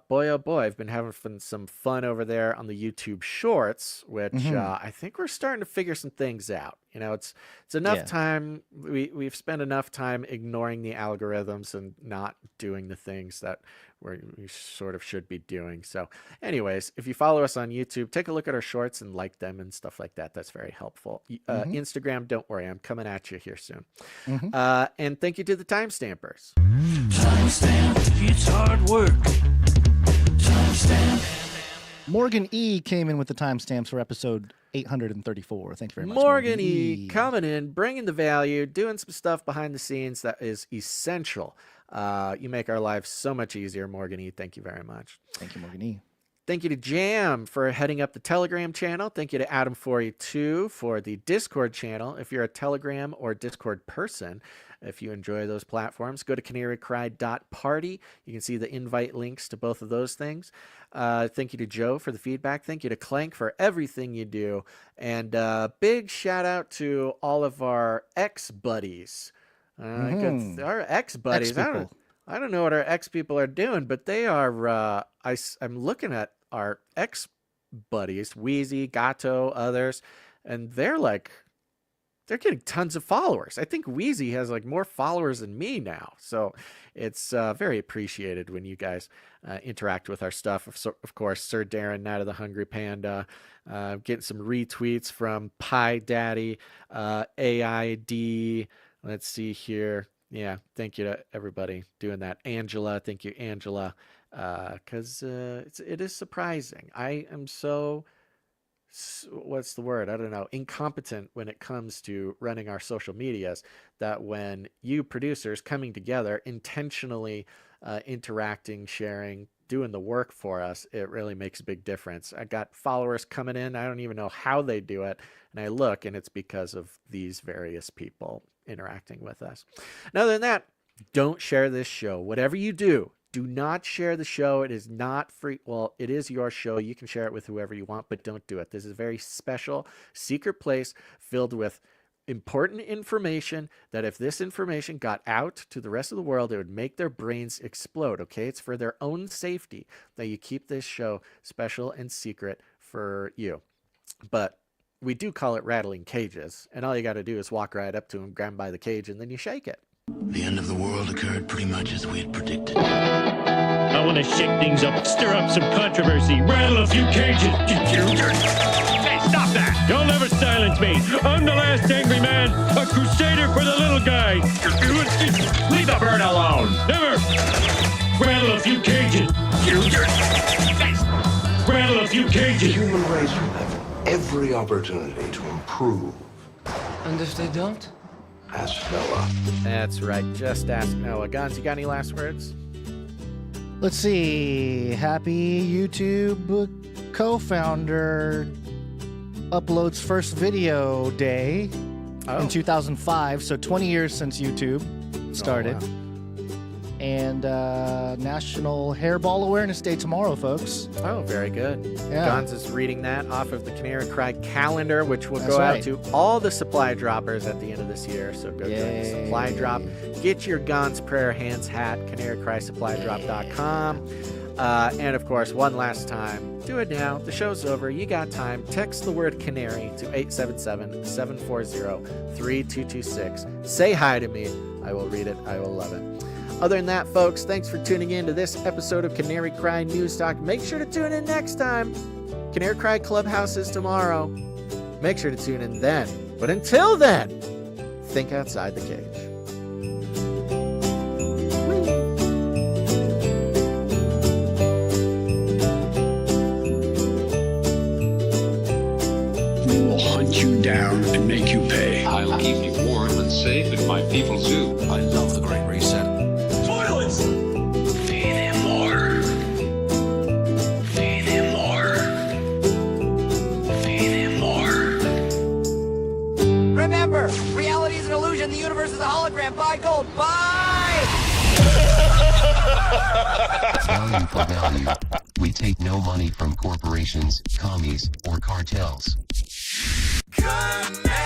Boy, oh boy, I've been having some fun over there on the YouTube Shorts, which I think we're starting to figure some things out. It's enough time. We've spent enough time ignoring the algorithms and not doing the things that we sort of should be doing. So anyways, if you follow us on YouTube, take a look at our shorts and like them and stuff like that. That's very helpful. Instagram, don't worry, I'm coming at you here soon. And thank you to the timestampers. Timestamp, it's hard work. Timestamp. Morgan E came in with the timestamps for episode 834. Thank you very much. Morgan E coming in, bringing the value, doing some stuff behind the scenes that is essential. You make our lives so much easier, Morgan E. Thank you very much. Thank you, Morgan E. Thank you to Jam for heading up the Telegram channel. Thank you to Adam42 for the Discord channel. If you're a Telegram or Discord person, if you enjoy those platforms, go to canarycry.party. You can see the invite links to both of those things. Thank you to Joe for the feedback. Thank you to Clank for everything you do. And big shout out to all of our ex-buddies. Our ex-buddies. I don't know what our ex-people are doing, but they are, I'm looking at our ex-buddies, Wheezy, Gato, others, and they're getting tons of followers. I think Wheezy has more followers than me now. So it's very appreciated when you guys interact with our stuff. Of course, Sir Darren, Night of the Hungry Panda, getting some retweets from Pie Daddy, AID. Let's see here. Yeah, thank you to everybody doing that. Angela, thank you, Angela, because it is surprising. I am so, what's the word? I don't know, incompetent when it comes to running our social medias, that when you producers coming together, intentionally interacting, sharing, doing the work for us, it really makes a big difference. I got followers coming in. I don't even know how they do it. And I look, and it's because of these various people interacting with us. And other than that, don't share this show. Whatever you do, do not share the show. It is not free. Well, it is your show. You can share it with whoever you want, but don't do it. This is a very special, secret place filled with important information that if this information got out to the rest of the world, it would make their brains explode, okay? It's for their own safety that you keep this show special and secret for you. But we do call it rattling cages, and all you got to do is walk right up to him, grab him by the cage, and then you shake it. The end of the world occurred pretty much as we had predicted. I want to shake things up, stir up some controversy, rattle a few cages. Hey, stop that! You'll never silence me. I'm the last angry man, a crusader for the little guy. Leave the bird alone. Never. Rattle a few cages. Rattle a few cages. The human race will have every opportunity to improve. And if they don't? Ask Noah. That's right. Just ask Noah. Gons, you got any last words? Let's see. Happy YouTube co-founder uploads first video day in 2005. So 20 years since YouTube started. Oh, wow. And National Hairball Awareness Day tomorrow, folks. Oh, very good. Yeah. Gons is reading that off of the Canary Cry calendar, which will go out to all the supply droppers at the end of this year. So go join the supply drop. Get your Gons Prayer Hands hat, canarycrysupply.com. And of course, one last time, do it now. The show's over. You got time. Text the word Canary to 877-740-3226. Say hi to me. I will read it. I will love it. Other than that, folks, thanks for tuning in to this episode of Canary Cry News Talk. Make sure to tune in next time. Canary Cry Clubhouse is tomorrow. Make sure to tune in then. But until then, think outside the cage. We will hunt you down and make you pay. I'll keep you warm and safe in my people's zoo. I love the Great Reset. Toilets! Feed him more. Feed him more. Feed him more. Remember, reality is an illusion. The universe is a hologram. Buy gold. Buy! Value for value. We take no money from corporations, commies, or cartels. Canary.